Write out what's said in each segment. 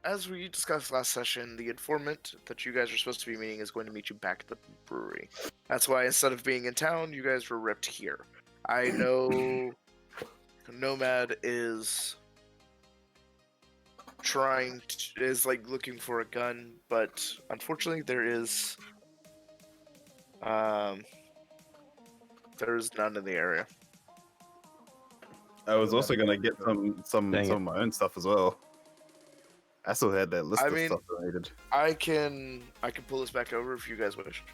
As we discussed last session, the informant that you guys are supposed to be meeting is going to meet you back at the brewery. That's why instead of being in town, you guys were ripped here. I know Nomad is looking for a gun, but unfortunately there's none in the area. I was also gonna get some of my own stuff as well. I still had that list of stuff that I needed. I can pull this back over if you guys wish.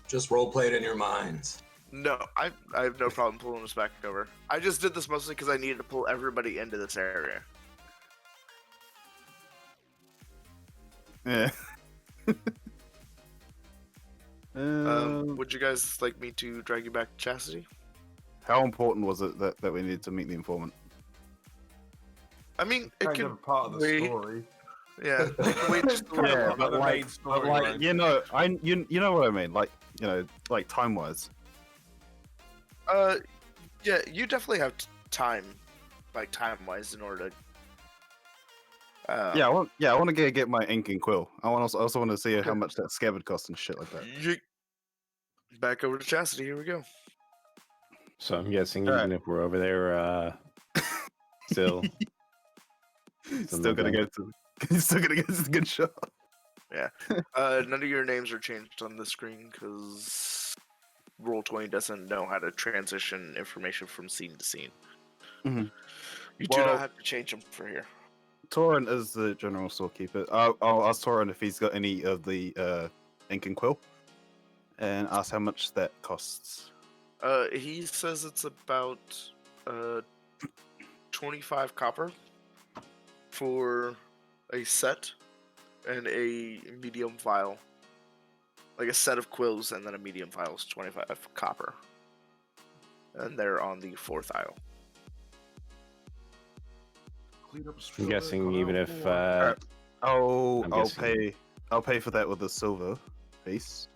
Just roleplay it in your minds. No, I have no problem pulling this back over. I just did this mostly because I needed to pull everybody into this area. Yeah. Would you guys like me to drag you back to Chastity? How important was it that we needed to meet the informant? I mean, it kind could of part of the story. Yeah, wait just a Yeah, little. but like, you know what I mean, like time wise. Yeah, you definitely have time wise in order to. I want to get my ink and quill. I also want to see how much that scabbard costs and shit like that. Back over to Chastity. Here we go. So I'm guessing even if we're over there, still gonna go to the good shop. Yeah. None of your names are changed on the screen because Roll20 doesn't know how to transition information from scene to scene. Mm-hmm. You do not have to change them for here. Torin is the general storekeeper. I'll ask Torin if he's got any of the ink and quill, and ask how much that costs. He says it's about 25 copper for a set and a medium vial. Like a set of quills and then a medium vial is 25 copper. And they're on the 4th aisle. I'm guessing even if I'll pay for that with a silver piece.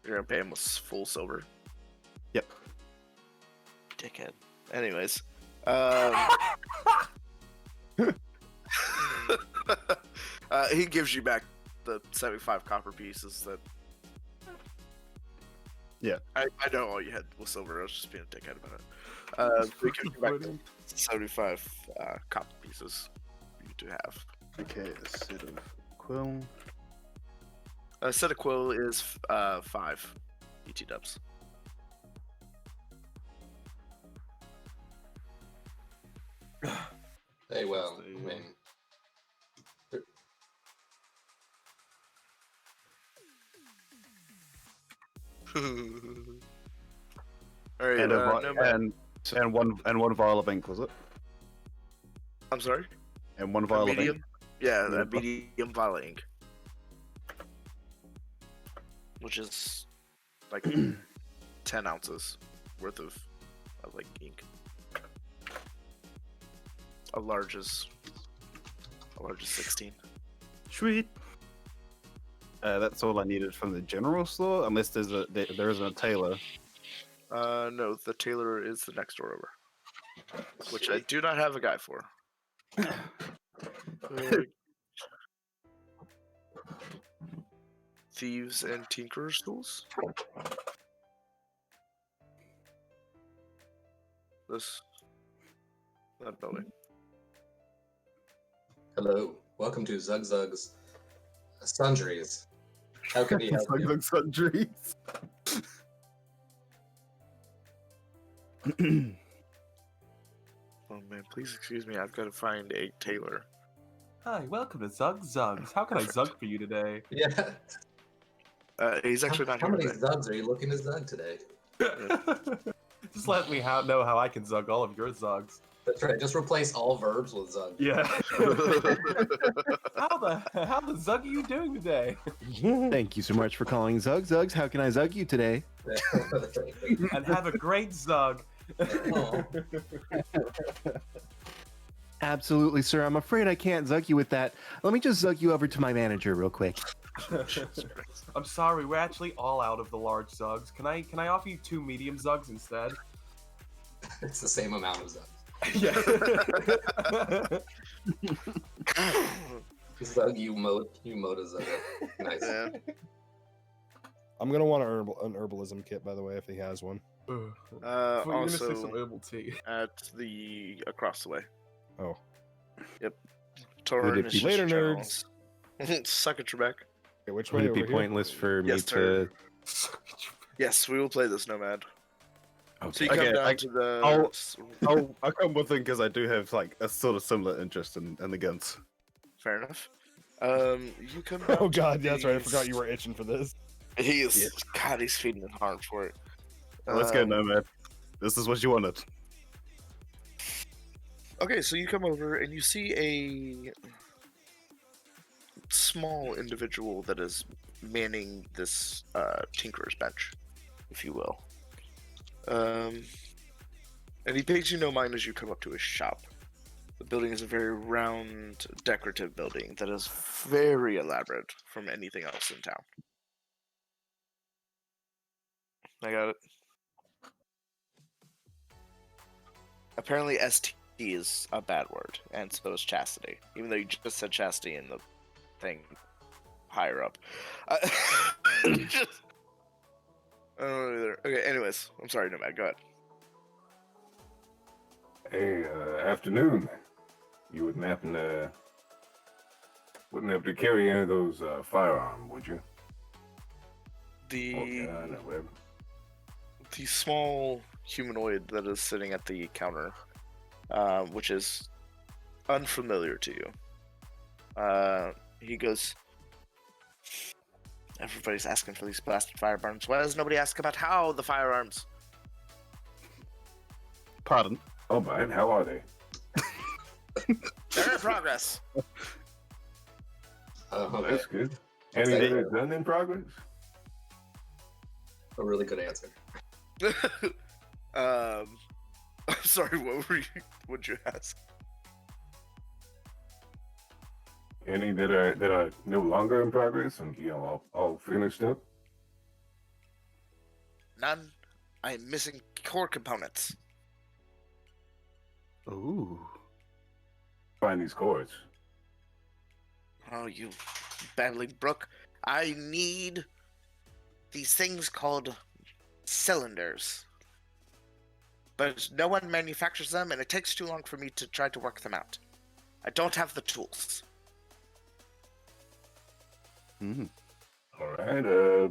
You're gonna pay him with full silver. Yep. Dickhead. Anyways, he gives you back the 75 copper pieces that. Yeah. I know all you had was silver. I was just being a dickhead about it. We give you back 75 copper pieces for you to have. Okay, a set of quill. A set of quill is 5 ET dubs. Hey, well, I mean... Alright, and one vial of ink, was it? I'm sorry? And one vial of ink? Yeah, that medium vial of ink. Which is like 10 ounces worth of like ink. A large is 16. Sweet. That's all I needed from the general store, unless there isn't a tailor. No, the tailor is the next door over, which I do not have a guy for. Thieves and tinkerers tools. That building. Hello, welcome to Zug Zug's Sundries. How can he help you? Zug Sundries. Oh man, please excuse me. I've got to find a tailor. Hi, welcome to Zug Zugs. How can I zug for you today? Yeah. He's actually not How here many today. Zugs are you looking to Zug today? Just let me know how I can zug all of your zugs. That's right. Just replace all verbs with Zug. Yeah. How the zug are you doing today? Thank you so much for calling Zug Zugs. How can I zug you today? And have a great zug. Absolutely, sir. I'm afraid I can't zug you with that. Let me just zug you over to my manager real quick. Jesus Christ. I'm sorry, we're actually all out of the large zugs. Can I offer you 2 medium zugs instead? It's the same amount of Zugs. Yeah. Zug, you mode a Zug. Nice. Yeah. I'm gonna want an herbalism kit, by the way, if he has one. I thought you were gonna say some Also, herbal tea. at the across the way. Oh, Torrent Would it be- Later, nerds. Suck at Trebek. okay, which Would way it be over here? pointless for me Yes, sir. to? Yes, we will play this nomad. So Okay. you come Okay, down to the. I'll come with him because I do have like a sort of similar interest in the guns. Fair enough. You come. Down Oh to god, that's right. I forgot these- you were itching for this. He is. Yeah. God, he's feeding it hard for it. Let's go, Um, Nomad. This is what you wanted. Okay, so you come over and you see a small individual that is manning this tinkerer's bench, if you will. And he pays you no mind as you come up to his shop. The building is a very round, decorative building that is very elaborate from anything else in town. I got it. Apparently, ST is a bad word, and so is chastity. Even though you just said chastity in the thing higher up. Just, I don't know either. Okay, anyways, I'm sorry, Nomad. Go ahead. Hey, afternoon. You wouldn't have to carry any of those firearms, would you? The Oh, no, whatever. the small humanoid that is sitting at the counter, which is unfamiliar to you. He goes, everybody's asking for these blasted firearms. Why does nobody ask about how the firearms? Pardon. Oh, man, how are they? They're in progress. Oh, Okay. that's good. Any Say- that are done in progress? A really good answer. I'm sorry, what'd you ask? Any that are no longer in progress and all finished up? None. I'm missing core components. Ooh. Find these cords. Oh, you babbling brook. I need these things called cylinders. But no one manufactures them, and it takes too long for me to try to work them out. I don't have the tools. Mm. All right.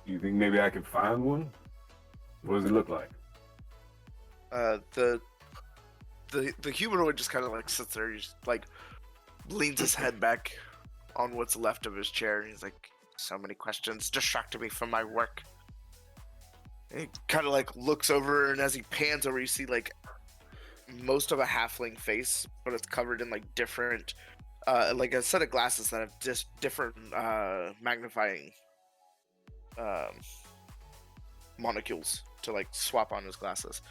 You think maybe I could find one? What does it look like? The humanoid just kind of like sits there. He just like leans his head back on what's left of his chair, and he's like, "So many questions distracted me from my work." And he kind of like looks over, and as he pans over, you see like most of a halfling face, but it's covered in like different, like a set of glasses that have just different magnifying monocules to like swap on his glasses.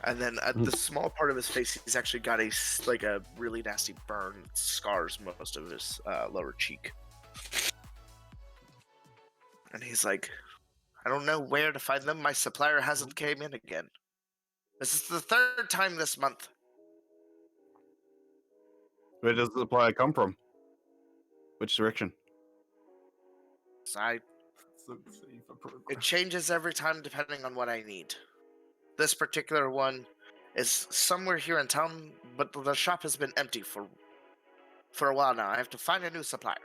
And then at the small part of his face, he's actually got a really nasty burn that scars most of his lower cheek. And he's like, I don't know where to find them. My supplier hasn't came in again. This is the third time this month. Where does the supply come from? Which direction? So it It changes every time depending on what I need. This particular one is somewhere here in town, but the shop has been empty for a while now. I have to find a new supplier.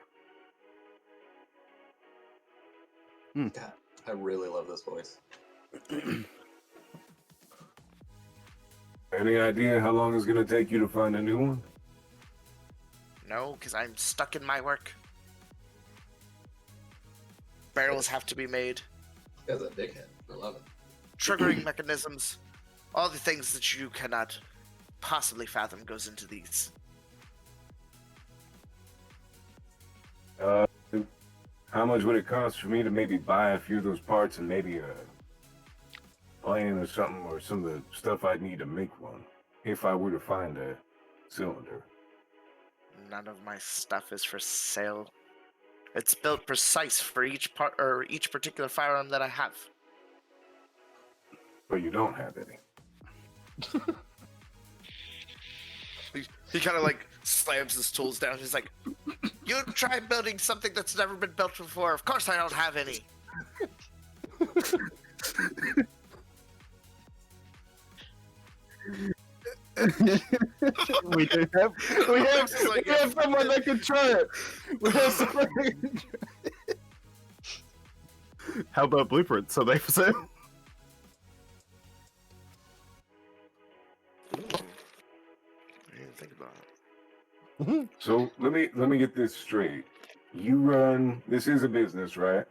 God, I really love this voice. Any idea how long it's gonna take you to find a new one? No, because I'm stuck in my work. Barrels have to be made. This guy's a dickhead. I love it. Triggering mechanisms, all the things that you cannot possibly fathom goes into these. How much would it cost for me to maybe buy a few of those parts and maybe a plane or something, or some of the stuff I'd need to make one, if I were to find a cylinder? none of my stuff is for sale. It's built precise for each part or each particular firearm that I have. But you don't have any. He kind of like slams his tools down. He's like, "You try building something that's never been built before. Of course, I don't have any." we do have Like, we have someone that can try it. We have someone that can try it. How about blueprints? Are they for sale? I didn't think about it. So let me get this straight. You run. This is a business, right?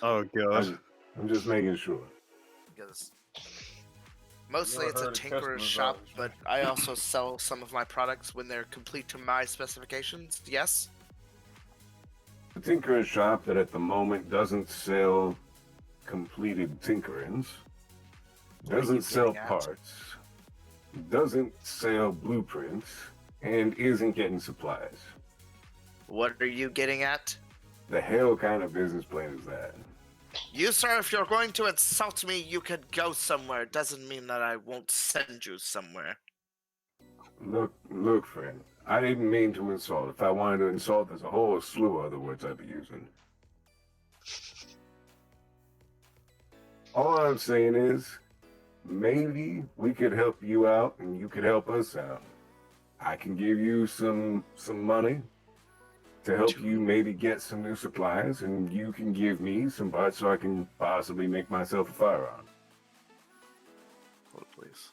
Oh god. I'm just making sure. Because mostly Never it's a heard of tinkerer's customers shop, option. but I also sell some of my products when they're complete to my specifications. Yes. The tinkerer's shop that at the moment doesn't sell completed tinkerings, What are you doesn't sell getting at? parts, doesn't sell blueprints, and isn't getting supplies. What are you getting at? The hell kind of business plan is that? You, sir, if you're going to insult me, you could go somewhere. It doesn't mean that I won't send you somewhere. Look, friend. I didn't mean to insult. If I wanted to insult, there's a whole slew of other words I'd be using. All I'm saying is, maybe we could help you out and you could help us out. I can give you some money to help you maybe get some new supplies, and you can give me some parts so I can possibly make myself a firearm. Hold it, please.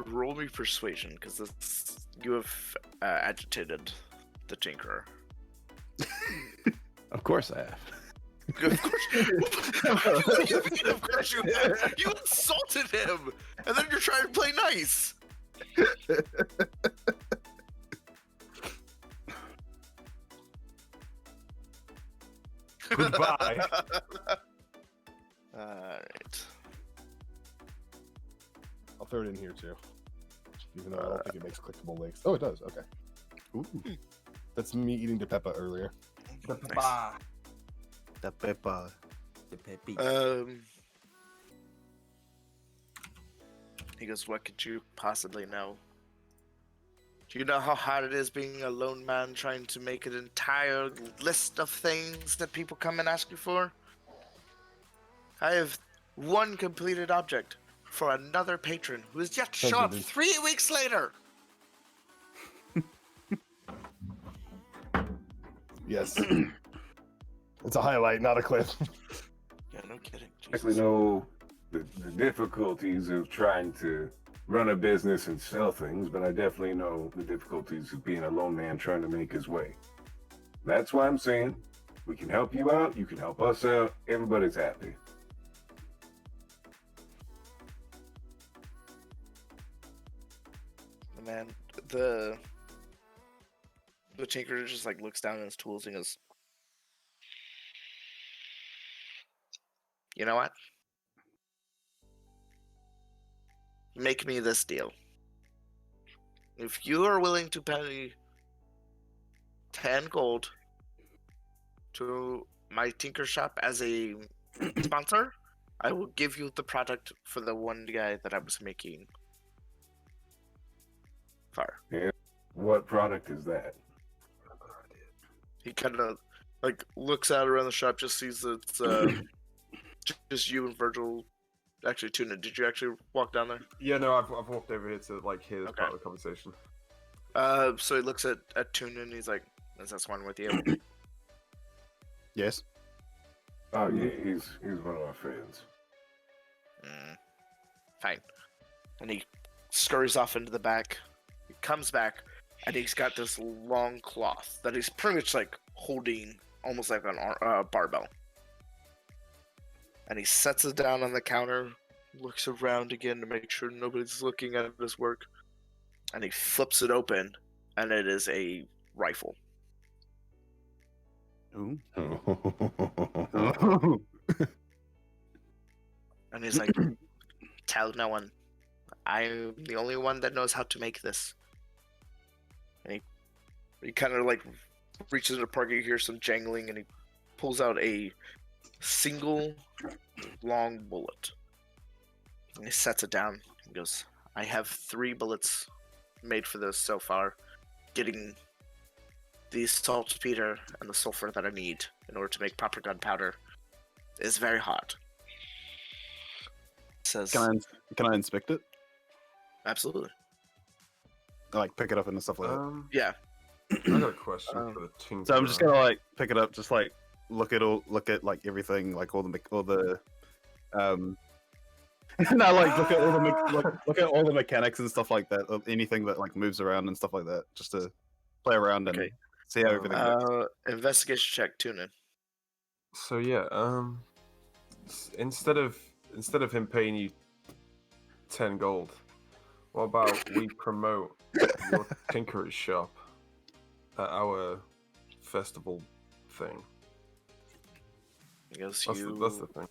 Roll me persuasion, because you have agitated the tinkerer. Of course I have. Of course. What do you mean, of course you have? You insulted him, and then you're trying to play nice. Goodbye. Alright. I'll throw it in here too. Even though I don't think it makes clickable links. Oh, it does. Okay. Ooh, That's me eating De Peppa earlier. Goodbye. the pepper. He goes, what could you possibly know? Do you know how hard it is being a lone man trying to make an entire list of things that people come and ask you for? I have one completed object for another patron who is yet to show up Sounds good. 3 weeks later. Yes. It's a highlight, not a clip. Yeah, no kidding. Actually know the difficulties of trying to run a business and sell things, but I definitely know the difficulties of being a lone man trying to make his way. That's why I'm saying we can help you out, you can help us out, everybody's happy. Man, the tinker just like looks down at his tools and goes, you know what? Make me this deal. If you are willing to pay 10 gold to my tinker shop as a sponsor, I will give you the product for the one guy that I was making fire. What product is that? He kind of like looks out around the shop, just sees that it's just you and Virgil. Actually, Tuna, did you actually walk down there? Yeah, no, I've walked over here to like hear this Okay. part of the conversation. So he looks at Tuna and he's like, "Is this one with you?" Yes. Oh yeah, he's one of our friends. Fine. And he scurries off into the back. He comes back, and he's got this long cloth that he's pretty much like holding, almost like an barbell. And he sets it down on the counter, looks around again to make sure nobody's looking at his work, and he flips it open, and it is a rifle. Ooh. Oh. Oh. And he's like, tell no one. I'm the only one that knows how to make this. And he kind of like reaches in a pocket, you hear some jangling, and he pulls out a single long bullet. And he sets it down. He goes, I have 3 bullets made for this so far. Getting the saltpeter and the sulfur that I need in order to make proper gunpowder is very hard. Says, Can I inspect it? absolutely. Like pick it up and stuff like that. Yeah. I got a question for the tinkerer. So I'm just gonna like pick it up, just like look at like everything, like all the no, like look at all the look at all the mechanics and stuff like that, of anything that like moves around and stuff like that, just to play around and Okay. see how everything works. Investigation check, tune in. So yeah, instead of him paying you 10 gold, what about we promote your tinkerer's shop at our festival thing? He goes, That's the thing.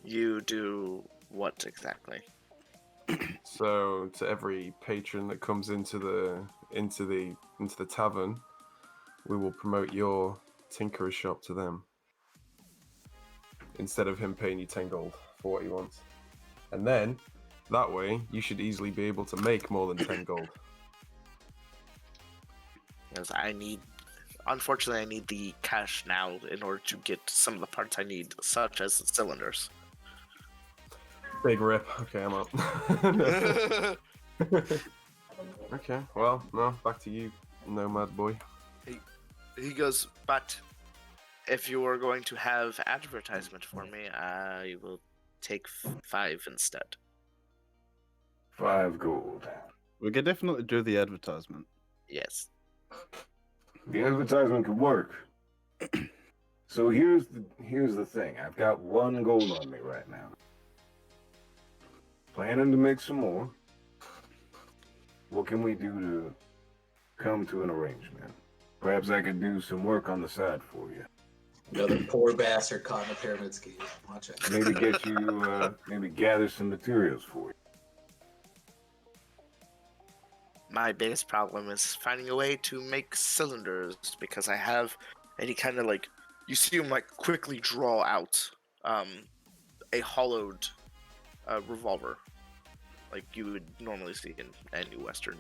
You do what exactly? So to every patron that comes into the tavern, we will promote your tinkerer's shop to them. Instead of him paying you 10 gold for what he wants. And then, that way, you should easily be able to make more than 10 gold. Because unfortunately, I need the cash now in order to get some of the parts I need, such as the cylinders. Big rip. Okay, I'm out. Okay, well, no, back to you, nomad boy. He goes, but if you are going to have advertisement for me, I will take 5 instead. 5 gold. We could definitely do the advertisement. Yes. The advertisement could work. So here's the thing. I've got 1 gold on me right now. Planning to make some more. What can we do to come to an arrangement? Perhaps I could do some work on the side for you. Another poor bastard caught in a pyramid scheme. Watch it. Maybe get you, maybe gather some materials for you. My biggest problem is finding a way to make cylinders because I have any kind of like, you see him like quickly draw out a hollowed revolver, like you would normally see in any Western.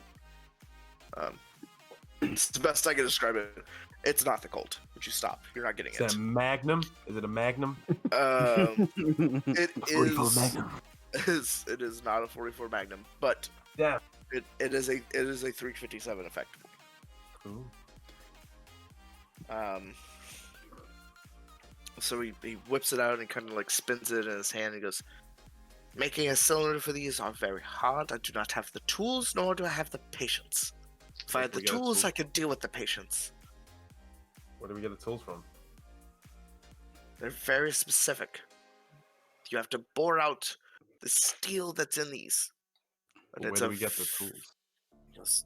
It's the best I can describe it. It's not the Colt. Would you stop? You're not getting Is it. it a Magnum? Is it a Magnum? It A 44 Magnum. It is not a 44 Magnum, but Yeah. it is a 357 effectively. Cool. So he whips it out and kind of like spins it in his hand. And goes, making a cylinder for these are very hard. I do not have the tools, nor do I have the patience. If I had the We got tools, tools. I could deal with the patience. Where do we get the tools from? They're very specific. You have to bore out the steel that's in these. And Where it's do a we get the f- tools? Yes.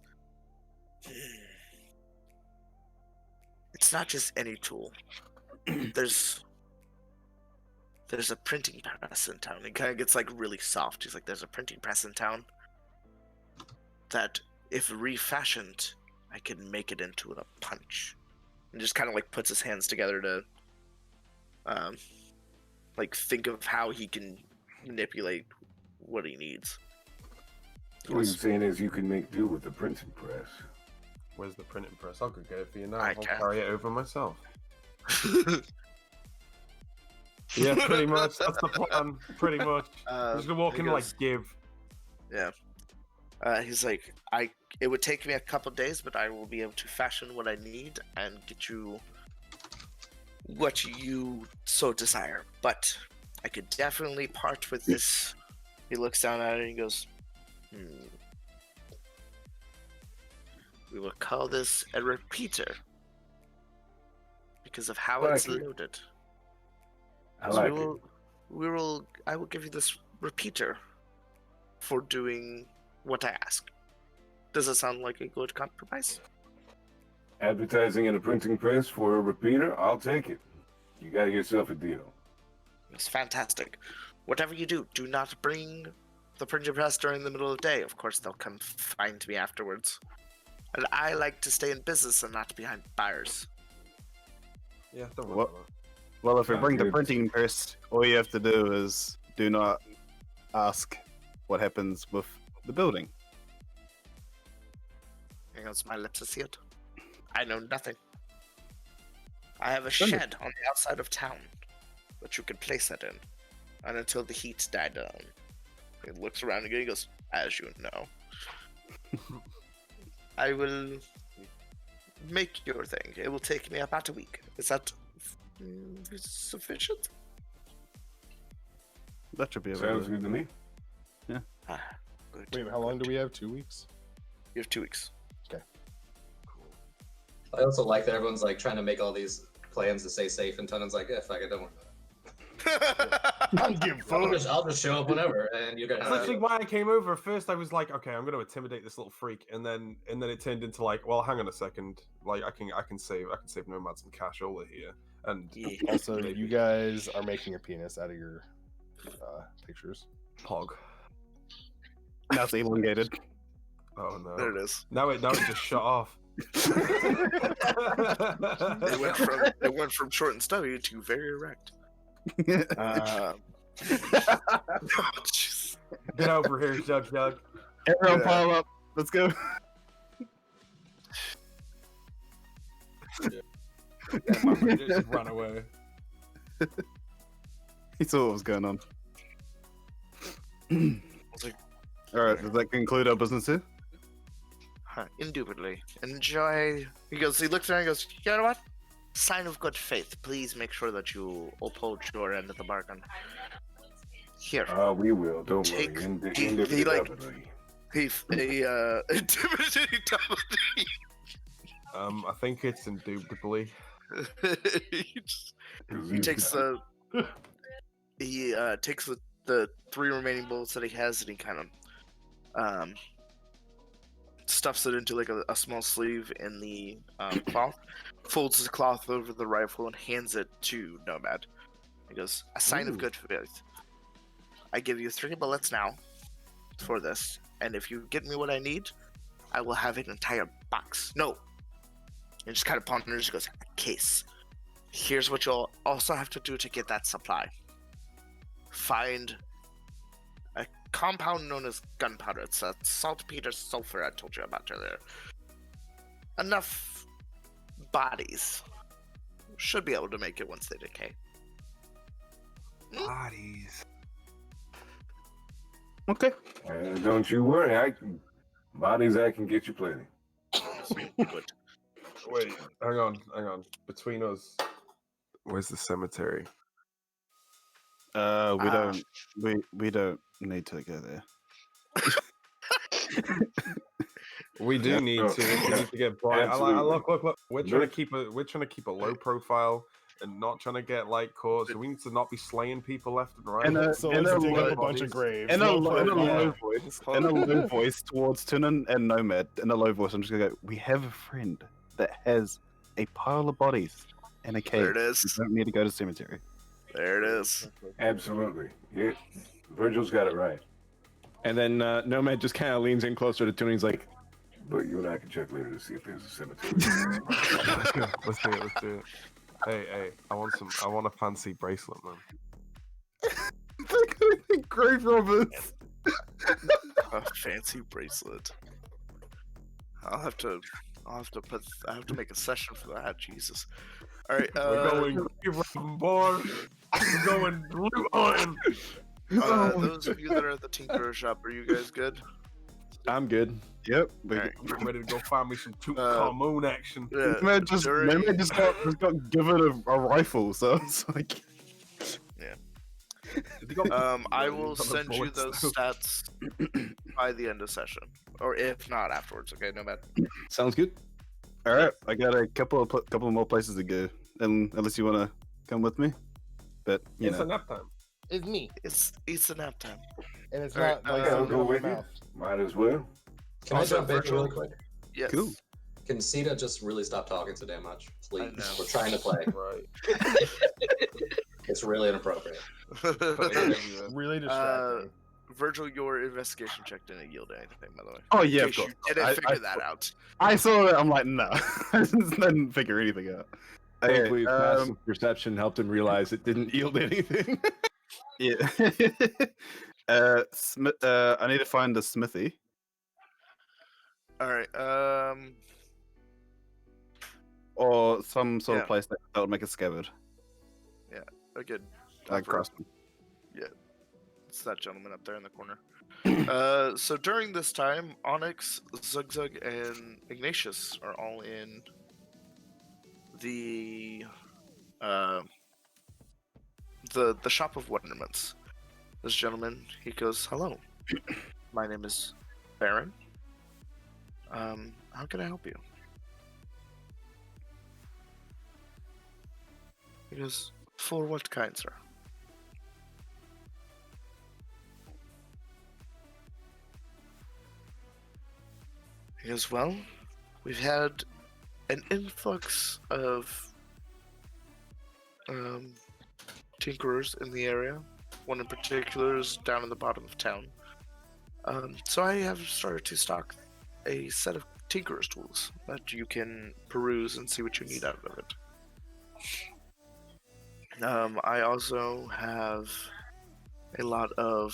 It's not just any tool. There's a printing press in town. It kind of gets like really soft. He's like, there's a printing press in town that, if refashioned, I can make it into a punch. And just kind of like puts his hands together to, like think of how he can manipulate what he needs. What you're saying is you can make do with the printing press. Where's the printing press? I'll go get it for you now. I I'll can. carry it over myself. Yeah, pretty much. That's the plan. Pretty much. I'm just gonna walk he in and goes, like give. Yeah. He's like, it would take me a couple days, but I will be able to fashion what I need and get you what you so desire. But I could definitely part with this. He looks down at it and he goes, we will call this a repeater because of how Like it's it. loaded. I So like it. I will give you this repeater for doing what I ask. Does it sound like a good compromise? Advertising in a printing press for a repeater? I'll take it. You got yourself a deal. It's fantastic. Whatever you do, do not bring the printing press during the middle of the day. Of course, they'll come find me afterwards. And I like to stay in business and not behind bars. Yeah, don't worry What? about Well, if we Sounds bring the good. printing press, all you have to do is do not ask what happens with the building. Hang on, my lips are sealed. I know nothing. I have a Send it. shed on the outside of town that you can place it in. And until the heat died down. He looks around again and goes, as you know. I will make your thing. It will take me about a week. Is that sufficient? That should be able Sounds to. good to me. Ah, good. Wait, how long do we have? 2 weeks? You have 2 weeks. I also like that everyone's like trying to make all these plans to stay safe, and Tunan's like, fuck it, don't worry about I don't give it. fuck. I'll just show up whenever, and you're That's gonna. literally why I came over. First, I was like, okay, I'm going to intimidate this little freak, and then it turned into like, well, hang on a second, like I can save Nomad some cashola here, and Yeah. Also, Maybe. you guys are making a penis out of your pictures. Pog. Now it's elongated. Oh no! There it is. Now it just shut off. It went from short and stubby to very erect. Jeez. Get over here, Jug. Everyone Yeah. pile up. Let's go. Just run away. He saw what was going on. was like- Alright, does that conclude our business here? Indubitably. Enjoy. He looks around and goes, you know what? Sign of good faith. Please make sure that you uphold your end of the bargain. Here. We will. Don't Take- worry. he, like- Indubitably. Intimidating double D. I think it's indubitably. He takes the the 3 remaining bullets that he has, and he kind of stuffs it into like a small sleeve in the cloth, folds the cloth over the rifle, and hands it to Nomad. He goes, a sign of Ooh. good faith. I give you 3 bullets now for this, and if you get me what I need, I will have an entire box. No. And just kind of ponders, goes, a case. Here's what you'll also have to do to get that supply. Find a compound known as gunpowder. It's a saltpeter sulfur I told you about earlier. Enough bodies. Should be able to make it once they decay. Bodies. Okay. Don't you worry. Bodies, I can get you plenty. Good. Wait, hang on. Between us, where's the cemetery? We don't need to go there. We do Yeah, need no, to. We yeah, need to get by. absolutely. Look. We're trying Look. to keep a low profile and not trying to get like caught. So we need to not be slaying people left and right. And, So in let's a dig up low- a bunch of graves. In a Low low profile. voice towards Tunan and Nomad, in a low voice, I'm just gonna go, we have a friend that has a pile of bodies and a cave. There it We is. don't need to go to cemetery. There it is. Absolutely. Yeah. Virgil's got it right. And then Nomad just kind of leans in closer to Tuna. He's like, But you and I can check later to see if there's a cemetery. Let's do it. Hey, I want a fancy bracelet, man. Grave robbers. A fancy bracelet. I have to make a session for that. Jesus. All right. We're going boy. We're going blue on. Those of you that are at the Tinkerer shop, are you guys good? I'm good. Yep. We, Alright. I'm ready to go find me some Tutankhamun action. Yeah. Nomad just got given a rifle, so it's like I will Got the send you bullets, those though. stats by the end of session, or if not afterwards. Okay, Nomad. Sounds good. all right. I got a couple more places to go, and unless you want to come with me, but you It's know. a nap time. It's me, It's a nap time. and it's All not right, like I'll something go in my with you. mouth. Might as well. Can I Also, jump in virtual- really quick? Yes. Cool. Can Sita just really stop talking so damn much, please? know. We're trying to play. Right. It's really inappropriate. Putting it everywhere. Really distracting. Virgil, your investigation check didn't yield anything, by the way. Oh In yeah, of case you course. didn't I- figure I- that out. I saw it. I'm like, no, I didn't figure anything out. Thankfully, his Okay, passive perception helped him realize it didn't yield anything. yeah. I need to find a smithy. All right. Or some sort Yeah. of place that would make a scabbard. Again, Like craftsman. it's that gentleman up there in the corner. So during this time, Onyx, Zugzug, and Ignatius are all in the shop of wonderments. This gentleman, he goes, "Hello, my name is Baron. How can I help you?" He goes, "For what kind, sir?" He goes, "Well, we've had an influx of tinkerers in the area. One in particular is down in the bottom of town. So I have started to stock a set of tinkerers tools that you can peruse and see what you need out of it. I also have a lot of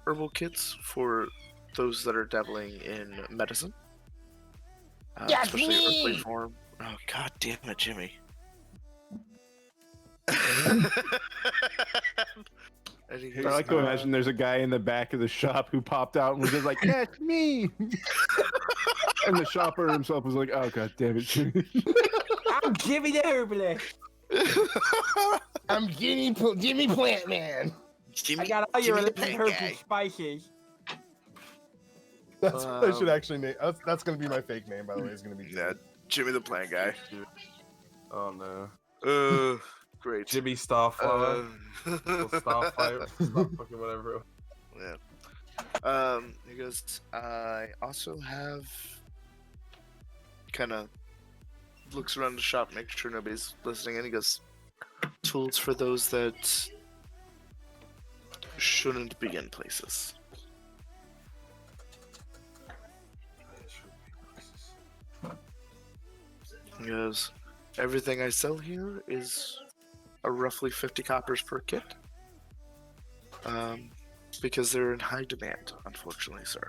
herbal kits for those that are dabbling in medicine. That's especially earthly me! form. Oh, god damn it, Jimmy. And he I goes, like to imagine there's a guy in the back of the shop who popped out and was just like, "That's me." And the shopper himself was like, "Oh god damn it, Jimmy." I'm Jimmy the herbalist. I'm Jimmy Plant Man. Jimmy, I got all your Jimmy the different plant herbs guy. and spices. That's what I should actually name. That's gonna be my fake name, by the way. Is gonna be Yeah, Jimmy the plant guy. Oh no. Great. Jimmy Starflower. Or Starfire. Uh, Fucking whatever. yeah. He goes, I also have kind of looks around the shop, makes sure nobody's listening, and he goes, tools for those that shouldn't be in places. He goes, everything I sell here is a roughly 50 coppers per kit. Because they're in high demand, unfortunately, sir.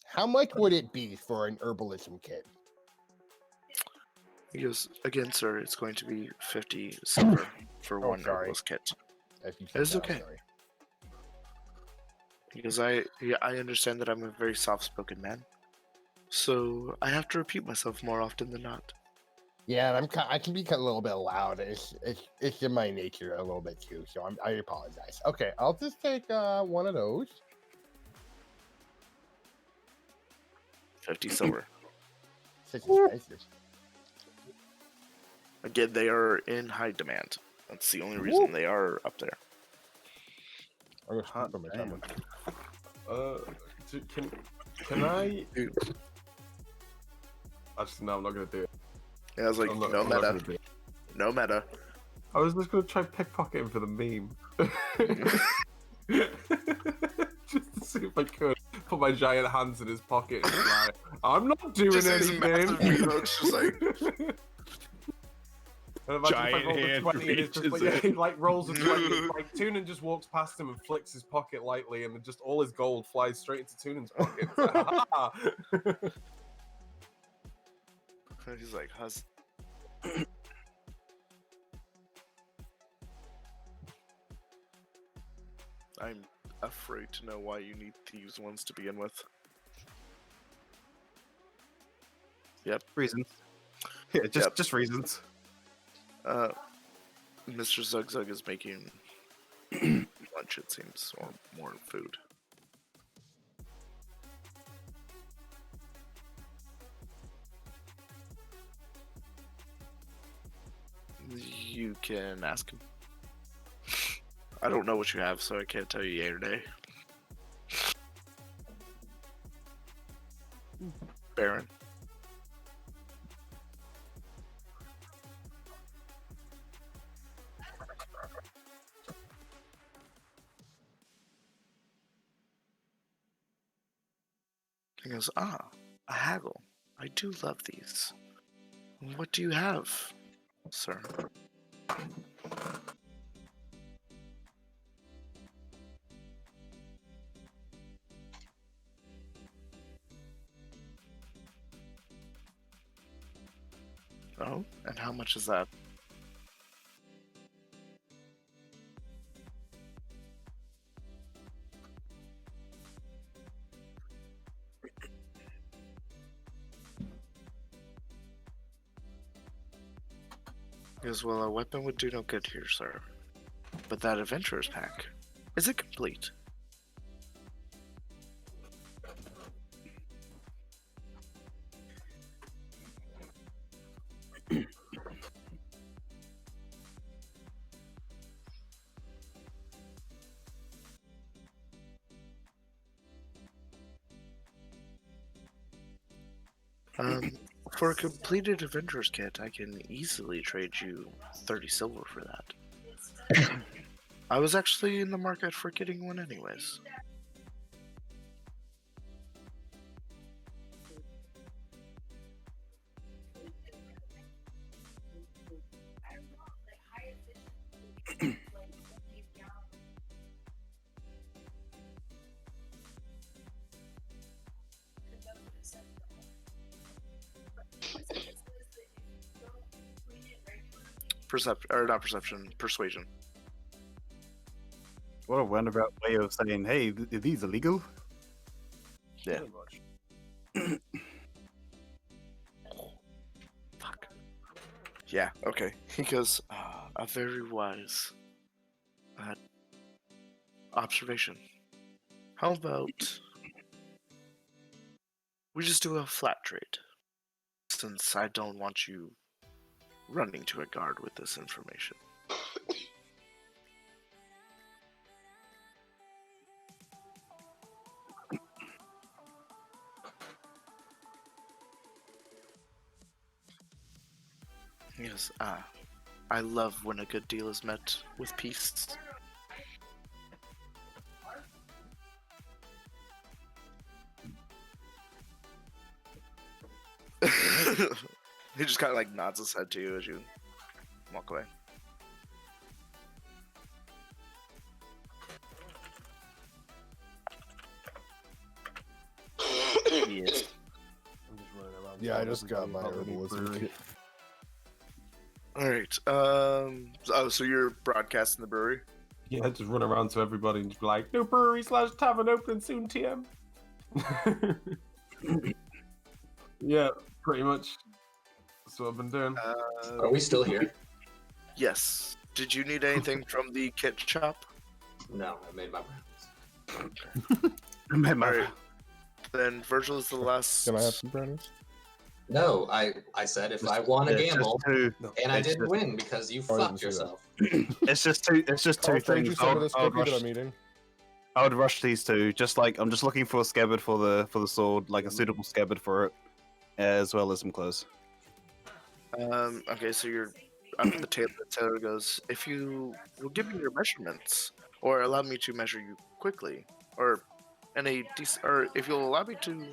How much would it be for an herbalism kit? He goes, again, sir, it's going to be 50 silver for Oh, one sorry. herbalist kit. As you said It's that, okay. sorry. Because I understand that I'm a very soft-spoken man. So I have to repeat myself more often than not. Yeah, and I can be a little bit loud. It's in my nature a little bit too, so I apologize. Okay, I'll just take one of those. 50 silver. Such expensive. Again, they are in high demand. That's the only reason they are up there. I'm gonna Hot put my damn. time Can I? Actually, no, I'm not gonna do it. Yeah, I was like, I'm not- no I'm not meta. gonna do it. No meta. I was just gonna try pickpocket him for the meme. Just to see if I could put my giant hands in his pocket and be like, I'm not doing Just these anything. massive meathooks, just like- And imagine Giant if I rolled a hand 20 and it's just like, reaches he like rolls a 20 and like Tunin just walks past him and flicks his pocket lightly and then just all his gold flies straight into Tunin's pocket. It's like, "Ha ha." He's like, hus. I'm afraid to know why you need thieves ones to begin with. Reasons. Yeah, just reasons. Mr. Zugzug is making lunch, it seems, or more food. You can ask him. I don't know what you have, so I can't tell you yay or nay. Baron. He goes, a haggle. I do love these. What do you have, sir? Oh, and how much is that? He goes, well, a weapon would do no good here, sir. But that adventurer's pack, is it complete? For a completed adventurer's kit, I can easily trade you 30 silver for that. I was actually in the market for getting one anyways. Persuasion. What a roundabout way of saying, hey, are these illegal? Yeah. Pretty much. Fuck. Yeah, okay. He goes, a very wise observation. How about we just do a flat trade? Since I don't want you running to a guard with this information. Yes, I love when a good deal is met with peace. He just kind of like nods his head to you as you walk away. Yes. I'm just running around. Yeah, I telling just got my everybody about the new herbalism brewery. kit. All right. So you're broadcasting the brewery? Yeah, just run around to everybody and just be like, new brewery / tavern opening soon, TM. Yeah, pretty much. That's what I've been doing. Are we still here? Yes. Did you need anything from the kit shop? No, I made my rounds. Alright. Then Virgil is the last. Can I have some brownies? No, I said if I want to It's just gamble, two. and I it's didn't just- win because you Oh, I didn't fucked see that. yourself. It's just two. It's just two I'll trade you things. some of this I would cookie that rush. I'm eating. I would rush these two. Just like I'm just looking for a scabbard for the sword, like a suitable scabbard for it, as well as some clothes. Okay, so you're up at the tailor. The tailor goes, if you will give me your measurements, or allow me to measure you quickly, or or if you'll allow me to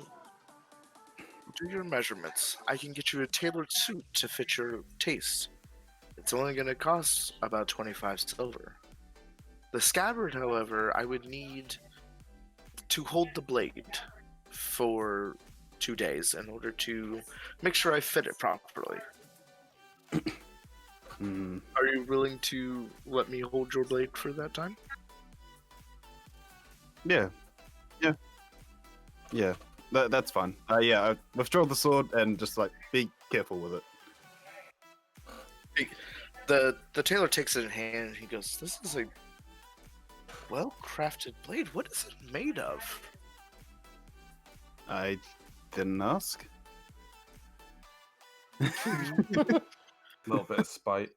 do your measurements, I can get you a tailored suit to fit your taste. It's only going to cost about 25 silver. The scabbard, however, I would need to hold the blade for 2 days in order to make sure I fit it properly. Hmm. Are you willing to let me hold your blade for that time? Yeah. That's fine. Yeah, I withdraw the sword and just like be careful with it. The tailor takes it in hand and he goes, this is a well-crafted blade. What is it made of? I didn't ask. A little bit of spite.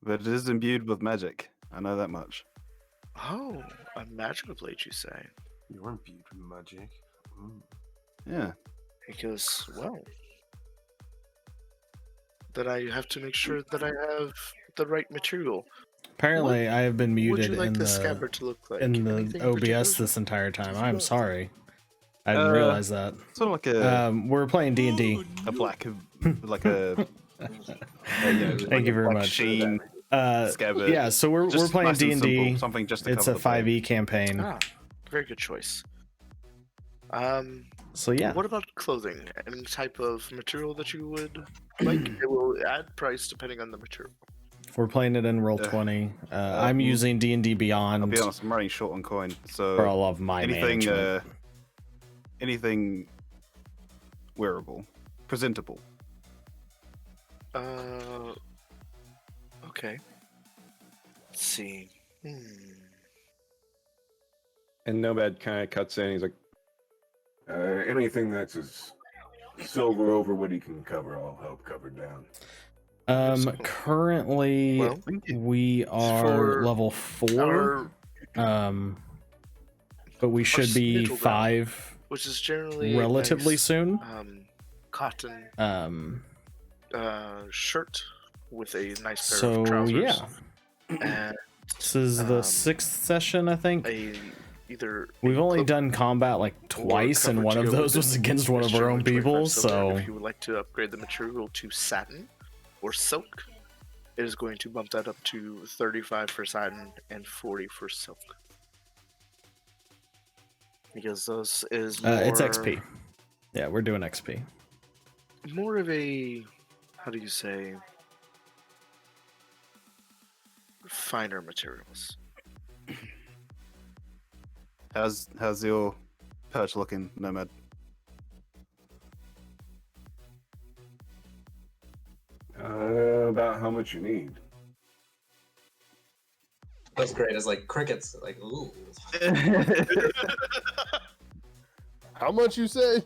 But it is imbued with magic. I know that much. Oh, a magical blade, you say? You're imbued with magic. Mm. Yeah. He goes, well, then I have to make sure that I have the right material. Apparently, I have been What would muted you like in the the scabbard to look like? in the Anything OBS particular? this entire time. I'm sorry. I didn't realize that. Sort of like a We're playing D&D. black, like a Thank you very black much. sheen scabbard. Yeah, so we're Just playing nice and D&D. simple, something just to It's cover a the blade. 5e campaign. Ah, very good choice. So yeah. What about clothing? Any type of material that you would like? It will add price depending on the material. If we're playing it in Roll20, I'm using D&D Beyond I'll be honest, I'm running short on coin, so for all of my anything, management. anything wearable, presentable. Okay. Let's see. And Nomad kind of cuts in. He's like, Anything that's as silver over what he can cover, I'll help cover down. Currently Well, we are for level 4. But we should be middle ground, 5 which is generally relatively a nice, soon. cotton shirt with a nice pair So of trousers. yeah, And this is the 6th session, I think. Either We've only cloak done combat like or twice, and cover one to of go with those it. was against one It's of our own generally 25 people. silver, and So if you would like to upgrade the material to satin or silk, it is going to bump that up to 35 for satin and 40 for silk. Because those is more, it's XP. Yeah, we're doing XP. more of a, how do you say, finer materials. How's your perch looking, Nomad? About how much you need. That's great. It's like crickets. Like, ooh. how much you say?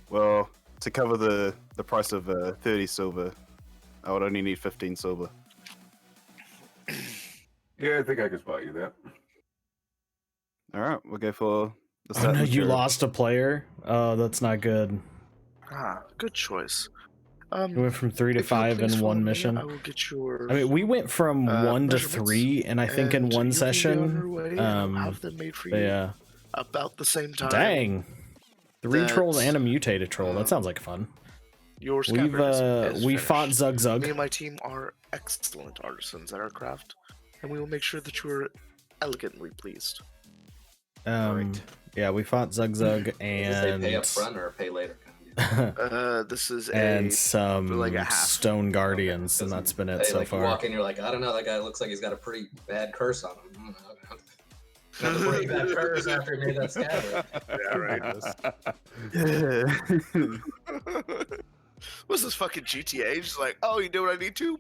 Well, to cover the price of 30 silver, I would only need 15 silver. Yeah, I think I can spot you that. All right, we'll go for the Oh satin no, you material. lost a player. Oh, that's not good. Good choice. We went from 3 to if you'll 5 please in follow one me, mission. I will get your. I mean, we went from 1 to measurements, 3, and I think in and one you can be on session. your way, and I'll have them made for you Yeah. about the same time. Dang. 3 trolls that, and a mutated troll. That sounds like fun. Your We've scabbard is we finished. fought Zug Me Zug. and my team are excellent artisans at our craft, and we will make sure that you are elegantly pleased. Yeah, we fought Zug Zug Does it say pay up and front or pay later? This is and some like a half. Stone Guardians, and that's been it Hey, so like you far. walk in, you're like, I don't know, that guy looks like he's got a pretty bad curse on him. Got to break that curse after he made that scabbard. Yeah, right. What's this fucking GTA? Just like, oh, you do what I need to?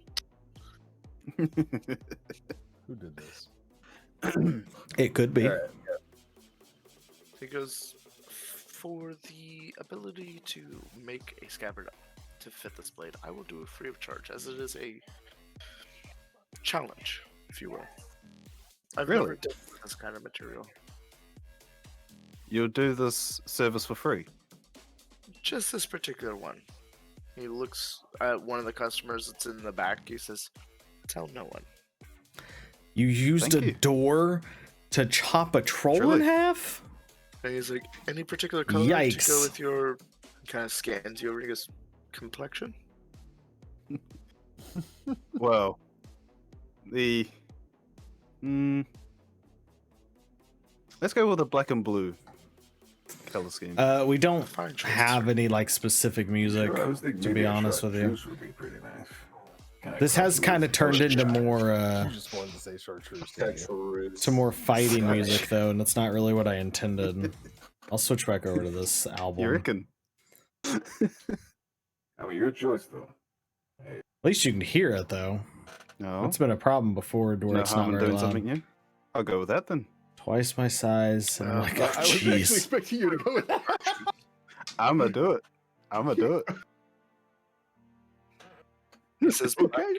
Who did this? It could be. He goes, for the ability to make a scabbard to fit this blade, I will do it free of charge, as it is a challenge, if you will. I've Really? never done this kind of material. You'll do this service for free. Just this particular one. He looks at one of the customers that's in the back. He says, tell no one. You used Thank a you. door to chop a troll in Truly. half? And he's like, any particular color to Yikes. go with your, kind of scans you over and he goes, complexion? Well, let's go with the black and blue color scheme. We don't Fine choice, have sir. any like specific music, Sure, I was thinking to maybe be a honest with you. chartreuse would be pretty nice. Kinda This has crunchy kind with of turned garlic into chive. more You just wanted to say chartreuse. didn't you? to more fighting music though, and that's not really what I intended. I'll switch back over to this album. You reckon? I mean, your choice though. At least you can hear it though. No. That's been a problem before, where No it's not harm in very doing loud. something new. I'll go with that then. Twice my size, and I'm like, oh, I was actually jeez. expecting you to go with that. I'm gonna do it. I'm gonna do it. He says, black in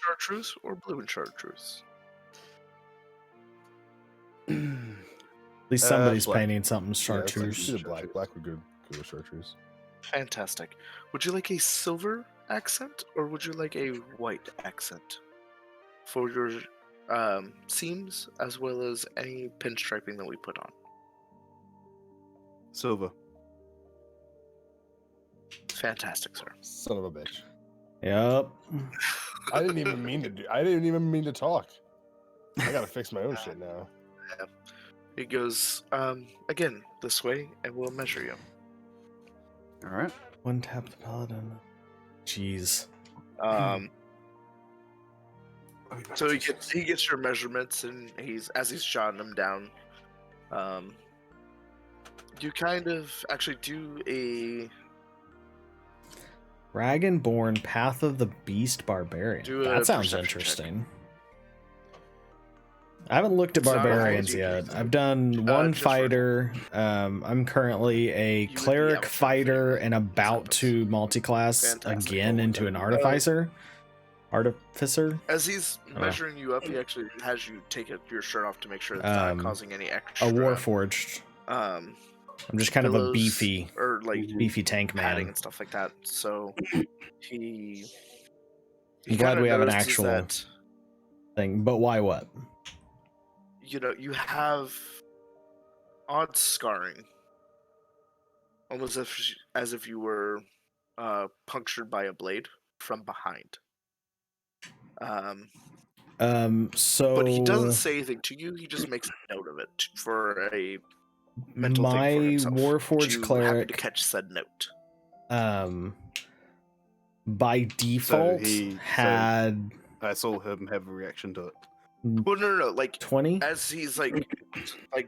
chartreuse or blue in chartreuse? least somebody's black. painting something Yeah, it's like chartreuse. either black would go with chartreuse. Fantastic. Would you like a silver accent or would you like a white accent for your seams as well as any pinstriping that we put on? Silver. Fantastic, sir. Son of a bitch. Yep. I didn't even mean to talk. I gotta fix my own shit now. He goes, again, this way, and we'll measure you. All right. One tap the paladin. Jeez. So he gets your measurements, and as he's jotting them down, you kind of actually do a Dragonborn Path of the Beast Barbarian. Do a That sounds perception interesting. I haven't looked at It's not barbarians biology, yet. it's I've done one just for- fighter. I'm currently a be cleric able to fighter figure and about to multiclass Fantastic. again into an artificer. Artificer. As he's Oh. measuring you up, he actually has you take your shirt off to make sure it's not causing any extra. A warforged. Um, I'm just kind of a pillows beefy or like beefy tank padding man. and stuff like that. So he. I'm glad kinda we have an notices actual that, thing. But why what? you have odd scarring, almost as if you were punctured by a blade from behind. So But he doesn't say anything to you. He just makes a note of it for a mental thing my for himself. warforged You happen to cleric catch said note. by default he- had I saw him have a reaction to it. Well, no. Like 20. as he's like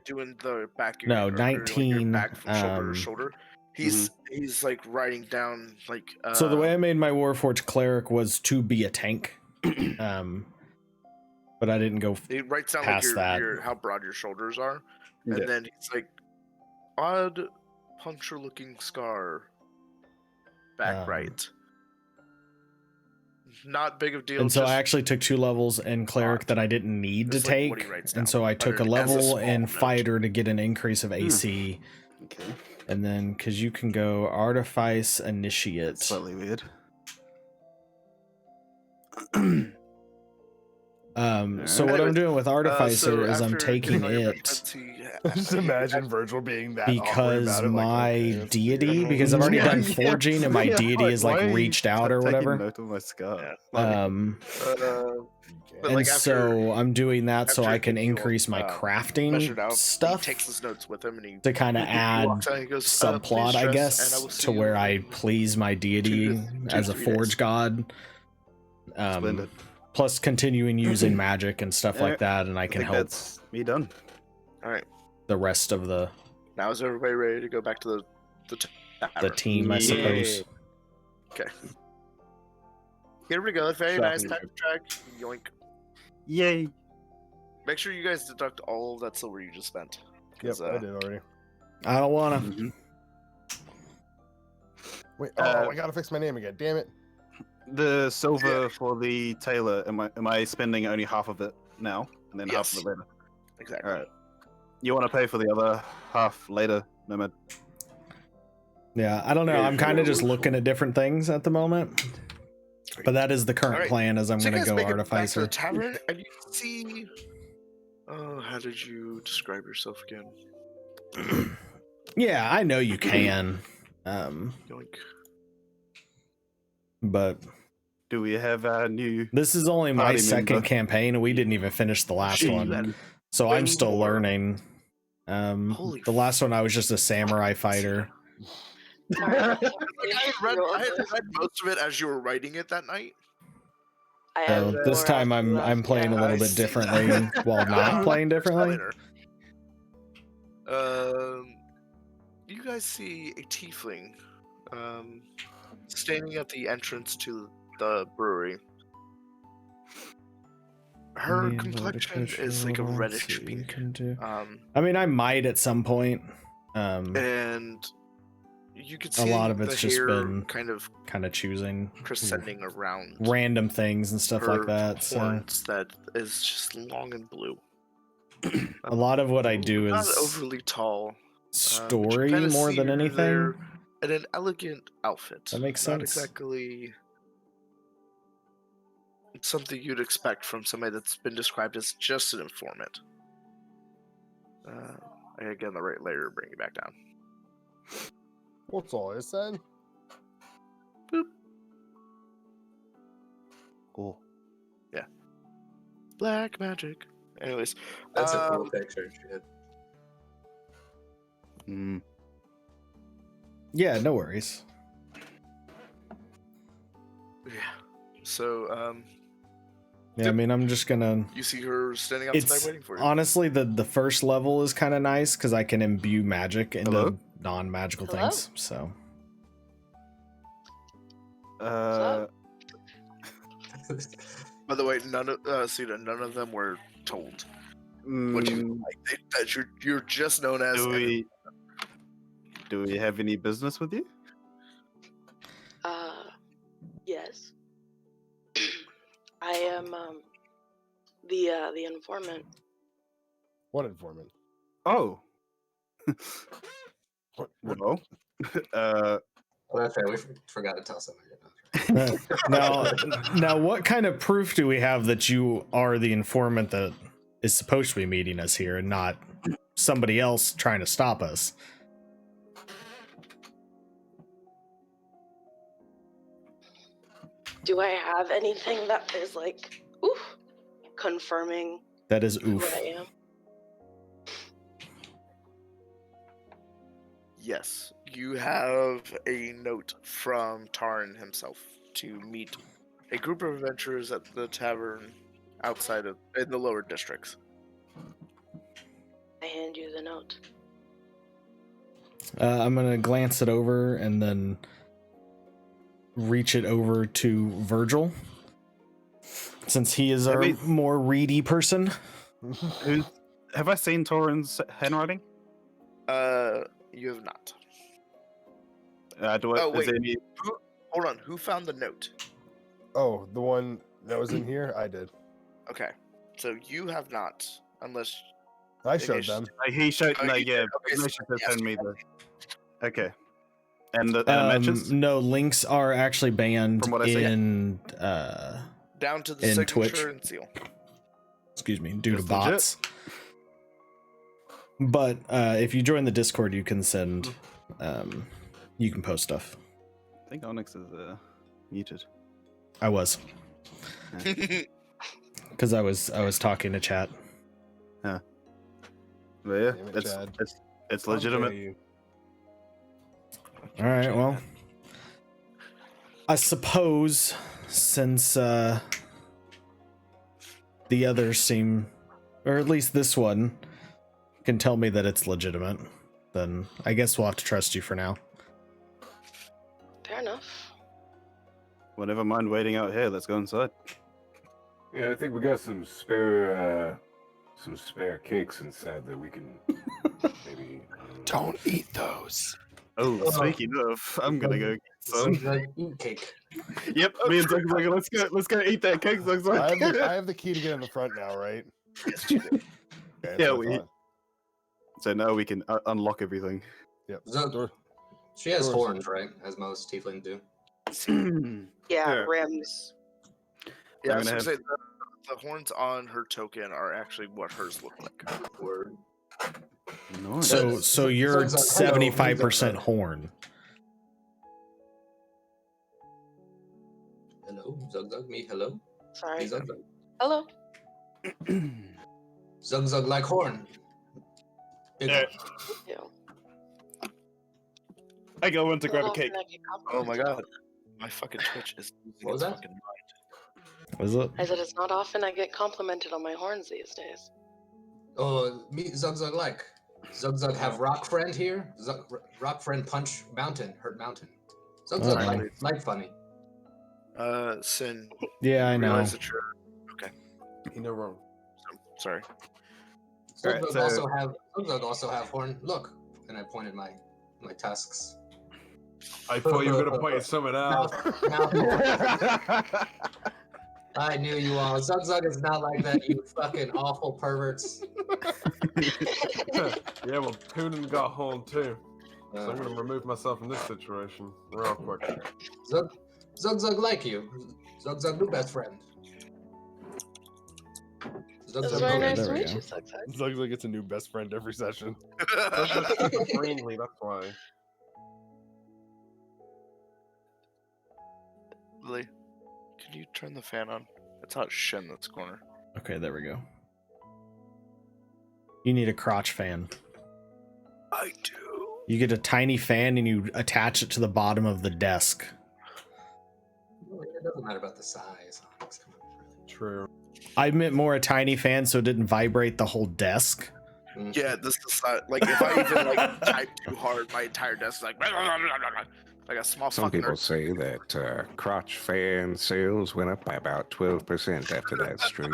doing the back. Of No, or your 19, back from shoulder to shoulder. He's Mm-hmm. he's like writing down like. So the way I made my warforged cleric was to be a tank. But I didn't go he writes down past like that. your how broad your shoulders are, and Yeah. then he's like odd puncture-looking scar. Back right. Not big of a deal. And so just I actually took 2 levels in cleric odd. that I didn't need to It's like what take. he writes And down, so I took a uttered as a level small in note. fighter to get an increase of AC. Okay. And then because you can go artifice initiate. Slightly weird. So what I'm Anyways, doing with artificer is I'm after taking doing all your it measurements, he- Just imagine Virgil being that awkward because about it, like, my okay, it's deity, beautiful. because I've already Yeah, done yeah. forging and my Yeah, deity is like why are you reached out or taking whatever. note of my scar? Yeah. Like, But, And like, so I'm doing that so after I can you, increase my measured crafting out, stuff he takes his notes with him and he to kind of add walks out and he goes, subplot, "Please I dress, and I guess, will see to you where I in please my deity 2 to as a 3 forge days." god. Splendid. Plus continuing using magic and stuff like Yeah, that, and I can think help that's me done. All right. the rest of the Now is everybody ready to go back to the tavern? team, I suppose. Okay. Here we go. Very nice time track. Yoink. Yay! Make sure you guys deduct all of that silver you just spent. Yep, 'cause, I did already. I don't wanna. Mhm. Wait, Uh, I gotta fix my name again. Damn it. The silver for the tailor, am I spending only half of it now, and then half Yes. of it later? Exactly. All right. You want to pay for the other half later, Nomad? Yeah, I don't know. Yeah, I'm kind of sure, just sure. looking at different things at the moment. But that is the current Alright, plan. Is I'm So you gonna guys go make it back to artificer. the tavern, and you see. Oh, how did you describe yourself again? Yeah, I know you can. Yoink. But Do we have a new? this is only my Party second member. campaign, and we didn't even finish the last Gee, one. that- So way I'm still more. learning. Holy The last one I was just a samurai fighter. I had read most of it as you were writing it that night. So this time I'm playing a little I bit see differently that. while not playing differently. Later. You guys see a tiefling, standing at the entrance to the brewery. Her complexion is like a reddish pink. I mean, I might at some point. And you could A see lot of it's the just hair been kind of choosing crescenting around random things and stuff her like that. So horns that is just long and blue. A lot of what I do Not is overly tall. but you story kinda more see than her anything. there in an elegant outfit. That makes Not sense. exactly something you'd expect from somebody that's been described as just an informant. I gotta get in the right layer to bring you back down. What's all I said? Cool. Black magic. Anyways, That's a cool picture. Shit. Mm. Yeah, no worries. yeah. So, Yeah, I mean, I'm just gonna. you see her standing outside It's waiting for you. honestly the first level is kind of nice because I can imbue magic into Hello? non-magical Hello? things. So By the way, none of Sita, none of them were told what you like. That you're just known as. Do we have any business with you? Yes. I am the informant. What informant? Oh, What? well, Well, that's right. We forgot to tell somebody. now, what kind of proof do we have that you are the informant that is supposed to be meeting us here, and not somebody else trying to stop us? Do I have anything that is like, oof, confirming That is who oof. I am? Yes, you have a note from Tarn himself to meet a group of adventurers at the tavern outside of in the lower districts. I hand you the note. I'm gonna glance it over and then reach it over to Virgil, since he is our more reedy person. Have I seen Torin's handwriting? You have not. Do I? Oh, Is wait. there any? Hold on, who found the note? Oh, the one that was in here? I did. Okay, so you have not, unless I showed them. He showed. Oh, No, you yeah. did? Okay, Ignacio so has yes, shown me you the. Okay. And the matches. No, links are actually banned From what I see. in down to the in signature Twitch. and seal. Excuse me, due to That's legit. bots. But if you join the Discord, you can send, you can post stuff. I think Onyx is muted. I was, because I was talking to chat. But yeah, Damn it, Chad. it's How dare legitimate. you. All right, well, I suppose since the others seem, or at least this one, can tell me that it's legitimate, then I guess we'll have to trust you for now. Fair enough. Well, never mind waiting out here. Let's go inside. Yeah, I think we got some spare cakes inside that we can maybe. Don't eat those. Oh, speaking of, I'm gonna go get some. Eat cake. Yep, me and Zugzug, let's go eat that cake, Zugzug. I have the key to get in the front now, right? Yes, you do. Okay, Yeah, that's what I thought. So now we can unlock everything. Yep. Zug- Door. She has Doors. horns, right? As most tieflings do. Yeah, Yeah. rims. Yeah, I I'm was gonna gonna say the horns on her token are actually what hers look like. Word. Nice. So you're Zugzug, hello, 75% Zugzug. horn. Hello, Zugzug. Me, hello. Sorry. Hey, Zugzug. Hello. Zugzug like horn. Big Yeah. one. Ew. I go in to grab a Not cake. often I get Oh my complimented on god, my fucking Twitch is losing What was its that? fucking mind. Was it? I said it's not often I get complimented on my horns these days. Oh, me, Zugzug like. Zugzug have rock friend here. Rock friend punch mountain, hurt mountain. Zugzug Uh-oh. like funny. Sin. Yeah, I you know. realize that you're You know wrong. sorry. Alright, Zugzug also have horn. Look, and I pointed my tusks. I thought you were gonna point at someone else. I knew you all. Zugzug is not like that, you fucking awful perverts. Yeah, well, Coonan got a horn too. So I'm Uh, gonna remove myself from this situation real quick. Zug like you. Zug new best friend. It was Zug very no nice there to we meet go. you, Zugzug. Looks like it's a new best friend every session. That's super friendly, that's why. Lily, can you turn the fan on? It's hot shit in this corner. Okay, there we go. You need a crotch fan. I do. You get a tiny fan and you attach it to the bottom of the desk. It doesn't matter about the size. Onyx, come on, really. True. I meant more a tiny fan so it didn't vibrate the whole desk. Yeah, this is not like if I even like type too hard, my entire desk is like like a small Some fucking people nerd. say that crotch fan sales went up by about 12% after that stream.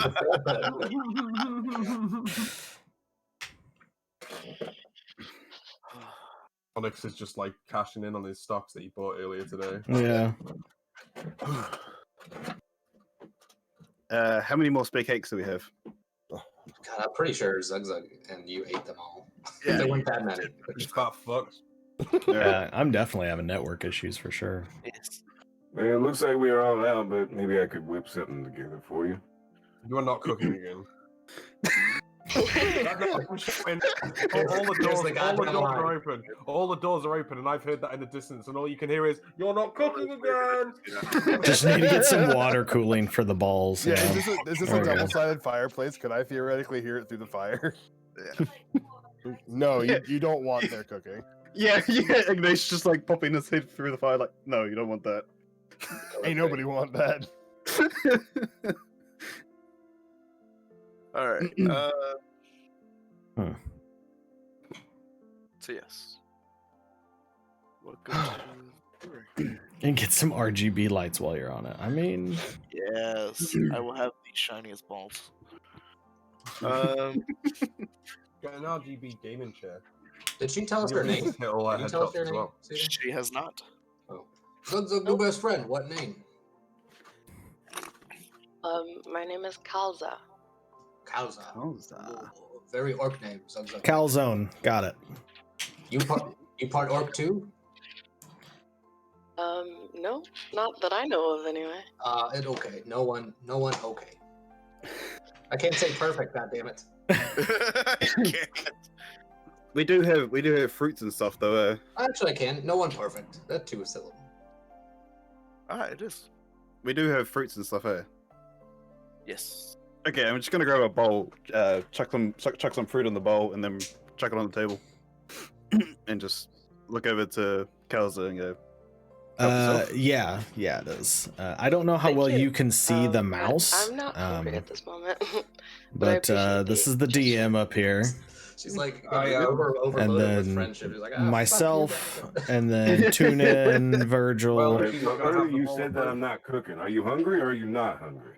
Onyx is just like cashing in on his stocks that he bought earlier today. Yeah. How many more spare cakes do we have? God, I'm pretty sure Zugzug and you ate them all. Yeah, There weren't that many. You fat fucks. Yeah, I'm definitely having network issues for sure. Yes. Man, it looks like we're all out, but maybe I could whip something together for you. You are not cooking again. All the doors are open. All the doors are open, and I've heard that in the distance, and all you can hear is, "You're not cooking again." Just need to get some water cooling for the balls. Yeah, you know? is this There a we go. double-sided fireplace? Could I theoretically hear it through the fire? Yeah. No, you don't want their cooking. Yeah, Ignatius just like popping his head through the fire, like, no, you don't want that. Ain't nobody want that. All right. Hmm. So yes. What goes to And get some RGB lights while you're on it. I mean, Yes, I will have the shiniest balls. Get an RGB gaming chair. Did she tell us her name? Hit all our Did you tell us headshots her as name? well. Susan? She has not. Zugzug new best friend. What name? My name is Kalza. Kauza. Kauza. Very orc name. Zugzug. calzone. Got it. You part orc too? No, not that I know of anyway. It okay. No one okay. I can't say perfect, god damn it. You can't. We do have fruits and stuff though. Actually I can. No one perfect. That too is syllable. It is. We do have fruits and stuff. Yes. Okay, I'm just gonna grab a bowl, chuck some fruit on the bowl, and then chuck it on the table, and just look over to Kalza and go. Yeah, it is. I don't know how Thank well you. you can see the mouse. I'm not hungry at this moment. I But appreciate this the is the DM up here, She's like I, overloaded and with then friendship. She's like, myself, fuck you. and then Tunin, Virgil. Well, Earlier you said that I'm not cooking. Are you hungry or are you not hungry?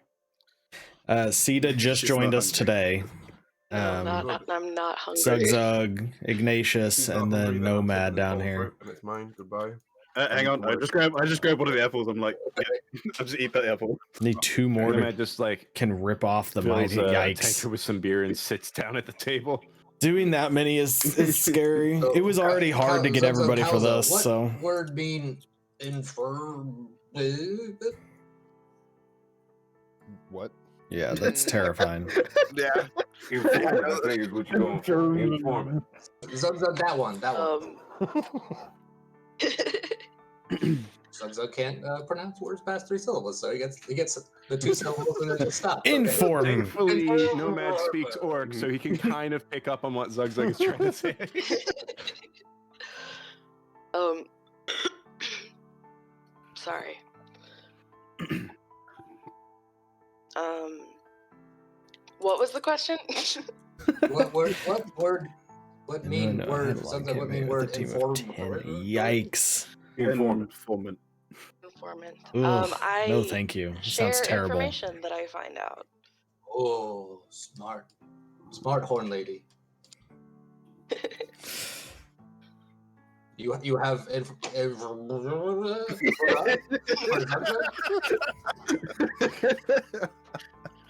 Sita just She's joined not us hungry. today. I'm not hungry. Zugzug, Ignatius, She's not and hungry, then I'm Nomad taking the down bowl here. fruit, and it's mine. Goodbye. Hang on, I just grabbed one of the apples. I'm like, yeah, I'll just eat that apple. Need two more Nomad to just like can rip off the mighty. fills a Yikes! tanker with some beer and sits down at the table. Doing that many is scary. So, It was already hard to get Zugzug everybody for Kalza, this, what so word being infirm? What? yeah, that's terrifying. Yeah. Informant, I think is what you're going for. Informant. Zugzug, that one. Zugzug can't pronounce words past 3 syllables, so he gets the 2 syllables and then just stop. Inform. Thankfully, Inform. Nomad speaks orc, so he can kind of pick up on what Zugzug is trying to say. Sorry. What was the question? What word? What mean No, word? headline Zugzug, what came mean in word? with a team of Inform. 10. Yikes. Informant. Informant. Oof, I no, thank you. share Sounds terrible. information that I find out. Oh, smart horn lady. You have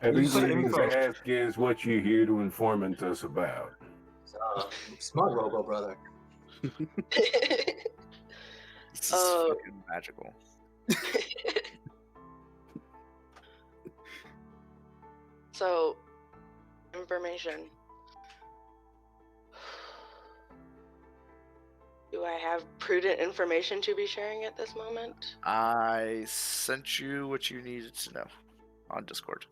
Everything you info. ask is what you're here to informant us about. Smart Robo brother. This is Oh. fucking magical. So, information. Do I have prudent information to be sharing at this moment? I sent you what you needed to know on Discord.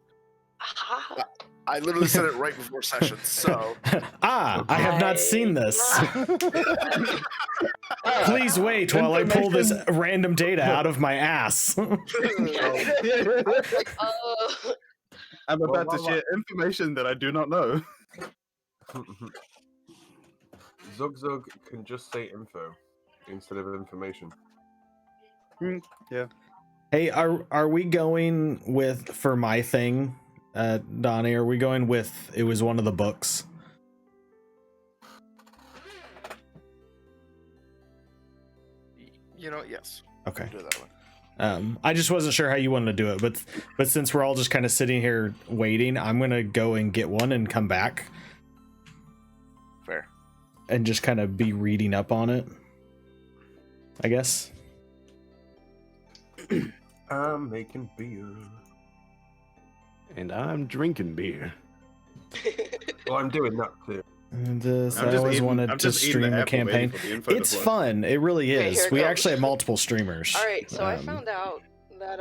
Aha! I literally said it right before session, so I have not seen this. Please wait while I pull this random data out of my ass. Oh. I'm about to share information that I do not know. Zug can just say info instead of information. Yeah. Hey, are we going with, for my thing, Donnie, are we going with, it was one of the books? you know, yes. Okay. Do it that way. I just wasn't sure how you wanted to do it, but since we're all just kind of sitting here waiting, I'm gonna go and get one and come back Fair. and just kind of be reading up on it, I guess. I'm making beer. And I'm drinking beer. Well, I'm doing that too. And I'm I just always eating- wanted I'm to just eating the stream a apple waiting campaign. for the info to It's flow. fun. It really Okay, is. here it We goes. actually have multiple streamers. All right, so I Um, found out that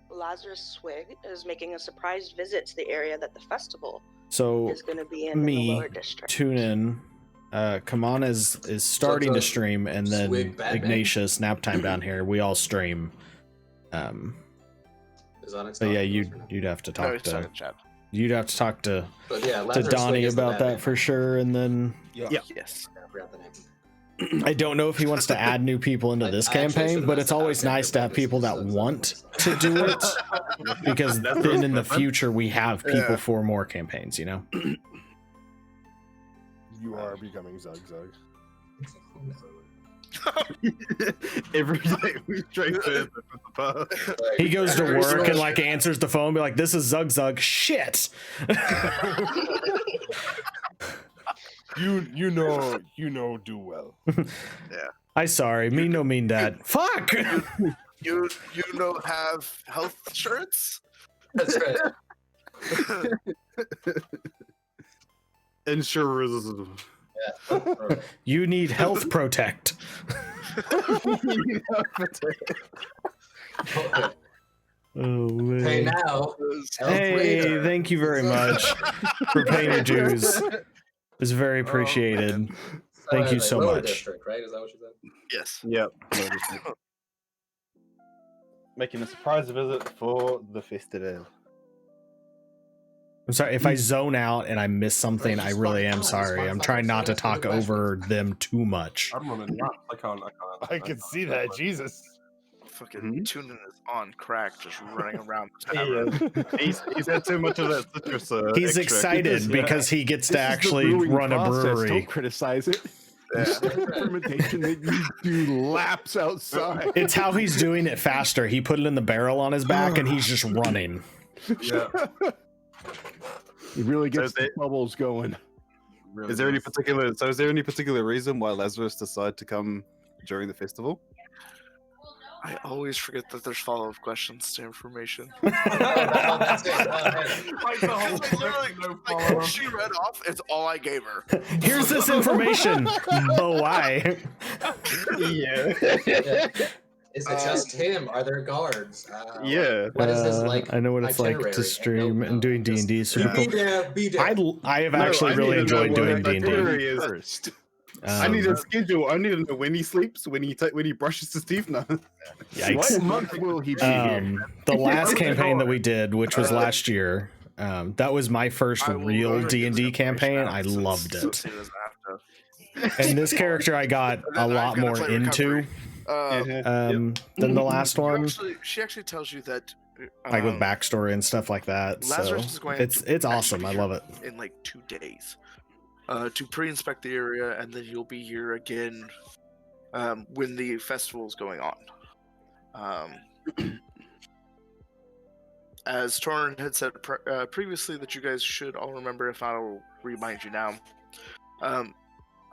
Lazarus Swig is making a surprise visit to the area that the festival So is going to be in the me, lower district. tune in. Kamana is starting to stream, and then Swig Batman? Ignatius, Naptime down here. We all stream. Is Onyx So yeah, talking to us or you'd have to No, talk it's to talking chat. you'd have to talk to But yeah, Lazarus Donnie Swig is the about Batman. that for sure, and then Yeah. Yes. I forgot the name. I don't know if he wants to add new people into this I actually campaign, should've but asked it's about always character nice to have business people that since want that's to do it, because That's then in the fun. future we have people Yeah. for more campaigns. You know. You are becoming Zug Zug. Every day we drink further from the bar. He goes to work and like answers the phone, be like, "This is Zug Zug." Shit. You know do well. I sorry, me no mean that. Fuck. You know have health insurance? That's right. Insurers. You need health protect. Oh man. Hey now. Hey, thank you very much for paying your dues. It's very appreciated. Thank you so Lower much. District, right? Is that what you said? Yes. Yep. Making a surprise visit for the festival. I'm sorry if I zone out and I miss something. I really am sorry. I'm trying not to talk over them too much. I'm running laps. I can't. I can see that. Jesus. Fucking Tunin is on crack, just running around the He, tavern. he's had too much of that citrus. He's extract. excited because he gets to This is the actually brewing run a process. brewery. Don't criticize it. It's the fermentation that you do laps outside. It's how he's doing it faster. He put it in the barrel on his back and he's just running. Yeah. He really gets So the bubbles going. Really Is there any nice. particular? So, is there any particular reason why Lazarus decided to come during the festival? I always forget that there's follow-up questions to information. That's it. Like, the whole literally, like, what she read off is all I gave her. Here's this information. But why? Yeah. Is it just him? Are there guards? Yeah. What is his like? I know what it's like itinerary? to stream No, and doing just D&D. Super Be cool. there. Be there. I have No, actually I really need to know enjoyed what doing his D&D. itinerary is. First. I need a schedule. I need to know when he sleeps, when he brushes his teeth. Now. Yikes. What month will he be here? The last campaign that we did, which was last year, that was my first I will real get this D&D information campaign. out I since- loved since it. he doesn't have to- And this character I got And a then I've lot gotta more play into recovery. than the last one, She actually tells you that like with backstory and stuff like that. So Lazarus is going it's to awesome. I actually love it. in like 2 days to pre-inspect the area, and then you'll be here again when the festival is going on. as Torin had said previously that you guys should all remember, if not, I'll remind you now.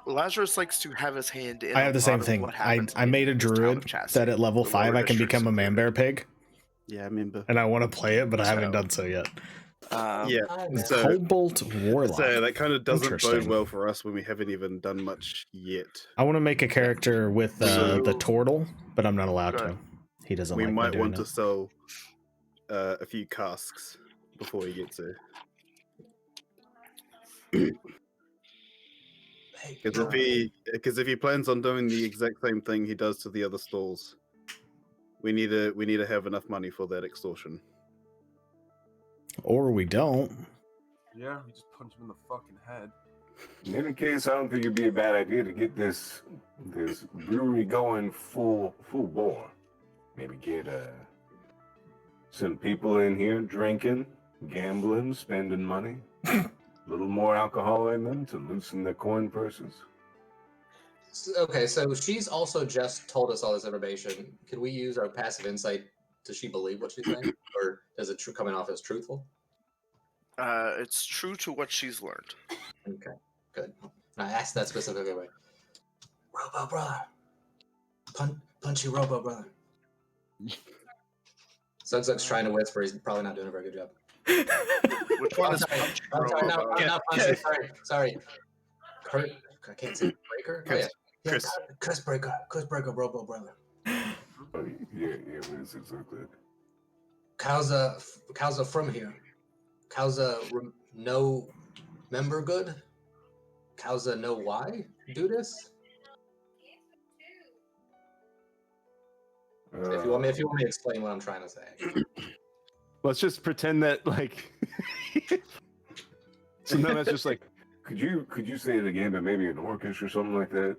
Lazarus likes to have his hand in. I have the same of thing. what I happens made a in this town druid of Chastity, that at level the 5 lower I can districts become a man bear pig, Yeah, I remember. and I want to play it, but I haven't So- done so yet. Yeah, It's so, Cobalt Warlock. so that kind of doesn't bode Interesting. well for us when we haven't even done much yet. I want to make a character with So- the turtle, but I'm not allowed Go to. ahead. He doesn't We like me might doing want it. to sell a few casks before he gets there. Because if he plans on doing the exact same thing he does to the other stalls, we need to have enough money for that extortion. Or we don't. Yeah, you just punch him in the fucking head. In any case, I don't think it'd be a bad idea to get this brewery going full bore. Maybe get some people in here drinking, gambling, spending money. A little more alcohol in them to loosen their coin purses. Okay, so she's also just told us all this information. Can we use our passive insight? Does she believe what she's saying, or is it coming off as truthful? It's true to what she's learned. Okay, good. I asked that specifically. Robo brother, punchy Robo brother. Zugzug's trying to whisper. He's probably not doing a very good job. Which one is sorry. Punchy I'm sorry, Robo? not punchy. Sorry. Kurt, I can't say Breaker. Chris. Yeah, Chris. Chris Breaker, Robo brother. Oh, yeah, what is exactly? Causa from here. Causa no member good. Causa no why do this. If you want me to explain what I'm trying to say. Let's just pretend that like. So no, that's just like. Could you say it again, but maybe in Orcish or something like that?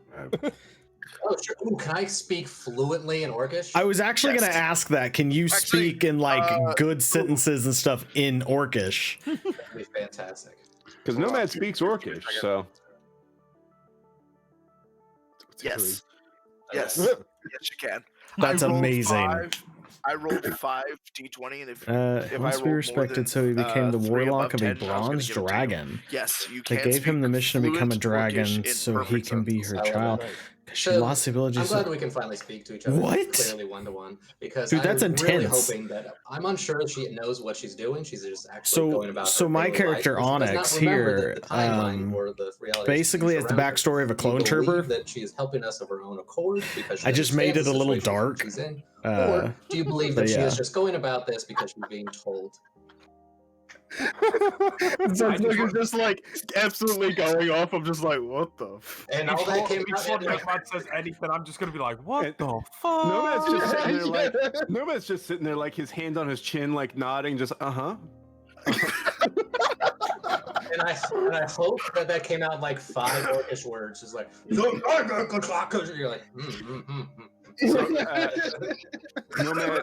Oh, sure. Ooh, can I speak fluently in Orcish? I was actually Yes. going to ask that. Can you Actually, speak in like good sentences and stuff in Orcish? That'd be fantastic. Because Nomad speaks Orcish, so. Yes. Yes. Okay. Yes, you can. That's I rolled amazing. I rolled 5 d20, and if He I must be rolled more respected, than, so he became the 3 warlock above of a 10, I was gonna bronze give it to you. dragon. Yes, you They can. gave him the mission to become a fluent dragon Orcish in so he perfect can be sentences. her I love child. it. She So, lost the ability I'm to. glad we can finally speak to each other. What? Clearly one-to-one. Because Dude, that's I'm really intense. hoping that I'm unsure if she knows what she's doing. She's just actually going about So her my daily character life, but she does Onyx not remember here, that the timeline or the reality basically she's it's the around her. backstory of a Do clone you believe trooper. that she is helping us of her own accord because she I just made understands it a the little situation dark. she's in, or do you believe that but she yeah. is just going about this because she's being told? Zugzug is just like absolutely going off. I'm just like, what the? And all that came out. Before in, like, Nomad says anything, I'm just gonna be like, what And- the fuck? Nomad's just sitting there like. Nomad's just sitting there like his hand on his chin, like nodding, just And I hope that came out in like 5 Orcish words. Just like, you're like, So, Nomad,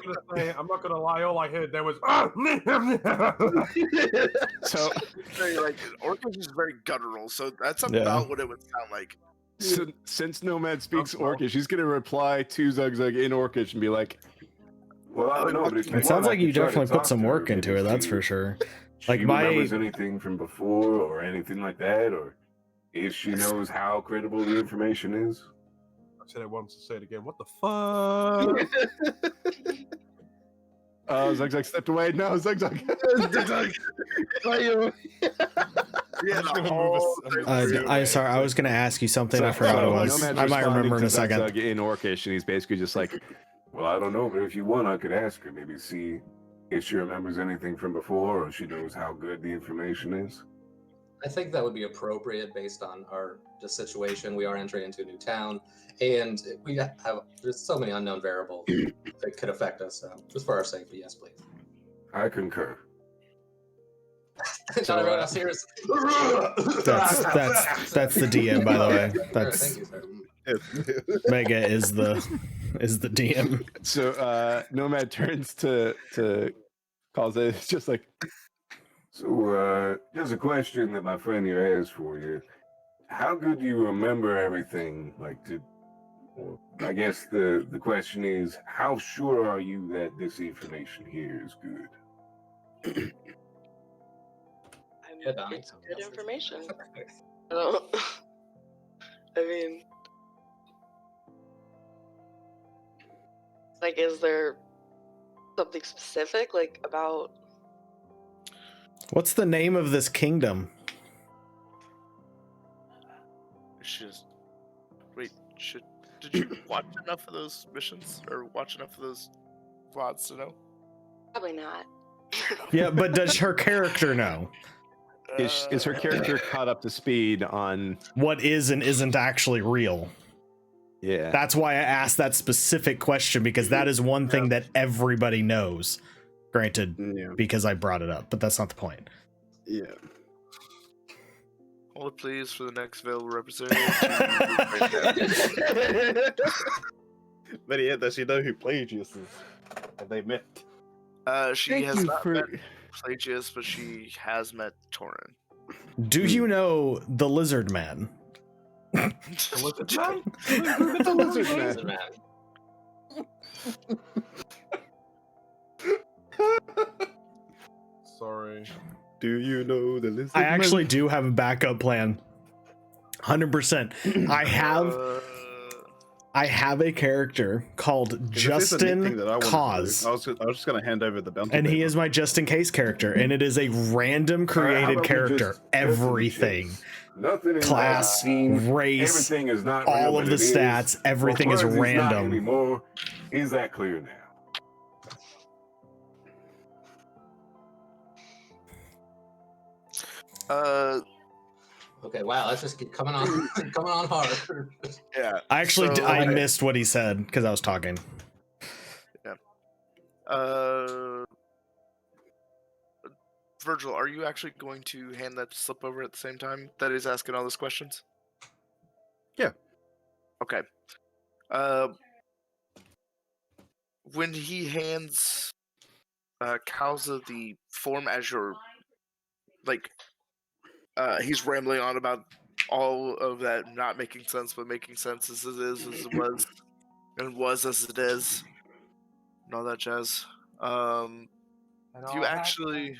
I'm not gonna lie. All I heard there was. so Very, like, Orcish is very guttural, so that's Yeah. about what it would sound like. since Nomad speaks Uh-oh. Orcish, he's gonna reply to Zugzug in Orcish and be like, Well, I don't know, but if you It sounds want, I like you could try to definitely put talk some to her, work into maybe it. That's see for sure. if Like she my- remembers anything from before or anything like that, or if she knows how credible the information is. I said it once. Say it again. What the fuck? Zugzug stepped away. No, Zugzug. Yeah, I'm just the gonna whole move us- thing. I sorry, I was gonna ask you something. I forgot it was. Nomad's I might remember in a responding to second. Zugzug in Orcish, and he's basically just like, Well, I don't know, but if you want, I could ask her, maybe see if she remembers anything from before or she knows how good the information is. I think that would be appropriate based on the situation. We are entering into a new town, and there's so many unknown variables that could affect us. So just for our safety, yes, please. I concur. Not everyone else here is. That's the DM, by the way. Sure, That's thank you, sir. Mega is the DM. so Nomad turns to Kaze. It's just like, So, there's a question that my friend here has for you. How good do you remember everything? Well, I guess the question is, how sure are you that this information here is good? I'm, Yeah, Donnie, it's tell me good else. information. I don't. I mean, like, is there something specific, like, about? What's the name of this kingdom? She's wait. Did you watch enough of those missions or watch enough of those VODs to know? Probably not. Yeah, but does her character know Is her character caught up to speed on? what is and isn't actually real? Yeah. That's why I asked that specific question, because that is one thing that everybody knows. Granted, Yeah. because I brought it up, but that's not the point. Yeah. Hold it, please, for the next available representative. But yeah, does she know who Plagius is? Have they met? She Thank has you not for- met Plagius, but she has met Torin. Do you know the Lizard Man? The lizard man? The lizard man. Lizard man. Sorry. Do you know the lizard? I actually do have a backup plan. 100%. I have a character called Justin Cause. I was just gonna hand over the bounty. And he paper. is my just in case character, and it is a random How created about we character. just cut to the Everything, chase? Nothing in that class, scene, race, everything is not all real, of but the it is. stats, everything is Well, Flores not random. anymore. Is that clear now? Okay, wow, let's just keep coming on, coming on hard. Yeah. I actually So- I missed what he said because I was talking. Virgil, are you actually going to hand that slip over at the same time that he's asking all those questions? Yeah. Okay. When he hands Kauza the form as your, like, he's rambling on about all of that not making sense, but making sense as it is, as it was, and was as it is, and all that jazz. You actually,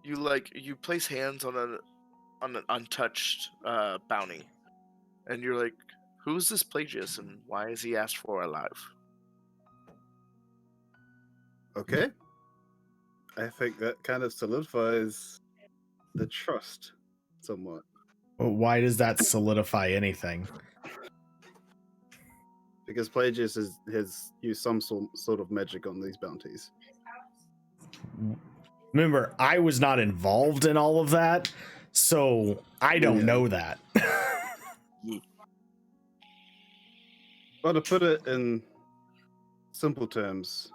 you place hands on an untouched bounty, and you're like, who's this Plagius, and why is he asked for alive? Okay. I think that kind of solidifies the trust somewhat. Well, why does that solidify anything? Because Plagius has used some sort of magic on these bounties. Remember, I was not involved in all of that, so I don't Yeah. know that. Well, to put it in simple terms,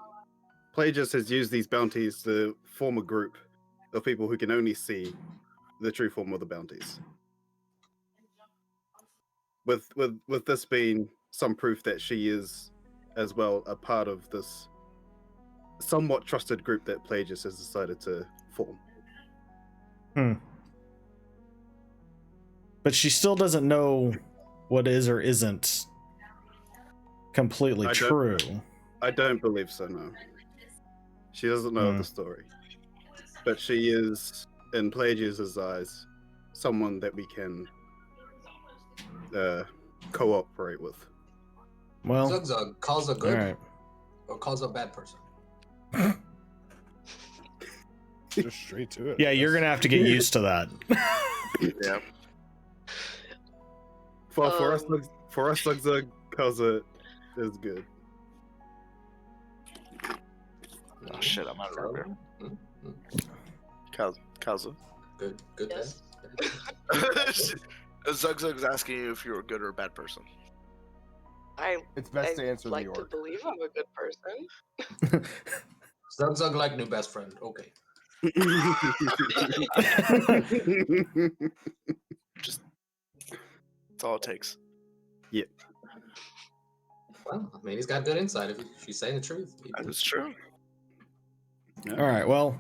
Plagius has used these bounties to form a group of people who can only see the true form of the bounties. With this being some proof that she is as well a part of this somewhat trusted group that Plagius has decided to form. But she still doesn't know what is or isn't completely I don't- true. I don't believe so, no. She doesn't know of the story. But she is, in Plagius's eyes, someone that we can cooperate with. Well, Zugzug calls a all good right. or calls a bad person. Just straight to it. Yeah, you're gonna have to get used to that. Yeah. For us, Zugzug, Kaza is good. Oh shit, I'm out of room here. Kauza. Good Yes. Zugzug's asking you if you're a good or a bad person. It's best to answer like the to orc. believe I'm a good person. Zugzug like new best friend. Okay. That's all it takes. Well, I mean, he's got good insight if she's saying the truth. That is true. All right. Well,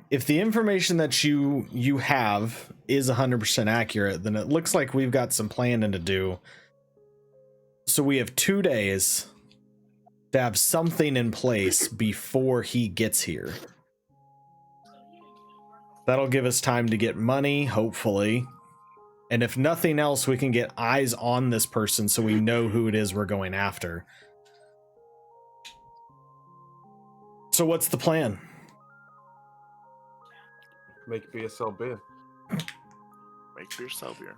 if the information that you have is 100% accurate, then it looks like we've got some planning to do. So we have 2 days to have something in place before he gets here. That'll give us time to get money, hopefully. And if nothing else, we can get eyes on this person so we know who it is we're going after. So what's the plan? Make beer, sell beer. Make beer, sell beer.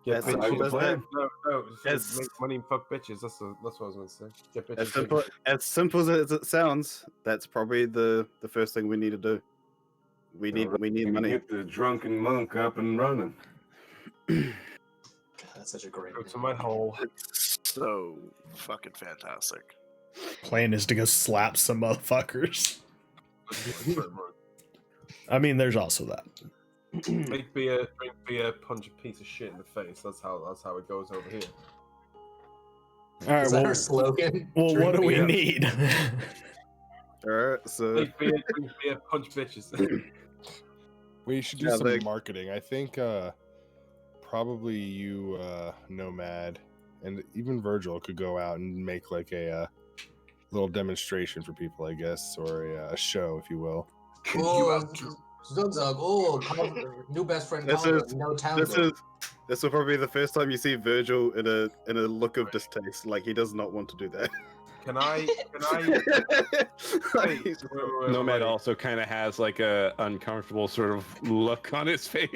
Get That's bitches. the plan. No. As- Make money and fuck bitches. That's what I was going to say. Get bitches. As simple as it sounds, that's probably the first thing we need to do. We need money. Get the drunken monk up and running. God, that's such a great. Go to my hole. It's so fucking fantastic. Plan is to go slap some motherfuckers. I mean, there's also that. Make beer, drink beer, punch a piece of shit in the face. That's how it goes over here. All right, Is that our slogan? well, what do we need? All right, so Make beer, drink beer, punch bitches. We should do Yeah, some they- marketing. I think probably you, Nomad, and even Virgil could go out and make like a little demonstration for people, I guess, or a show, if you will. Oh, Zug Zug. Oh, new best friend. This Colin, is- no town. this will probably be the first time you see Virgil in a look of distaste, like he does not want to do that. Can I? Like, Wait, Nomad wait. also kind of has like a uncomfortable sort of look on his face.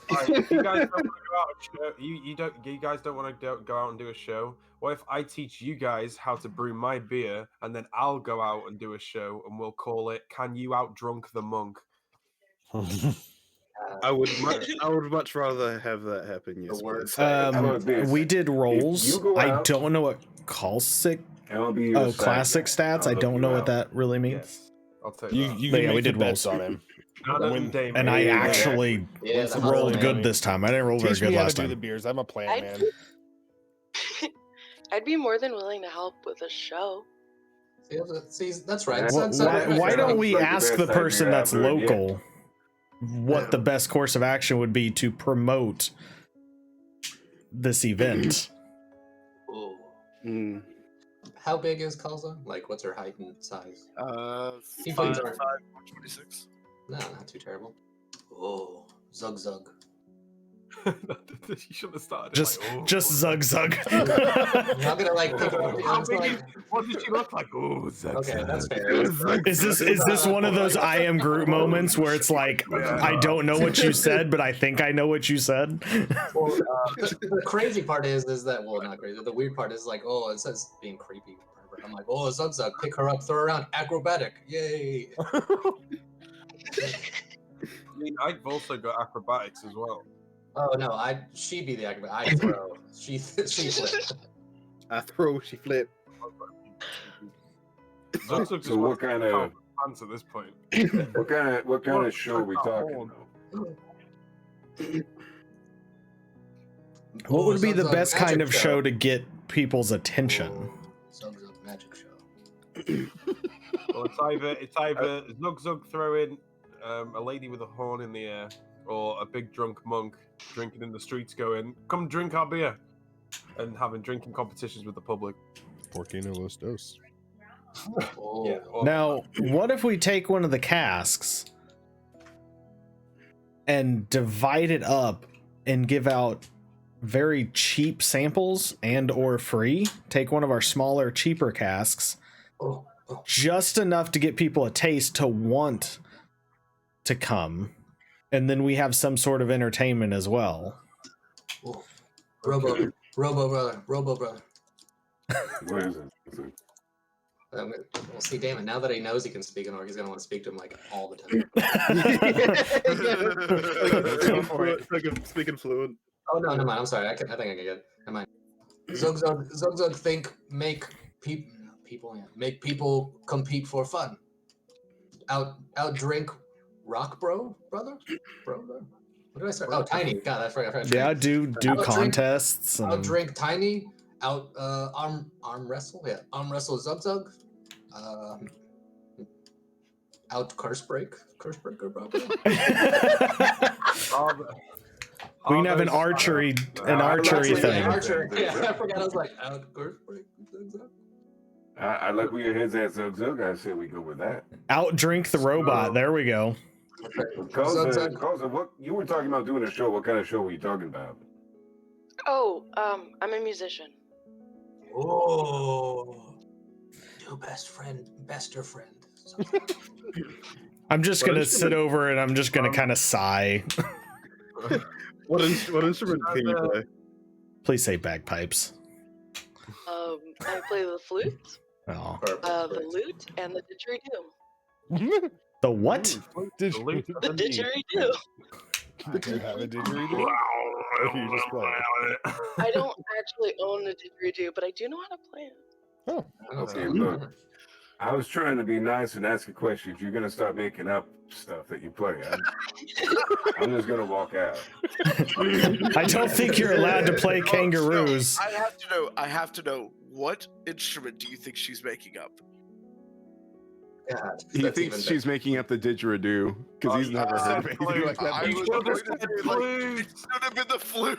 Right, you guys don't want to go out and show. You guys don't want to go out and do a show. What if I teach you guys how to brew my beer, and then I'll go out and do a show, and we'll call it "Can You Out Drunk the Monk"? I would much rather have that happen. Yes, word please. How about this? We did rolls. you go I out- don't know what classic. I'll be your Oh, sidekick. classic stats. I'll I help don't you know what out. that really means. Yes, I'll take You that. you But can yeah, we make the did bets rolls. on him. Jonathan Damon. And I Yeah. actually Yeah, Once the the rolled hustle, good man. this time. I didn't roll very Teach me good how to last do the time. beers. I'm a plant man. I'd be more than willing to help with a show. See, that's right. Wha- That's right. Why don't we Sounds like the ask the best idea person I've that's heard yet. local what the best course of action would be to promote this event? Ooh. Mm. How big is Kalza? Like, what's her height and size? Five, Tieflings five, aren't- 26. No, not too terrible. Oh, Zug Zug. You shouldn't have started. Just zug zug. I'm gonna like pick her up. How I'm just big like, is, what did she look like? Oh, Zach. okay, that's fair. Is this one of those I am Groot moments where it's like I don't know what you said, but I think I know what you said? Well, the crazy part is that, well, not crazy. The weird part is like, oh, it says being creepy. I'm like, oh, Zug Zug, pick her up, throw her around, acrobatic, yay! I mean, I've also got acrobatics as well. Oh no, she be the acrobat. I throw. she flip. I throw, she flip. So what kind of pants at this point? what kind of show are we talking about? What would be Zug the Zug best kind magic of show to get people's attention? Zug Zug magic show. Well, it's either Zug Zug throwing a lady with a horn in the air, or a big drunk monk drinking in the streets, going, "Come drink our beer," and having drinking competitions with the public. Porque no los dos. Oh. Yeah. Or, Now, what if we take one of the casks and divide it up and give out very cheap samples and or free? Take one of our smaller, cheaper casks, Oh. just enough to get people a taste to want to come, and then we have some sort of entertainment as well. Oh. Robo brother. What is it? Well, see, damn it. Now that he knows he can speak in Orc, he's gonna want to speak to him like all the time. Speaking fluent. Oh no, never mind. I'm sorry. I think I can get it. Never mind. Zug Zug think make people compete for fun. Out drink rock brother. What did I start? Oh, Tiny. God, I forgot. Yeah, do Out contests. Out And drink Tiny. Out arm wrestle. Yeah, arm wrestle Zug Zug. Out curse breaker probably. we can have an archery thing. Archer. Yeah, I forgot. I was like out curse break. Zug Zug. I like where your head's at, Zug Zug. I say we go with that. Out drink the robot. There we go. Causa, what you were talking about doing a show? What kind of show were you talking about? Oh, I'm a musician. Oh, new bester friend. I'm just What gonna sit instrument- over and I'm just gonna kind of sigh. What instrument can you play? Please say bagpipes. I play the flute, Oh, the lute, and the didgeridoo. the what? Did Salute The to me. didgeridoo. you have a didgeridoo? Or do you just play it? I don't actually own a didgeridoo, but I do know how to play it. Oh, Okay, look. I was trying to be nice and ask a question. If you're gonna start making up stuff that you play, I'm just gonna walk out. I don't think you're allowed to play kangaroos. I have to know. What instrument do you think she's making up? God, He that's thinks even she's making up the didgeridoo because he's never heard of anything like that. I was before. going to say, like, it should have been the flute.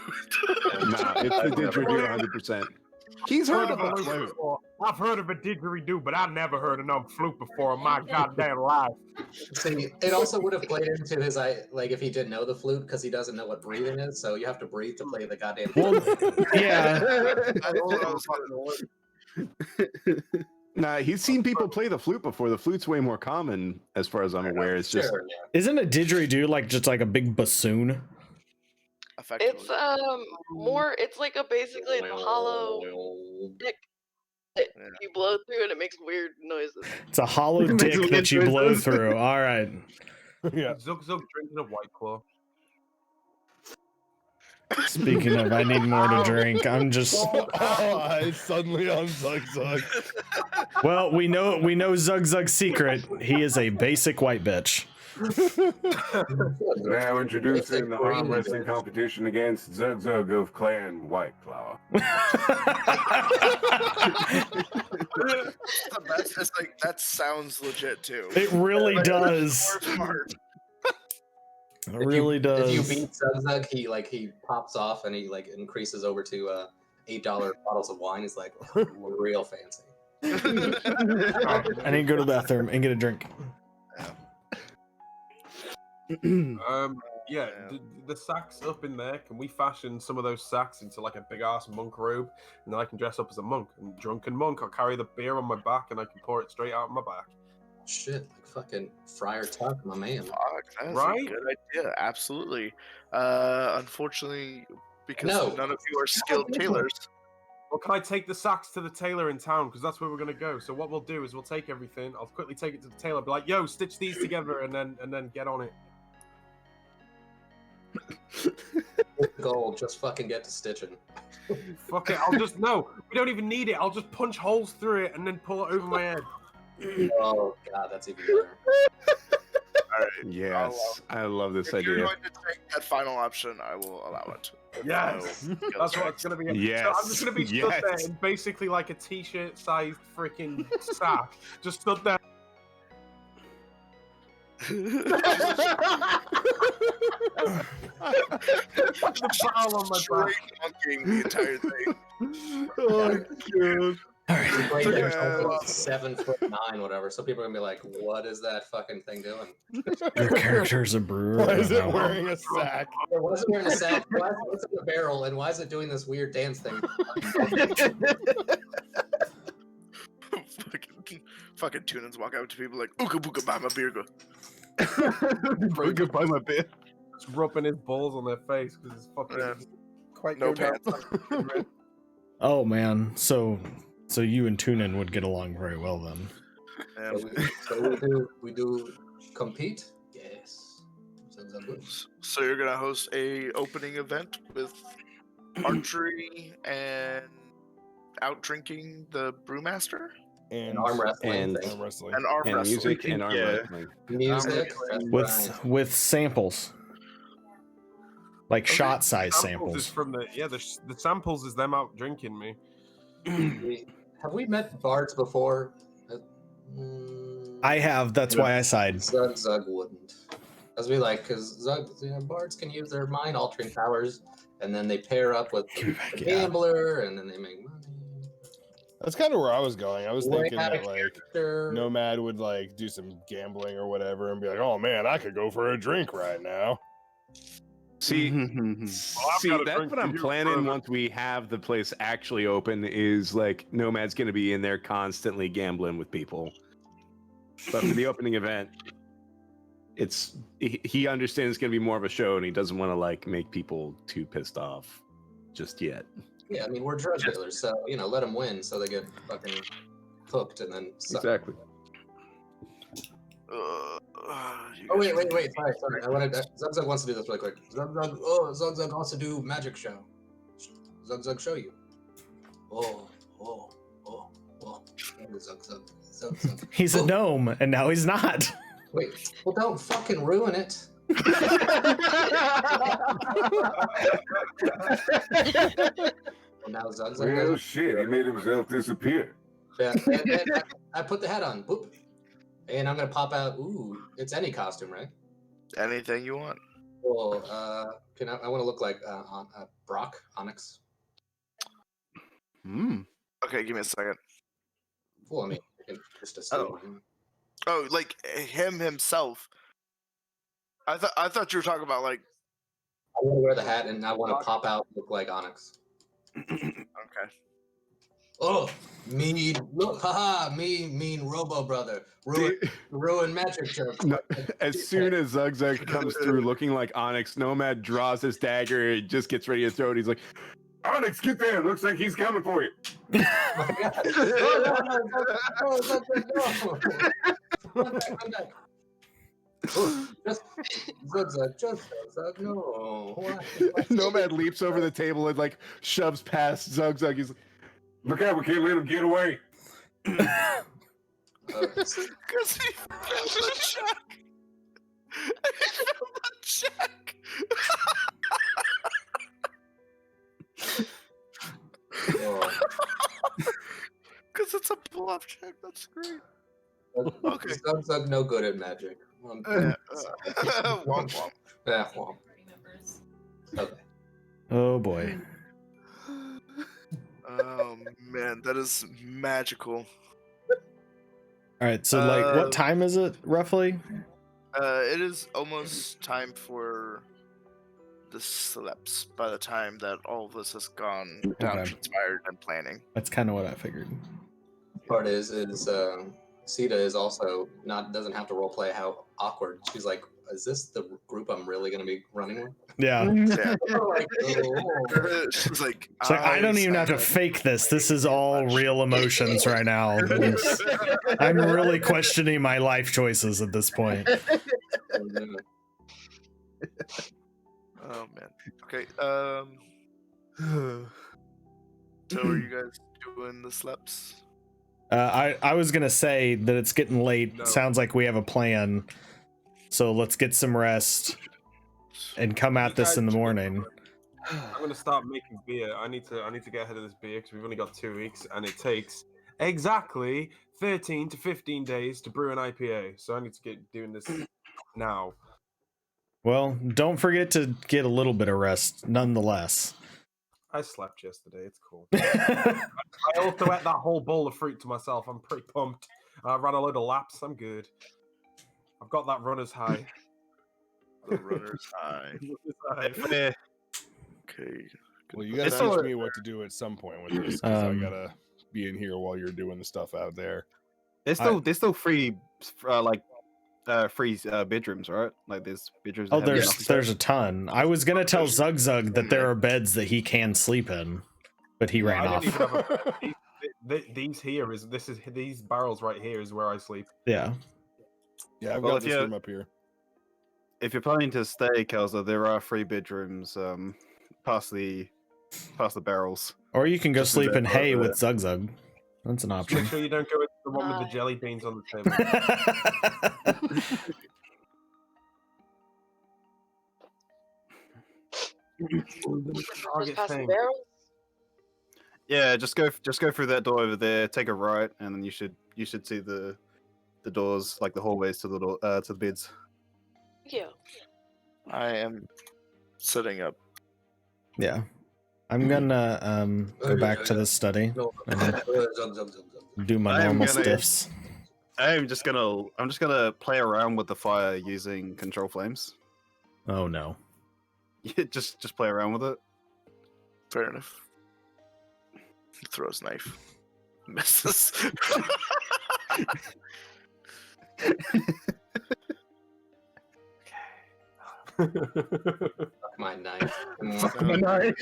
Nah, it's the didgeridoo 100%. He's heard of a flute flute. before. I've heard of a didgeridoo, but I've never heard of no flute before in my goddamn life. See, it also would have played into his like if he didn't know the flute because he doesn't know what breathing is. So you have to breathe to play the goddamn. Well, yeah. That's what I was gonna- Nah, he's seen people play the flute before. The flute's way more common, as far as I'm aware. It's just Sure, yeah. Isn't a didgeridoo like just like a big bassoon? effectively. It's more. It's like a basically a hollow dick that Yeah. you blow through and it makes weird noises. It's a hollow Makes dick weird that you blow noises. through. All right. yeah. Zug Zug drinking a White Claw. Speaking of, I need more to drink. I'm just Oh, it's suddenly on Zug Zug. well, we know Zug Zug's secret. He is a basic white bitch. Now introducing the arm wrestling competition against Zug Zug of Clan White Claw. The best is like that sounds legit too. It really Like, does. that's the worst part. It really does. If you beat Zug, he pops off and he like increases over to $8 bottles of wine. He's like real fancy. I need to go to the bathroom and get a drink. Yeah, the sacks up in there. Can we fashion some of those sacks into like a big ass monk robe, and then I can dress up as a monk and drunken monk? I'll carry the beer on my back, and I can pour it straight out of my back. Shit, like fucking Friar Tuck, my man. Fuck, that's Right? a good idea. Absolutely. Unfortunately, because No. none of you are skilled tailors. Well, can I take the sacks to the tailor in town? Because that's where we're gonna go. So what we'll do is we'll take everything. I'll quickly take it to the tailor. Be like, "Yo, stitch these together," and then get on it. Gold, just fucking get to stitching. Fuck it. I'll just no. We don't even need it. I'll just punch holes through it and then pull it over my head. Oh god, that's even better. All right. Yes, I love this If you're idea. going to take that final option, I will allow it. Yes, that's what it's gonna be. Yes, So I'm just gonna be stood there yes. in basically like a t-shirt sized freaking sack, just stood there. The ball on my Straight back. monking the entire thing. Oh, God. Like, there's Yeah. also 7'9", whatever. So people are gonna be like, "What is that fucking thing doing?" Your character's a brewer. Why is it No. wearing a sack? Why is it wearing a sack? Why is it in a barrel? And why is it doing this weird dance thing? fucking tunins walk out to people like ooga booga bama birga. Goodbye, my bitch. Just rubbing his balls on their face because it's fucking Yeah. quite No good. pants. Oh man, so you and Tunin would get along very well then. Yeah. So we do compete. Yes. Sounds good. So you're gonna host a opening event with archery and out drinking the brewmaster And Arm wrestling and- thing. arm wrestling. and arm And wrestling. music and arm Yeah. wrestling. Music. With samples. Like Okay, shot size Is samples. from the samples is them out drinking me. Have we met bards before? I have, that's why I sighed. Zug wouldn't. As we like, because bards can use their mind altering powers, and then they pair up with Give me the back, yeah. gambler, and then they make money. That's kind of where I was going. I was Way thinking out of that like character. Nomad would like do some gambling or whatever and be like, "Oh man, I could go for a drink right now." See, got see, a that's drink what for I'm you planning forever. once we have the place actually open. Is like Nomad's going to be in there constantly gambling with people. But for the opening event, he understands it's going to be more of a show, and he doesn't want to like make people too pissed off just yet. Yeah, I mean we're drug dealers, so let them win, so they get fucking hooked and then suck. Exactly. Oh wait, sorry. I wanted Zugzug wants to do this really quick. Zugzug wants to do magic show. Zugzug show you. Oh. Zugzug. He's a gnome, and now he's not. Wait, well don't fucking ruin it. Well, now Zugzug. Well, shit, he made himself disappear. Yeah, and I put the hat on. Boop. And I'm gonna pop out. Ooh, it's any costume, right? Anything you want. Well, I want to look like Brock Onyx. Okay, give me a second. Well, I mean, you can just assume. Oh, like him himself. I thought you were talking about like. I want to wear the hat and I want to pop out, look like Onyx. Okay. Oh, mean! Look, haha, mean Robo brother, ruin magic joke. No, as soon as Zugzug comes through looking like Onyx, Nomad draws his dagger and just gets ready to throw it. He's like, Onyx, get there. Looks like he's coming for you. Oh my God. Come back. Just Zugzug, no. Nomad leaps over the table and like shoves past Zugzug. He's like, look out, we can't let him get away. Because he found the check. He found the check. Because it's a bluff check. That's great. Okay. Zugzug no good at magic. Womp womp. Yeah, womp. Okay. Oh boy. Oh man, that is magical. All right, so like, what time is it roughly? It is almost time for the sleps by the time that all of this has gone down, Okay. transpired, and planning. That's kind of what I figured. Part is Sita is also doesn't have to role play how awkward. She's like, is this the group I'm really gonna be running with? Yeah. Yeah. Like, oh. She's like, It's like, I don't even have to fake this. This is all real emotions right now. I'm really questioning my life choices at this point. Oh man. Okay. So are you guys doing the sleps? I was gonna say that it's getting late. No. Sounds like we have a plan. So let's get some rest and come at this in the morning. I'm gonna start making beer. I need to get ahead of this beer because we've only got 2 weeks, and it takes exactly 13 to 15 days to brew an IPA. So I need to get doing this now. Well, don't forget to get a little bit of rest, nonetheless. I slept yesterday. It's cool. I also ate that whole bowl of fruit to myself. I'm pretty pumped. I ran a load of laps. I'm good. I've got that runner's high. The runner's high. Okay. Well, you gotta It's teach all- me what to do at some point with this because I gotta be in here while you're doing the stuff out there. There's still free bedrooms, right? Like there's bedrooms. Oh, that have there's nothing. a ton. I was gonna tell Zugzug that there are beds that he can sleep in, but he ran I don't off. even have these barrels right here is where I sleep. Yeah. Yeah, I've Well, got if this you're- room up here. If you're planning to stay, Kelsa, there are 3 bedrooms past the barrels. Or you can go Just sleep in remember hay that- with Zugzug. That's an Make option. sure you don't go into the one with the jelly beans on the table. Just past the barrels. Yeah, just go through that door over there. Take a right, and then you should see the doors, like the hallways to the beds. Yeah. I am setting up. Yeah. I'm gonna go back to the study and do my I am normal gonna- stiffs. I'm just gonna play around with the fire using control flames. Oh no. just play around with it. Fair enough. He throws knife. Misses. My knife. My knife.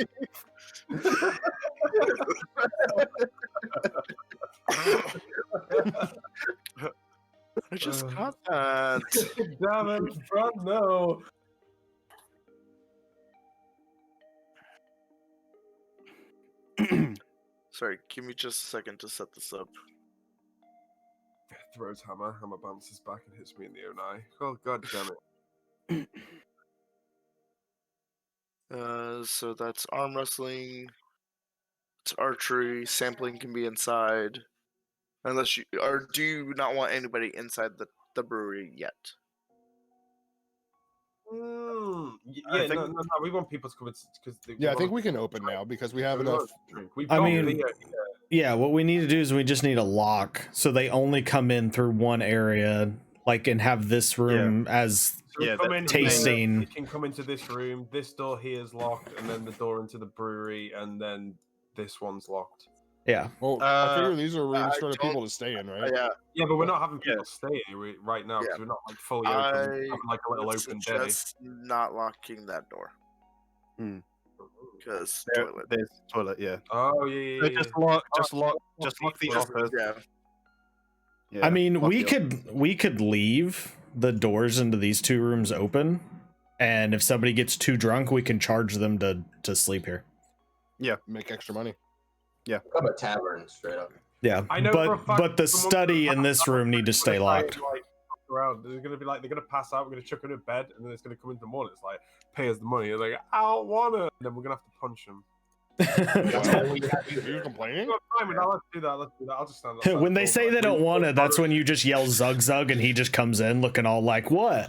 I just got that. Damn it, front no. Sorry, give me just a second to set this up. Throws hammer. Hammer bounces back and hits me in the own eye. Oh god damn it. So that's arm wrestling. It's archery. Sampling can be inside, unless you or do you not want anybody inside the brewery yet? Yeah, think- no, we want people to come in because Yeah, I think we can open now because we have enough. We've I got mean- beer. Yeah, what we need to do is we just need a lock so they only come in through one area, like, and have this room as So we Yeah, come that- in tasting. Here, we can come into this room. This door here is locked, and then the door into the brewery, and then this one's locked. yeah. Well, I figure Uh, these are rooms I for the don't- people to stay in, right? Yeah, Yeah, but we're not having people stay here right now because Yeah. we're not like fully open. We're I having like a little would open day. suggest not locking that door because toilet. There's toilet. Yeah. Oh yeah. So just lock the Just- office. Yeah, Yeah, I mean, lock we the office. we could leave the doors into these two rooms open, and if somebody gets too drunk, we can charge them to sleep here. Make extra money. Come a tavern straight up. Yeah, I know for a but fact the someone's study gonna in this pass out, room need to they're stay gonna try locked. and, like, fuck around. They're gonna be like, they're gonna pass out. We're gonna chuck them in bed, and then it's gonna come in the morning. It's like, pay us the money. They're like, I don't want it. And then we're gonna have to punch them. You're complaining? Fine, let's do that. Let's do that. I'll just stand outside When the they door, say like, they don't we- want it, that's when you just yell "Zug Zug" and he just comes in looking all like what,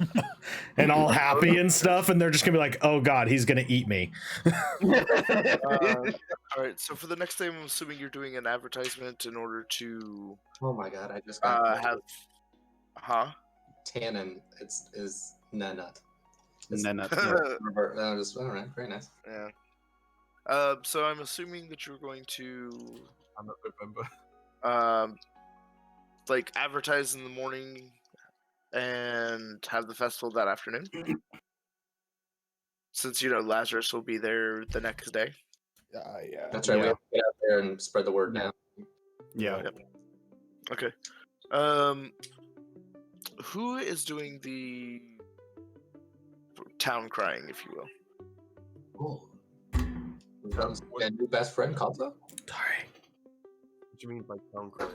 and all happy and stuff, and they're just gonna be like, "Oh God, he's gonna eat me." all right. So for the next day, I'm assuming you're doing an advertisement in order to Oh my god, I just got have, huh? tannin. Is nanut. It's Nanut, revert- just all right, very nice. Yeah. So I'm assuming that you're going to I'm not November. like advertise in the morning and have the festival that afternoon. Since Lazarus will be there the next day. Yeah. That's right. We have to get out there and spread the word now. Yeah. Okay. Who is doing the town crying, if you will? Cool. Comes a new best friend, Kalta. Sorry. What do you mean by town crying?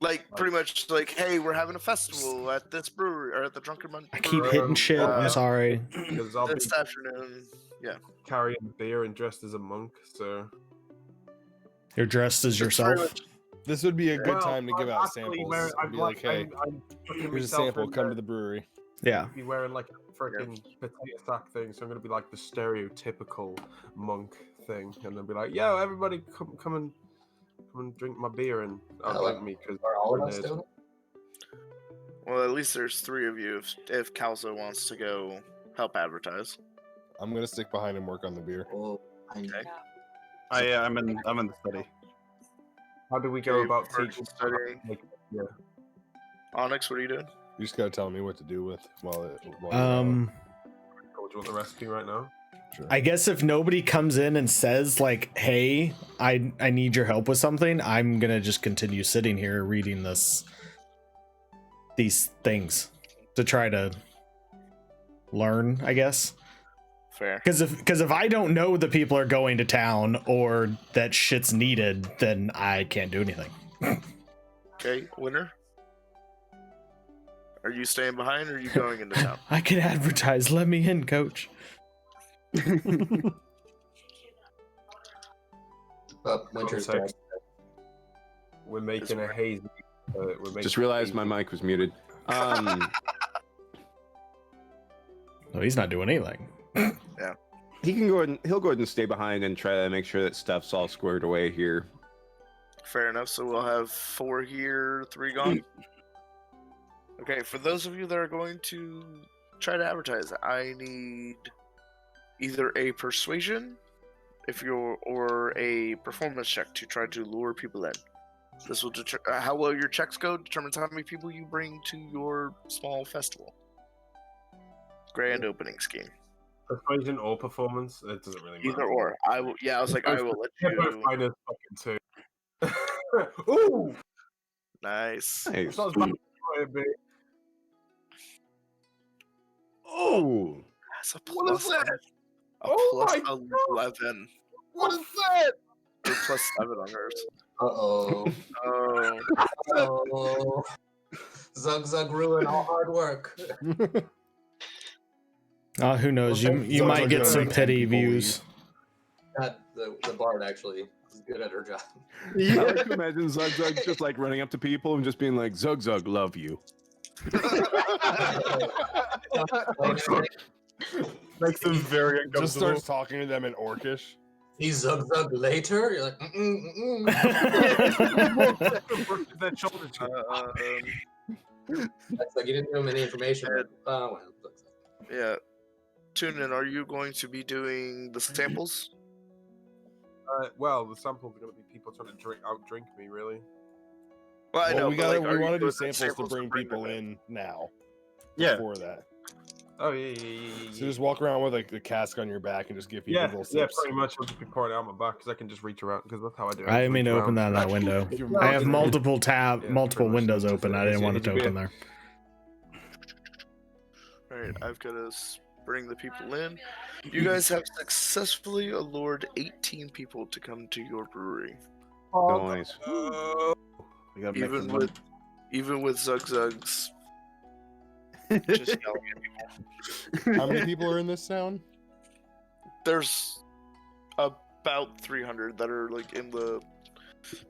Like pretty much like, hey, we're having a festival at this brewery or at the Drunken Monk. I keep Brewery hitting shit. I'm sorry. Because I'll be this afternoon. Yeah. carrying beer and dressed as a monk, so. You're dressed as It's pretty yourself. much- This would be a good Well, time to give I'm out actually samples. wearing- Be like, hey, I'm putting here's a myself sample. in Come there. to the brewery. Yeah. Be wearing like a freaking potato sack thing, so I'm gonna be like the stereotypical monk thing, and then be like, "Yo, everybody, come and drink my beer," and I'll Oh, drink me because Are all of us doing it? Well, at least there's 3 of you if Calzo wants to go help advertise. I'm gonna stick behind and work on the beer. Oh, Okay. I'm in the study. How do we go Okay, about first teaching? studying. Yeah. Onyx, what are you doing? You just gotta tell me what to do with while Oh, it. do you want the recipe right now? Sure. I guess if nobody comes in and says like, "Hey, I need your help with something," I'm gonna just continue sitting here reading these things to try to learn, I guess. Fair. Because if I don't know the people are going to town or that shit's needed, then I can't do anything. Okay, winner. Are you staying behind or are you going into town? I can advertise. Let me in, coach. Winter's Context. dead. We're making a hazy. We're making Just a realized hazy- my mic was muted. No, he's not doing anything. He'll go ahead and stay behind and try to make sure that stuff's all squared away here. Fair enough. So we'll have 4 here, 3 gone. Okay, for those of you that are going to try to advertise, I need either a persuasion, or a performance check to try to lure people in. This will how well your checks go determines how many people you bring to your small festival. Grand opening scheme. Persuasion or performance, it doesn't really matter. Either or. I will. Yeah, I was like, I will let you. Minus fucking 2. Ooh, Nice. Nice. that was bad quite a bit. Oh, That's a What is plus. that? A Oh plus my God. 11. What is that? Or plus 7 on hers. Uh-oh. Oh. Oh. Zug Zug ruin all hard work. Who knows? You Zug might Zug's get gonna some make 10 pity people views. God, the bard actually is good at her job. I like to imagine Zug Zug just like running up to people and just being like, "Zug Zug, love you." Makes them very uncomfortable. Just starts talking to them in Orcish. He's Zug Zug later. You're like, That shoulder check. That's like you didn't give him any information. Well, Zug Zug. Yeah. Tunin, are you going to be doing the samples? Well, the samples are going to be people trying to outdrink me, really. Well, I know. we but, like, are we you want to do doing the samples to bring them people in now. Yeah. Before that. Oh, yeah. So just walk around with like a cask on your back and just give people little sips. Yeah, pretty much. I'll just be pouring it out my back because I can just reach around because that's how I do it. I didn't mean to Reach open around. that window. Yeah, I have multiple Yeah, multiple pretty much. windows Just open. I didn't want it to open there. Alright, I've got to bring the people in. You guys have successfully allured 18 people to come to your brewery. Nice. We gotta make Even them- even with Zug Zugs just yelling at people. How many people are in this town? There's about 300 that are like in the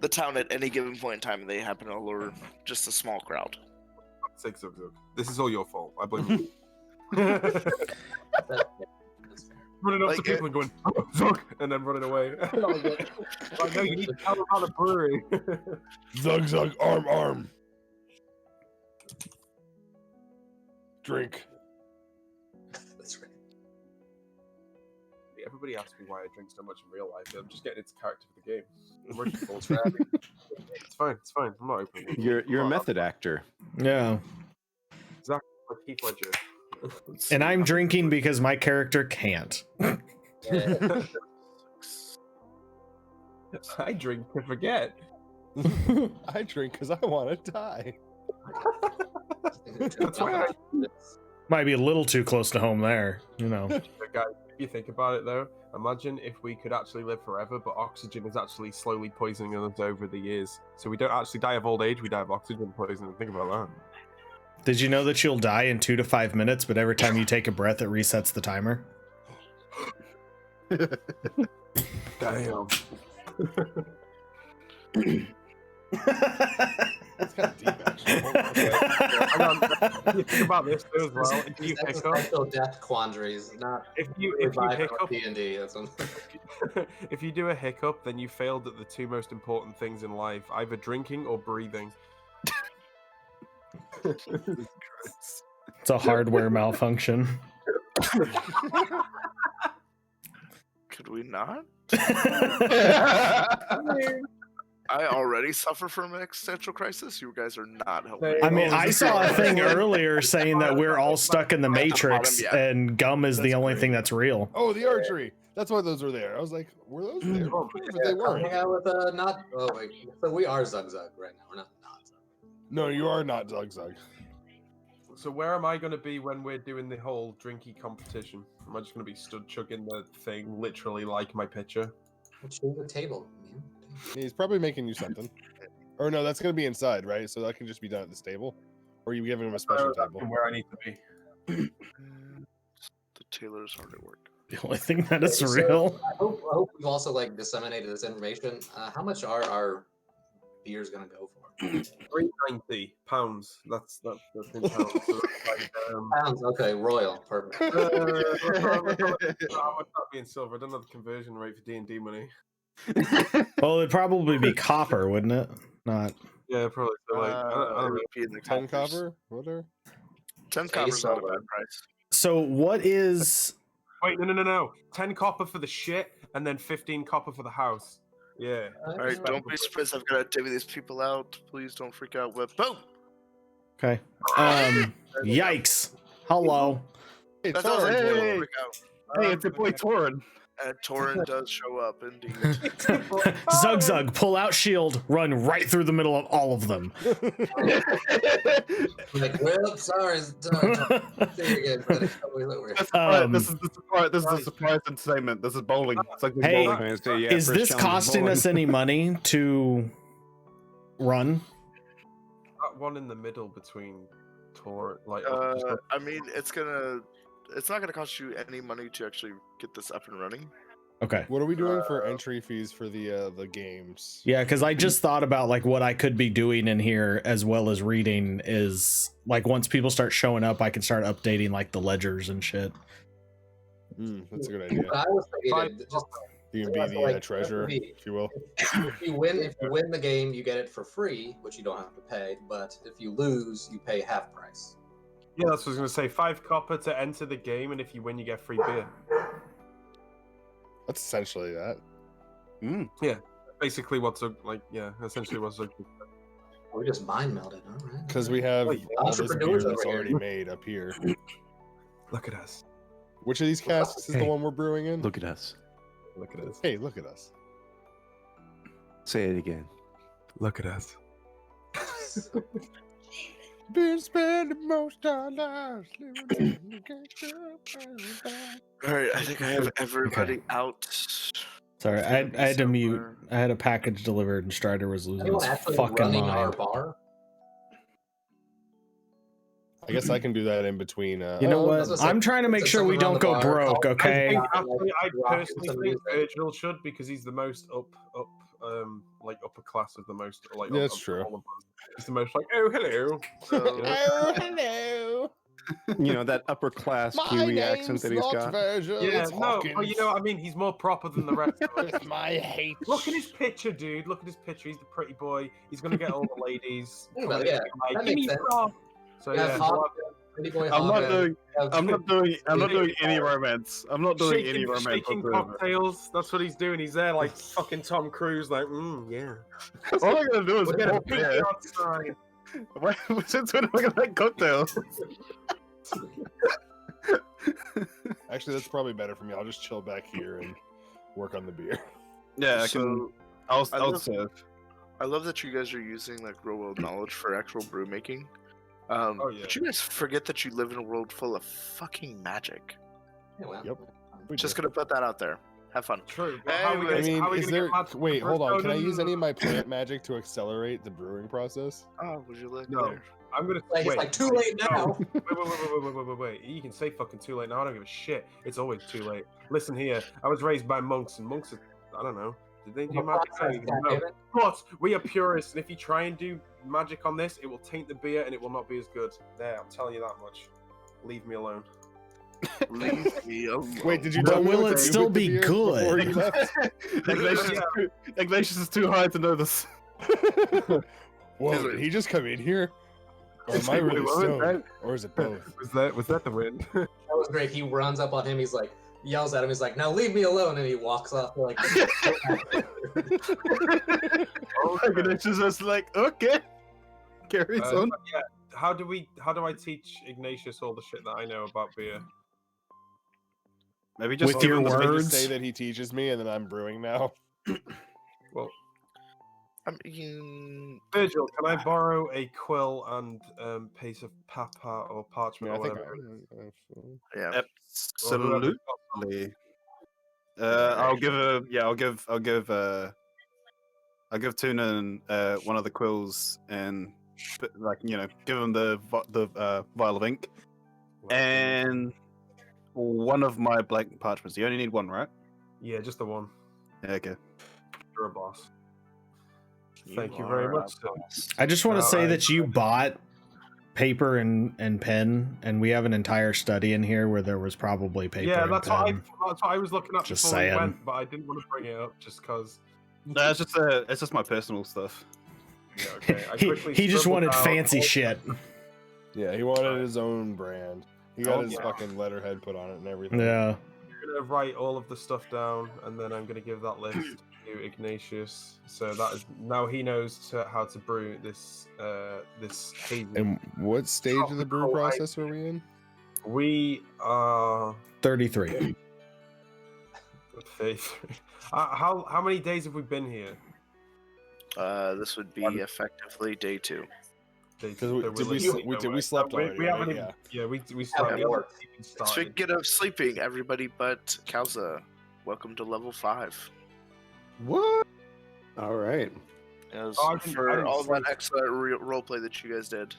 town at any given point in time, and they happen to lure just a small crowd. Zug Zug. This is all your fault. I blame you. That's fair. Running up Like, to people and going, "Oh, Zug," and then running away. Like, no, you need to tell them about the brewery. Zug Zug, arm. Drink. That's right. Everybody asks me why I drink so much in real life. I'm just getting into character for the game. I'm working full track. It's fine. I'm not opening. You're a method actor. Yeah. Exactly. Like Heath Ledger. And I'm drinking because my character can't. I drink to forget. I drink because I want to die. That's why Might be a little too close to home there, you know. Guys, if you think about it though, imagine if we could actually live forever, but oxygen is actually slowly poisoning us over the years. So we don't actually die of old age, we die of oxygen poisoning. Think about that. Did you know that you'll die in 2 to 5 minutes, but every time you take a breath, it resets the timer? Damn. That's kind of deep, actually. Hang on. You think about this too as well. If you That's hiccup, essential death quandaries, not if you hiccup, D&D. That's one. if you do a hiccup, then you failed at the 2 most important things in life: either drinking or breathing. It's a hardware malfunction. Could we not? I already suffer from an existential crisis. You guys are not helping. I mean, I saw a thing earlier saying that we're all stuck in the Matrix and gum is the only thing that's real. Oh, the archery. That's why those were there. I was like, were those there? But they weren't. Hang out with not. Oh wait, so we are Zug Zug right now. We're not Zug. No, you are not Zug Zug. So where am I going to be when we're doing the whole drinky competition? Am I just going to be stood chugging the thing, literally like my picture? Choose a table, man. He's probably making you something. Or no, that's gonna be inside, right? So that can just be done at this table. Or are you giving him a special table? Where I need to be. The tailor's hard at work. The only thing that is So, real. I hope we've also like disseminated this information. How much are our beers gonna go for? £390. That's in pounds. So that's like, Pounds. Okay, royal. Perfect. how much that be in silver? I don't know the conversion rate for D&D money. Well, it'd probably be copper, wouldn't it? Not. Yeah, probably. So like, I don't it know. would be in the 10 coppers. copper? Whatever. 10 Say copper's not a silver. bad price. So what is? Wait, no. 10 copper for the shit, and then 15 copper for the house. Yeah. Alright, don't be surprised. I've got to divvy these people out. Please don't freak out. Boom! Okay. Yikes. Hello. Hey, That's all Torrin, I Hey. don't freak out. Hey, it's your boy Torin. And Torin does show up, indeed. Zug Zug, pull out shield, run right through the middle of all of them. Like, well, sorry. See you again, buddy. This is the surprise entertainment. This is bowling. It's like Hey, bowling. is this costing us any money to run? That one in the middle between Tor, like. I mean, it's not gonna cost you any money to actually get this up and running. Okay. What are we doing for entry fees for the games? Yeah, because I just thought about like what I could be doing in here as well as reading is like once people start showing up, I can start updating like the ledgers and shit. That's a good idea. But I was thinking, just You can be the treasurer, if you will. if you win the game, you get it for free, which you don't have to pay. But if you lose, you pay half price. Yeah, that's what I was gonna say. 5 copper to enter the game, and if you win, you get free beer. That's essentially that. Yeah, basically what's essentially what's a. We just mind melded, all right? Because we have all this beer Entrepreneurs that's over here. already made up here. Look at us. Which of these casks is the one we're brewing in? Look at us. Look at us. Hey, look at us. Say it again. Look at us. Been spending most our lives living Alright, I think I have everybody out. Sorry, I had to mute. I had a package delivered and Strider was losing Anyone his actually fucking running our mind. bar? I guess I can do that in between. You know what? I'm trying to make sure we don't go broke, okay? I personally think Virgil should because he's the most upper class of the most like. Yeah, that's true. He's the most like, oh hello. Oh, hello. You know that upper class Kiwi accent that he's got. Yeah, no, but you know what I mean. He's more proper than the rest of us. My hate. Look at his picture, dude. Look at his picture. He's the pretty boy. He's gonna get all the ladies. Well, yeah, like, that "Give makes me sense. some." So yeah, I'm not doing any romance. I'm not doing any romance. Shaking cocktails. That's what he's doing. He's there like fucking Tom Cruise, like, yeah. All I'm gonna do is We're get gonna a beat beer. you outside. Since when am I gonna make cocktails? Actually, that's probably better for me. I'll just chill back here and work on the beer. Yeah, I can. I'll serve. I love that you guys are using like real world knowledge for actual brew making. Yeah. But you guys forget that you live in a world full of fucking magic. Yeah, well, Yep. Just gonna put that out there. Have fun. True. I mean, is there? Wait, hold on. Can I use any of my plant magic to accelerate the brewing process? Oh, would you like No. there? I'm gonna Like, it's like too late now. Wait. You can say fucking too late now. I don't give a shit. It's always too late. Listen here. I was raised by monks, and monks are, I don't know. Did they do magic? I don't even know. But we are purists, and if you try and do magic on this, it will taint the beer, and it will not be as good. There, I'm telling you that much. Leave me alone. Leave me alone. Wait, did you? But tell me will what it to do still with the be beer before good? you left? Ignatius is too high to know this. Whoa, did he just come in here? Or am I really Wait, what was stoned? that? Or is it both? Was that the wind? That was great. He runs up on him. He's like, yells at him. He's like, "Now leave me alone!" And he walks off. Like, Ignatius is just like, okay, carries on. Yeah. How do I teach Ignatius all the shit that I know about beer? Maybe just With give your him the- Maybe words? just say that he teaches me, and then I'm brewing now. Well, I mean, Virgil, can I borrow a quill and piece of paper or parchment I or think whatever? yeah. Absolutely. I'll give Tuna one of the quills and give him the vial of ink and one of my blank parchments. You only need one, right? Yeah, just the one. Yeah, okay. You're a boss. Thank you very are much, a sir. boss. I just want to No, say I- that you bought paper and pen, and we have an entire study in here where there was probably paper Yeah, and that's pen. what I was looking at Just before we saying. went, but I didn't want to bring it up just because. No, it's just my personal stuff. Yeah, okay. I he quickly he just scribbled wanted down fancy all- shit. Yeah, he wanted his own brand. He got Oh, his yeah. fucking letterhead put on it and everything. Yeah. I'm gonna write all of the stuff down, and then I'm gonna give that list to Ignatius. So that is now he knows how to brew this this hazy. And what stage of the brew tropical process are we in? We are 33. how many days have we been here? This would be effectively day 2. Because we slept already? We haven't right? even, we Haven't started. worked. Speaking of sleeping, everybody but Kalza, welcome to level 5. What? All right. As Oh, I didn't for all sleep. that excellent roleplay that you guys did.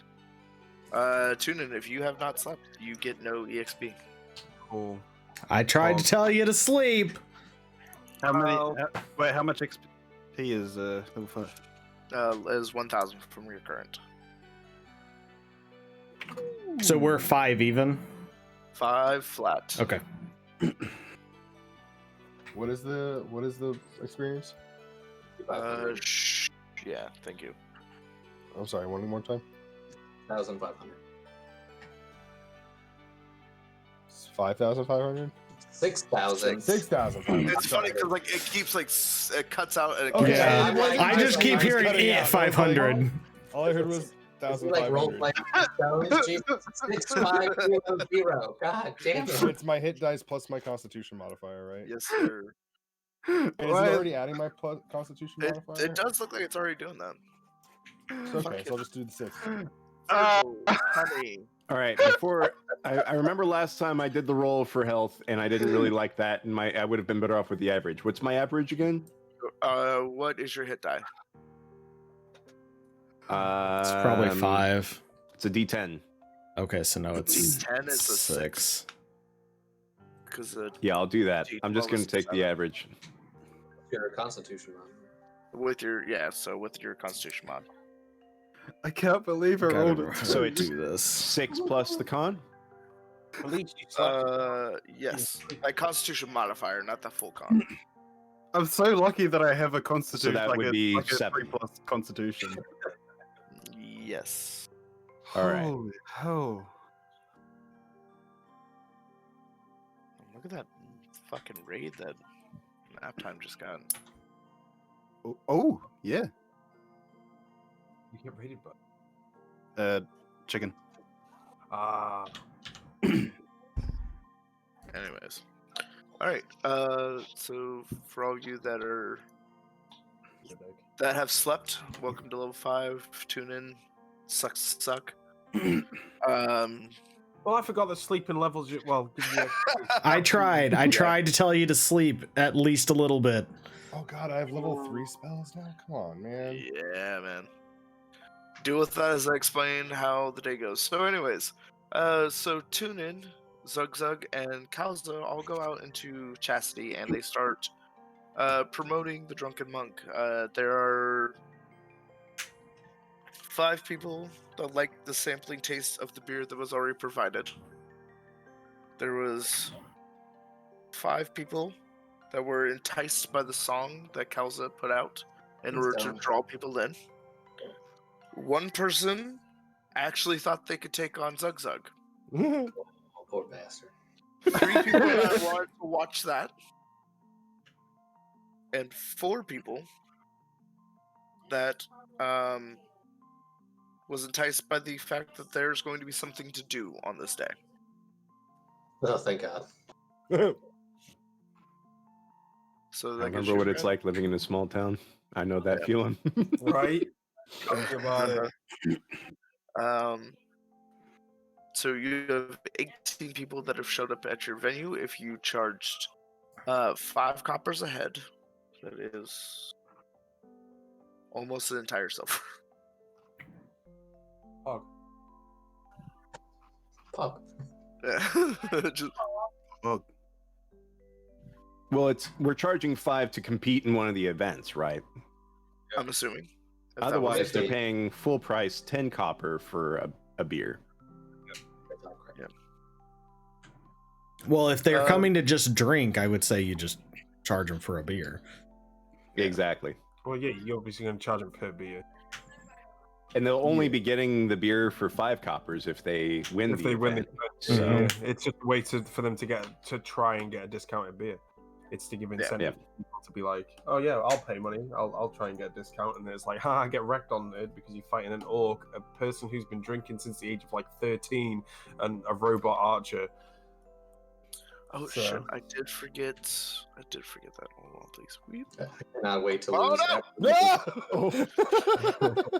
Tune in. If you have not slept, you get no EXP. Cool. I tried to tell you to sleep. How many? Well- Wait, how much XP is level 5? Is 1,000 from your current. So we're 5 even. 5 flat. Okay. What is the experience? Yeah, thank you. I'm sorry, one more time. 1,500. 5,500? 6,000. 6,500. It's funny because like it keeps like it cuts out and it Okay. keeps Yeah. Yeah, I just keep hearing cutting it out. 500. All I heard was Is he like role 1,500. playing? Jesus, 6530. God damn it. It's my hit dice plus my Constitution modifier, right? Yes, sir. And is it What? already adding my Constitution modifier? It does look like it's already doing that. Okay, so I'll just do the 6. Oh, honey. All right. Before I remember last time I did the roll for health, and I didn't really like that, and I would have been better off with the average. What's my average again? What is your hit die? It's probably 5. It's a D10. Okay, so no, it's D10 is a 6. Because Yeah, I'll do that. I'm just D12 going is to take the 7. average. Your Constitution on. with your with your Constitution mod. I can't believe I rolled it. So it's do this. 6 plus the con? At least you slept. Yes, my Constitution modifier, not the full con. I'm so lucky that I have a Constitution. that would be like a 7. 3+ Constitution. Yes. All right. Holy hell. Look at that fucking raid that nap time just got. Oh, yeah. You get raided by. Chicken. Ah. Anyways. Alright, so for all of you that have slept, welcome to level 5. Tune in. Sucks to suck. Well, I forgot that sleeping levels. Well, give you I tried. I tried to tell you to sleep at least a little bit. Oh god, I have level 3 spells now? Come on, man. Yeah, man. Deal with that as I explain how the day goes. So anyways, so tune in. Zug Zug and Kalza all go out into Chastity and they start promoting the Drunken Monk. There are 5 people that like the sampling taste of the beer that was already provided. There was 5 people that were enticed by the song that Kalza put out in order to draw people in. 1 person actually thought they could take on Zug Zug. Oh, poor bastard. 3 people that wanted to watch that. And 4 people that was enticed by the fact that there's going to be something to do on this day. Oh, thank God. So I that gives remember you what a it's like living in a small town. I know that feeling. right. Think about it. So you have 18 people that have showed up at your venue. If you charged 5 coppers a head, that is almost an entire silver. Pug. Yeah. Just, Well, we're charging 5 to compete in one of the events, right? I'm assuming. If that Otherwise, was- they're 50. paying full price 10 copper for a beer. Well, if they're Um, coming to just drink, I would say you just charge them for a beer. Exactly. Well, yeah, you're obviously going to charge them per beer. And they'll only be getting the beer for 5 coppers if they win If the they win the event. event, So yeah, it's just a way for them to try and get a discounted beer. It's to give incentive to people to be like, oh yeah, I'll pay money, I'll try and get a discount, and it's like, I get wrecked on it because you're fighting an orc, a person who's been drinking since the age of like 13, and a robot archer. Oh So- shit! I did forget that. Hold on, please. I cannot wait to Oh, lose. no!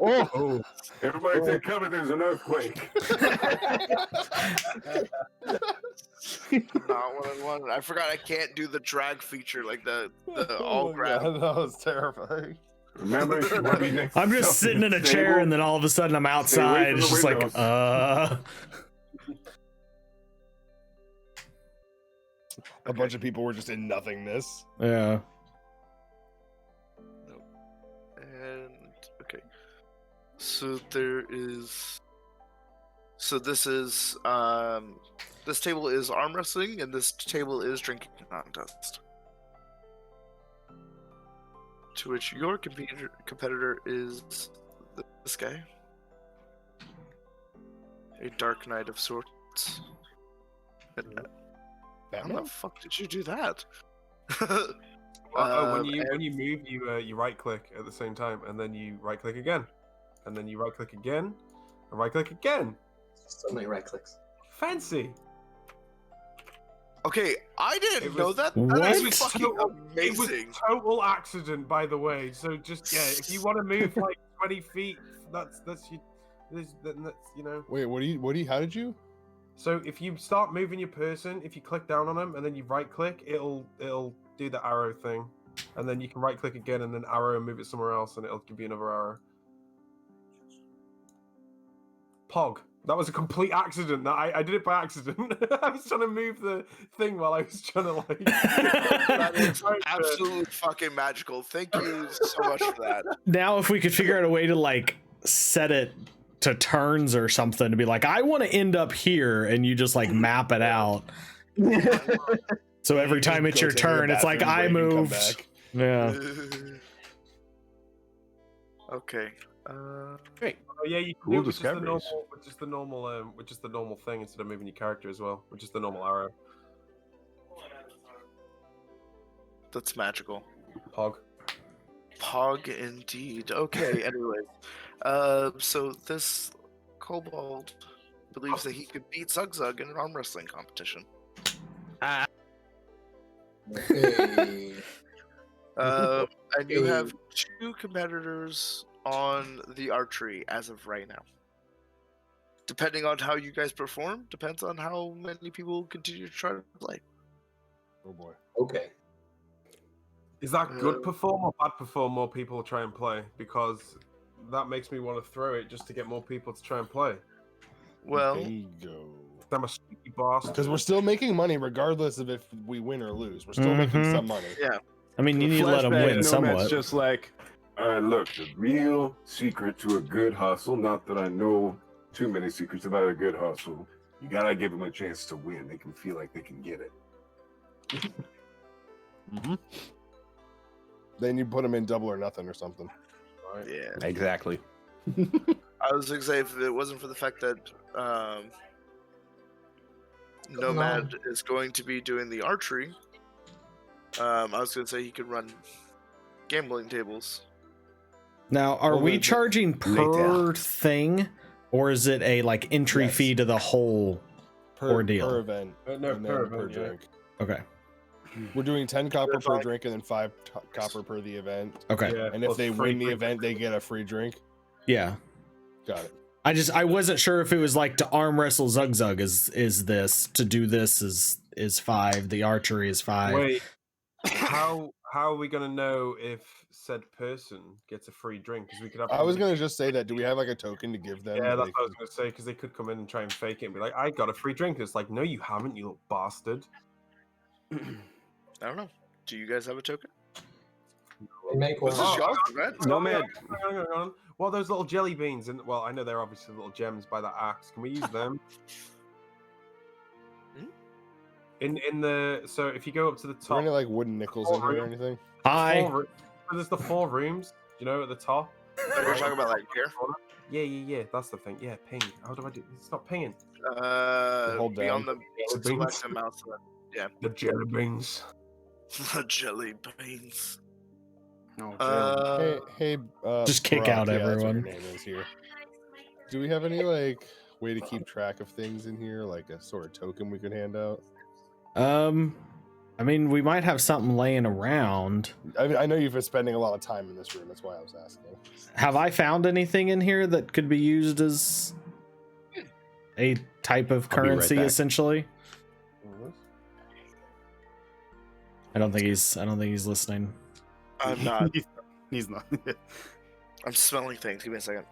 Oh. Everybody take cover, there's an earthquake. Not what I wanted. I forgot I can't do the drag feature like the all grab. God, that was terrifying. Remember, if you want to be next I'm to just something sitting in a chair, stable, and then all of a sudden I'm stay away outside. from It's the just like, windows. A bunch of people were just in nothingness. Yeah. And okay, so there is. So this is this table is arm wrestling, and this table is drinking contest. To which your competitor is this guy, a dark knight of sorts. How the fuck did you do that? When you move, you right click at the same time, and then you right click again, and then you right click again, and right click again. So many right clicks. Fancy. Okay, I didn't know that. That What? is fucking It was amazing. total accident, by the way. So just if you want to move like 20 feet, that's you. That's you know. Wait, what do you? How did you? So if you start moving your person, if you click down on them and then you right click, it'll do the arrow thing, and then you can right click again and then arrow and move it somewhere else, and it'll give you another arrow. Pog. That was a complete accident. That I did it by accident. I was trying to move the thing while I was trying to like. That is absolutely fucking magical. Thank you so much for that. Now, if we could figure out a way to like set it to turns or something, to be like, I want to end up here, and you just like map it out. So every time it's Go your take a turn, it's like bathroom I break and come moved. back. Yeah. Okay. great. Oh yeah, you can Cool do it with discoveries. with just the normal thing instead of moving your character as well, with just the normal arrow. That's magical. Pog. Pog indeed. Okay, anyways. So this kobold believes that he could beat Zug in an arm wrestling competition. Hey. And you have 2 competitors on the archery as of right now. Depending on how you guys perform, depends on how many people continue to try to play. Oh boy. Okay. Is that good Uh, perform or bad perform? More people try and play, because that makes me want to throw it just to get more people to try and play. Well, Bingo. I'm a stupid bastard. Because we're still making money regardless of if we win or lose. We're still making Mhm. some money. yeah. I mean, you need to let them Flashback, win Nomad's somewhat. just like, look, the real secret to a good hustle, not that I know too many secrets about a good hustle, you gotta give them a chance to win. They can feel like they can get it. Then you put them in double or nothing or something. Yeah. exactly. I was gonna say, if it wasn't for the fact that Nomad is going to be doing the archery, I was gonna say he could run gambling tables. Now, are Well, we the- charging Later. per thing, or is it a like entry Yes. fee to the whole Per ordeal? per event. No, and per then per event, yeah. drink. Okay. We're doing 10 copper That's per like- drink and then 5 copper per the event. Okay. Yeah, And if plus they free win the drink. event, they get a free drink. Yeah. Got it. I wasn't sure if it was like to arm wrestle Zug is this, to do this is 5, the archery is 5. Wait, how are we gonna know if said person gets a free drink? Because we could have. I was gonna just say that. Do we have like a token to give them? Yeah, that that's they what I was gonna say. Because they could come in and try and fake it and be like, "I got a free drink." It's like, no, you haven't, you little bastard. I don't know. Do you guys have a token? make one. This is y'all's event. Nomad. Hang on. What are those little jelly beans? And well, I know they're obviously little gems by that axe. Can we use them? In the so if you go up to the Are there top, any like wooden nickels in here or anything? Hi. There's the 4 rooms. You know, at the top. We're talking about like here. Yeah. That's the thing. Yeah, ping. How do I do? It's not pinging. Hold Be on down. the select the mouse. Yeah. The jelly beans. The jelly beans. No, Hey, Just kick Brock, out yeah, that's what everyone. your name is here. Do we have any like way to keep track of things in here, like a sort of token we could hand out? I mean, we might have something laying around. I know you've been spending a lot of time in this room. That's why I was asking. Have I found anything in here that could be used as a type of I'll be right currency, back. essentially? I don't think he's listening. I'm not. he's not. I'm smelling things. Give me a second.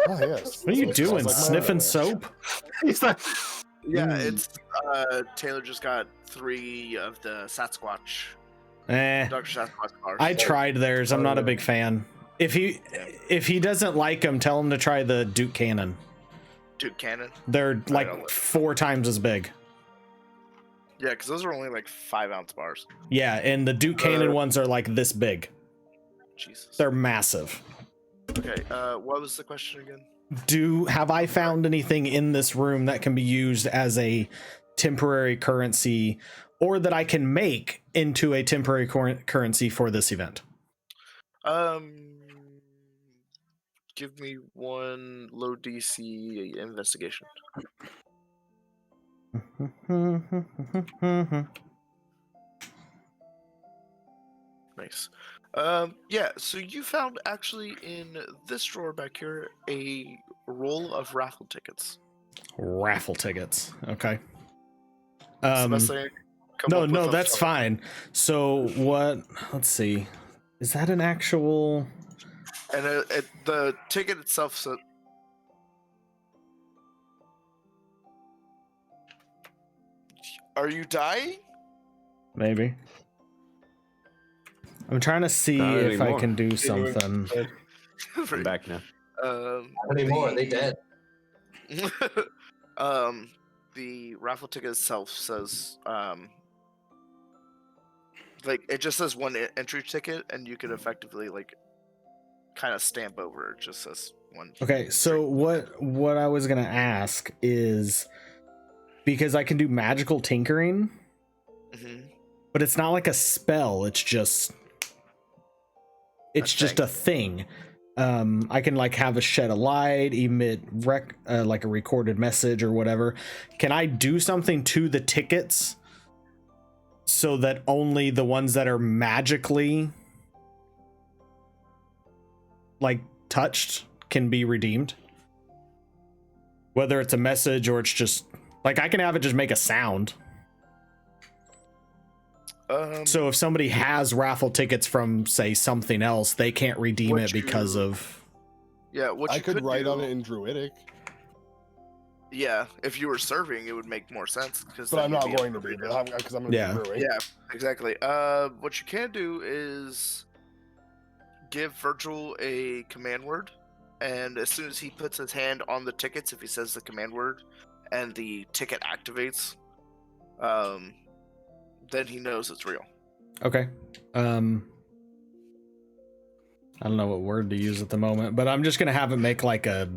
Oh yes. What are you That doing? sounds like my Sniffing underwear. soap? He's like, Yeah, it's Taylor just got 3 of the Sasquatch, Eh. Dr. Sasquatch bars. I tried theirs. I'm not a big fan. If he doesn't like them, tell him to try the Duke Cannon. Duke Cannon. They're don't like like 4 times as big. Yeah, because those are only like 5-ounce bars. Yeah, and the Duke Cannon ones are like this big. Jesus. They're massive. Okay, what was the question again? Have I found anything in this room that can be used as a temporary currency, or that I can make into a temporary currency for this event? Give me 1 low DC investigation. Nice. Yeah, so you found actually in this drawer back here a roll of raffle tickets. Raffle tickets. Okay. It's the best thing I could come No, up with off that's the top. fine. So what? Let's see. Is that an actual? And the ticket itself said. Are you dying? Maybe. I'm trying to see Not if I anymore. can do something. I'm back now. Not anymore. They dead. The raffle ticket itself says, like it just says 1 entry ticket, and you could effectively like kind of stamp over it. Just says 1. Okay, so what I was gonna ask is, because I can do magical tinkering, but it's not like a spell. It's just a thing. I can like have a shed a light, emit like a recorded message or whatever. Can I do something to the tickets so that only the ones that are magically like touched can be redeemed? Whether it's a message or it's just like I can have it just make a sound. So if somebody has raffle tickets from say something else, they can't redeem it because of. Yeah, what I you could write do, on it in Druidic, Yeah, if you were serving, it would make more sense. but I'm not going to be because I'm going to Yeah. be brewing. Yeah, exactly. What you can do is give Virgil a command word, and as soon as he puts his hand on the tickets, if he says the command word, and the ticket activates, then he knows it's real. Okay. I don't know what word to use at the moment, but I'm just gonna have it make like a.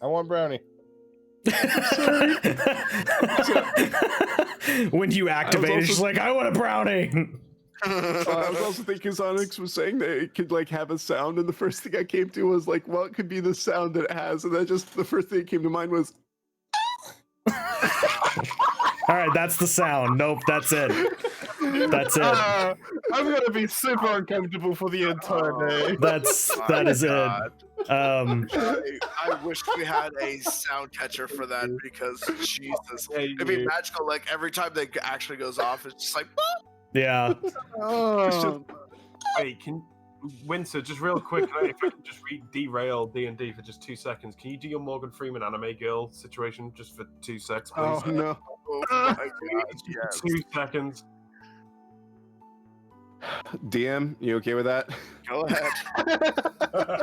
I want brownie. When you activate, it's just like I want a brownie. I was also thinking Onyx was saying that it could like have a sound, and the first thing I came to was like, what could be the sound that it has? And then just the first thing that came to mind was. All right, that's the sound. Nope, that's it. That's it. I'm gonna be super uncomfortable for the entire day. That is it. I wish we had a sound catcher for that because Jesus, it'd be magical. Like every time that actually goes off, it's just like. Yeah. Wait, Winter, just real quick, if I can just derail D&D for just 2 seconds, can you do your Morgan Freeman anime girl situation just for 2 seconds, please? Oh no! Oh my God, yes. 2 seconds. DM, you okay with that? Go ahead.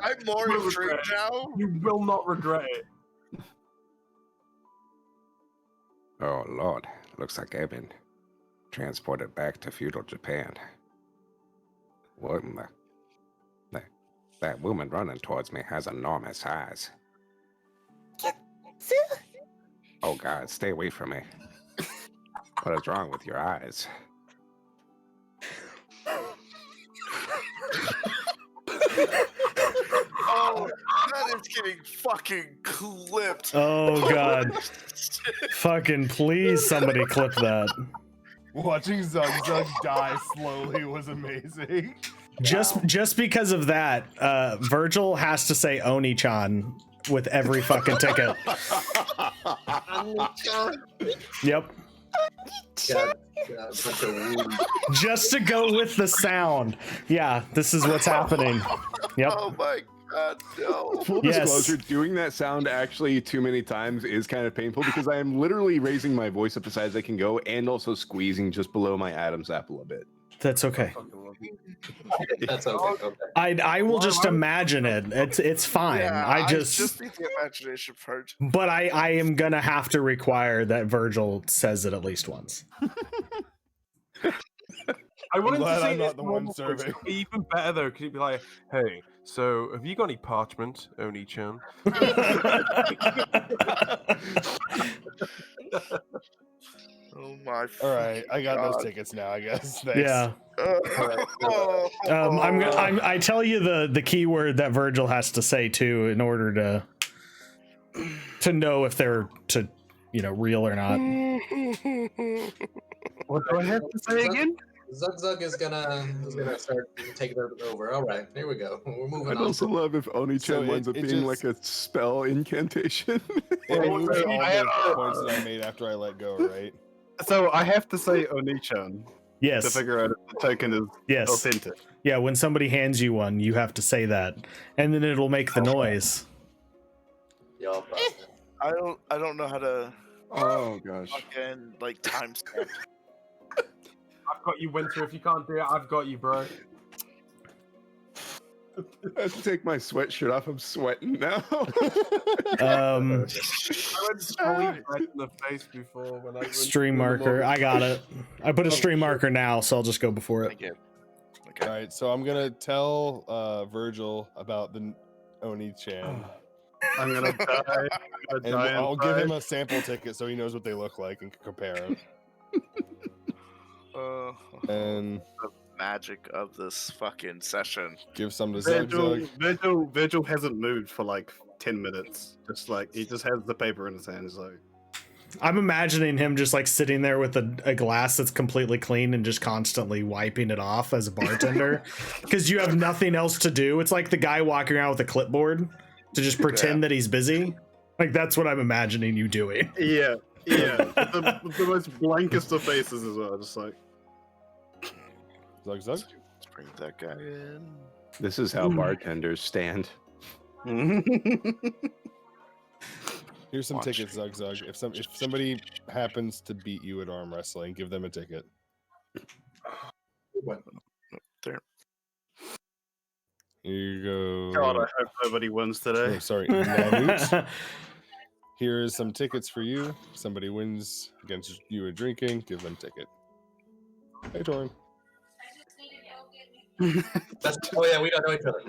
I'm more You will intrigued regret now. You will not regret it. Oh, Lord. Looks like I've been transported back to feudal Japan. What in the... That woman running towards me has enormous eyes. Oh, God, stay away from me. What is wrong with your eyes? Oh, that is getting fucking clipped. Oh god. Fucking please somebody clip that. Watching Zug Zug die slowly was amazing. Just because of that, Virgil has to say Oni-chan with every fucking ticket. Yep. God, such a weird. Just to go with the sound. Yeah, this is what's happening. Yep. Oh my god, no. Full Yes. disclosure, doing that sound actually too many times is kind of painful because I am literally raising my voice up as high as I can go and also squeezing just below my Adam's apple a bit. That's okay. That's okay. Okay. I will just imagine it. It's fine. Yeah, I just need the imagination part. but I am gonna have to require that Virgil says it at least once. I wanted to glad say I'm this not the one normal voice. serving. It'd be even better though, because he'd be like, "Hey, so have you got any parchment, Oni-chan?" Oh my. All right, I got those God. tickets now. I guess. Thanks. Yeah. Oh. I tell you the keyword that Virgil has to say too in order to know if they're real or not. What do I have to say again? Zug Zug is gonna start taking it over. All right, here we go. We're moving I'd on. also love if Oni-chan So winds up it being just- like a spell incantation. It removes all I have the to- points that I made after I let go, right? So I have to say Oni-chan to Yes. figure out if the token is Yes. authentic. Yeah, when somebody hands you one, you have to say that. And then it'll make the noise. Yup. I don't know how to Oh gosh. fucking like timestamp. I've got you, Winter. If you can't do it, I've got you, bro. I have to take my sweatshirt off. I'm sweating now. I went fully red in the face before when I went Stream in the marker. morning. I got it. I put a stream marker now, so I'll just go before it. Thank you. All Okay. right, so I'm gonna tell Virgil about the Oni-chan, I'm gonna die. and I'll give him a sample ticket so he knows what they look like and can compare them. And The magic of this fucking session. give some to Zug Zug. Virgil hasn't moved for like 10 minutes. Just like he just has the paper in his hand. He's like, I'm imagining him just like sitting there with a glass that's completely clean and just constantly wiping it off as a bartender because you have nothing else to do. It's like the guy walking around with a clipboard to just pretend that he's busy. Like that's what I'm imagining you doing. yeah. the most blankest of faces as well. Just like, Zug Zug. Let's bring that guy in. This is how bartenders stand. Here's some Watch. tickets, Zug Zug. If somebody happens to beat you at arm wrestling, give them a ticket. There. Here you go. God, I hope nobody wins today. Oh, sorry. Nanoot. Here's some tickets for you. Somebody wins against you at drinking, give them a ticket. Hey, Torin. Oh yeah, we don't know each other.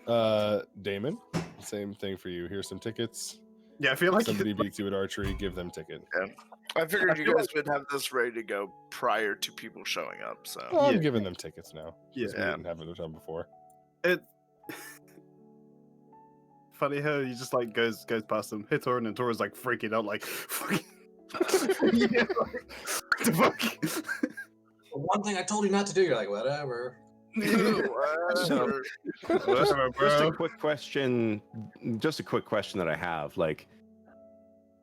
Yeah. Damon, same thing for you. Here's some tickets. Yeah, I feel like Somebody beats you at archery, give them a ticket. I figured I you feel guys would have this ready to go prior to people showing up. So Well, I'm Yeah. giving them tickets now. Yeah. 'cause we didn't have it done before. it. Funny how he just like goes past them, hits Torin, and Torin's like freaking out, like, fucking. Yeah, like, what the fuck? One thing I told you not to do. You're like, whatever. Whatever. Whatever, Just a bro. quick question. Just a quick question that I have. Like,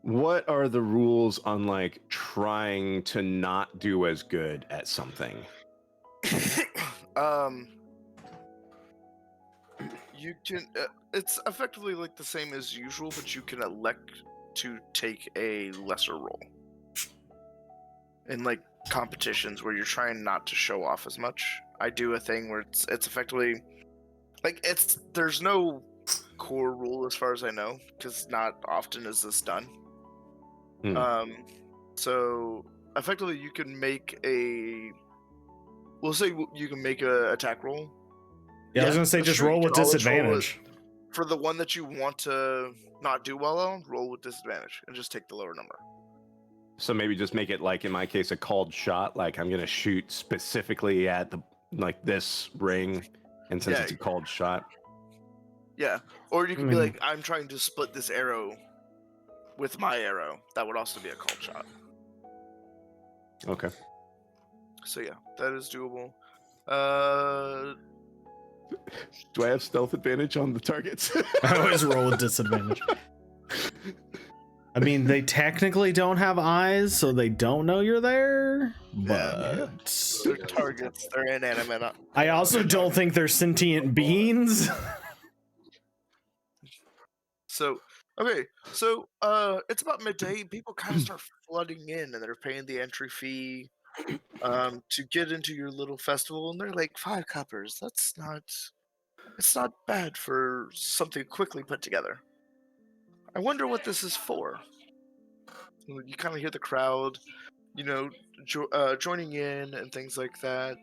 what are the rules on like trying to not do as good at something? You can. It's effectively like the same as usual, but you can elect to take a lesser role. And like competitions where you're trying not to show off as much. I do a thing where it's effectively like there's no core rule as far as I know, because not often is this done. So effectively you can make we'll say you can make a attack roll. Yeah, I was gonna say just roll with disadvantage. For the one that you want to not do well on, roll with disadvantage and just take the lower number. So maybe just make it like in my case a called shot. Like I'm gonna shoot specifically at this ring, and since it's a called shot. Yeah, or you can be like, I'm trying to split this arrow with my arrow. That would also be a called shot. Okay. So yeah, that is doable. Do I have stealth advantage on the targets? I always roll with disadvantage. I mean, they technically don't have eyes, so they don't know you're there. But they're targets. They're inanimate. I also don't think they're sentient beings. So okay, so it's about midday. People kind of start flooding in, and they're paying the entry fee to get into your little festival, and they're like 5 coppers. It's not bad for something quickly put together. I wonder what this is for. You kind of hear the crowd, joining in and things like that.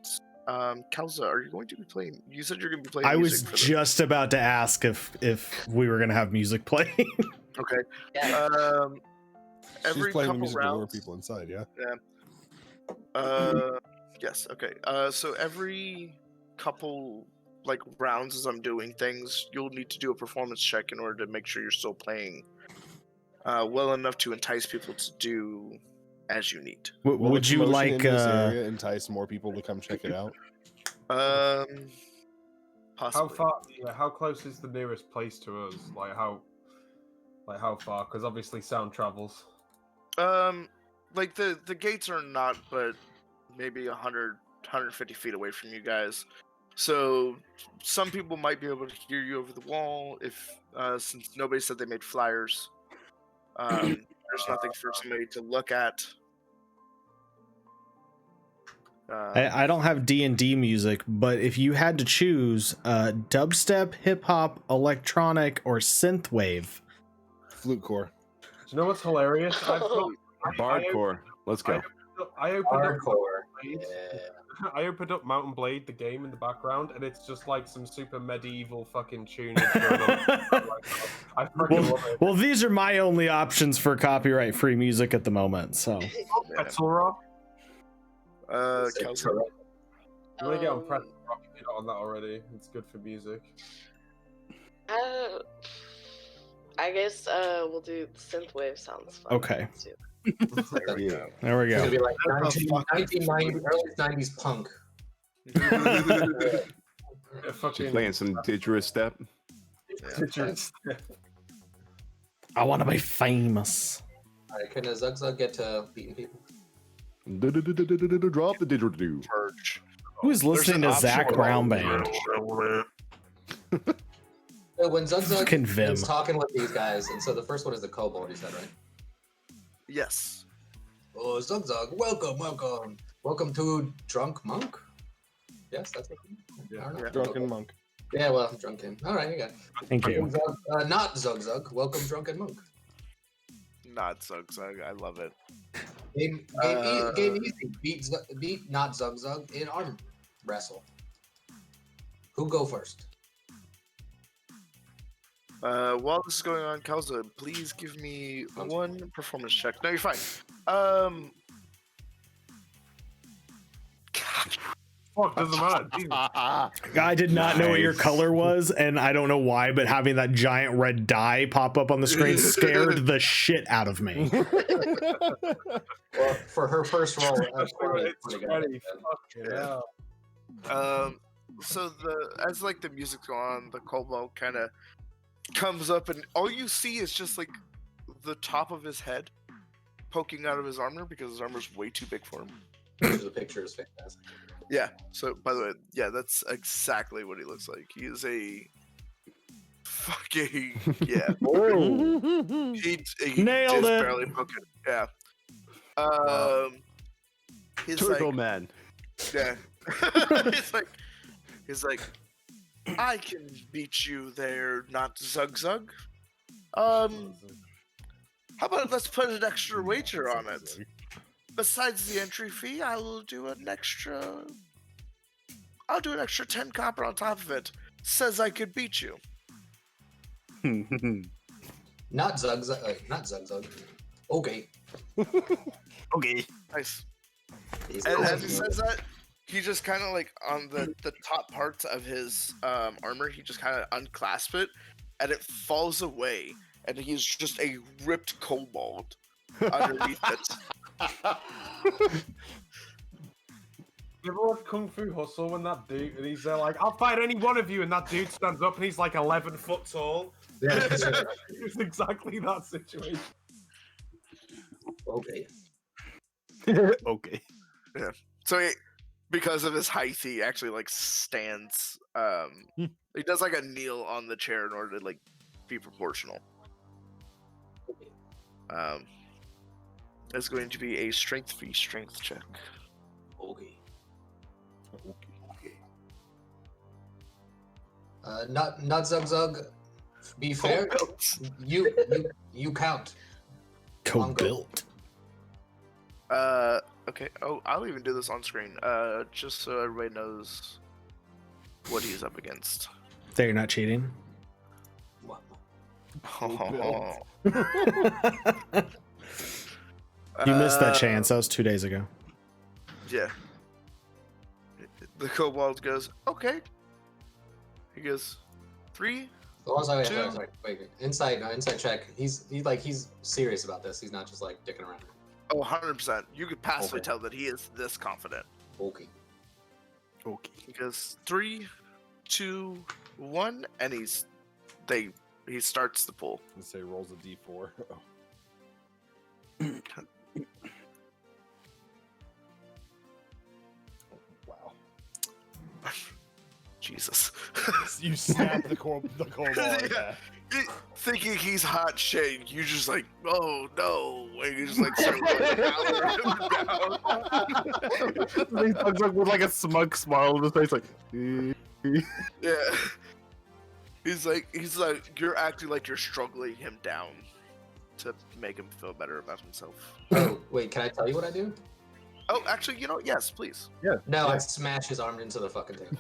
Kalza, are you going to be playing? You said you're going to be playing. I was music just about to ask if we were going to have music playing. Okay. She's Every playing the couple music to lure rounds. people inside, yeah. Yes. Okay. So every couple rounds as I'm doing things, you'll need to do a performance check in order to make sure you're still playing well enough to entice people to do as you need. Would you like in this area entice more people to come check it out? Possibly. How close is the nearest place to us? How far? Because obviously sound travels. The gates are not, but maybe 150 feet away from you guys. So some people might be able to hear you over the wall if since nobody said they made flyers. There's nothing for somebody to look at. I don't have D&D music, but if you had to choose dubstep, hip hop, electronic, or synthwave, flute core. Do you know what's hilarious? Bardcore. Let's go. I opened up Hardcore. I opened up Mountain Blade, the game, in the background, and it's just like some super medieval fucking tune. I fucking love it. Well, these are my only options for copyright-free music at the moment. So, Pretzel Rock. Kelsey. You want to get on Pretzel Rock? If you're not on that already, it's good for music. I guess we'll do synthwave. Sounds fun. Okay. Too. There we go. It's gonna be like 1990s, early 90s punk. She's playing some didgeridoo step. I want to be famous. Alright, can a Zugzug get to beating people? Drop the didgeridoo. Who's listening to Zach Brown Band? When Zugzug Fucking Vim. was talking with these guys, and so the first one is the kobold, you said, right? Yes. Oh, Zugzug, welcome to Drunk Monk. Yes, that's what. Drunken monk. Yeah, well, drunken. All right, you got it. Thank you. Not Zugzug. Welcome, Drunken Monk. Not Zugzug. I love it. Game easy. Beat not Zugzug in arm wrestle. Who go first? While this is going on, Kalza, please give me one performance check. No, you're fine. Fuck, doesn't matter. I did not know what your color was, and I don't know why, but having that giant red die pop up on the screen scared the shit out of me. Well, for her first roll, so as the music's going on, the kobold kind of comes up, and all you see is just the top of his head poking out of his armor because his armor's way too big for him. The picture is fantastic. Yeah. So, by the way, yeah, that's exactly what he looks like. He is a fucking he Nailed just it. barely poking. Yeah. he's Turtle like, Man. yeah. he's like, I can beat you there, not Zug Zug. How about let's put an extra wager on it? Besides the entry fee, I'll do an extra 10 copper on top of it. Says I could beat you. Not Zug Zug. Not Zug Zug. Okay. Okay. Nice. He's And cool. as he says that, he just kind of like on the top parts of his armor, he just kind of unclasps it, and it falls away, and he's just a ripped kobold underneath it. You ever watch Kung Fu Hustle when that dude, and he's there like, I'll fight any one of you, and that dude stands up and he's like 11 foot tall. Yeah, that's right. It's exactly that situation. Okay. Okay. Yeah. So because of his height, he actually like stands. He does like a kneel on the chair in order to like be proportional. It's going to be a strength check. Okay. Not Zug Zug. Be fair. You count. Co-built. Okay. Oh, I'll even do this on screen. Just so everybody knows what he's up against. There, you're not cheating. You missed that chance. That was 2 days ago. Yeah. The kobold goes, okay. He goes, 3. Oh, sorry. Two. Wait. Insight check. He's serious about this. He's not just like dicking around. Oh, 100%. You could passively Okay. tell that he is this confident. Okay. Okay. He goes 3, 2, 1, and he starts the pull. Let's say rolls a d4. Wow. Jesus. You snap the kobold like that. Thinking he's hot shit, you just like, oh no, and you just like start like, He looks like with like a smug smile on his face, like. yeah. He's like, you're acting like you're struggling him down to make him feel better about himself. Oh, wait. Can I tell you what I do? Oh, actually, yes, please. Yeah. No, I smash his arm into the fucking table.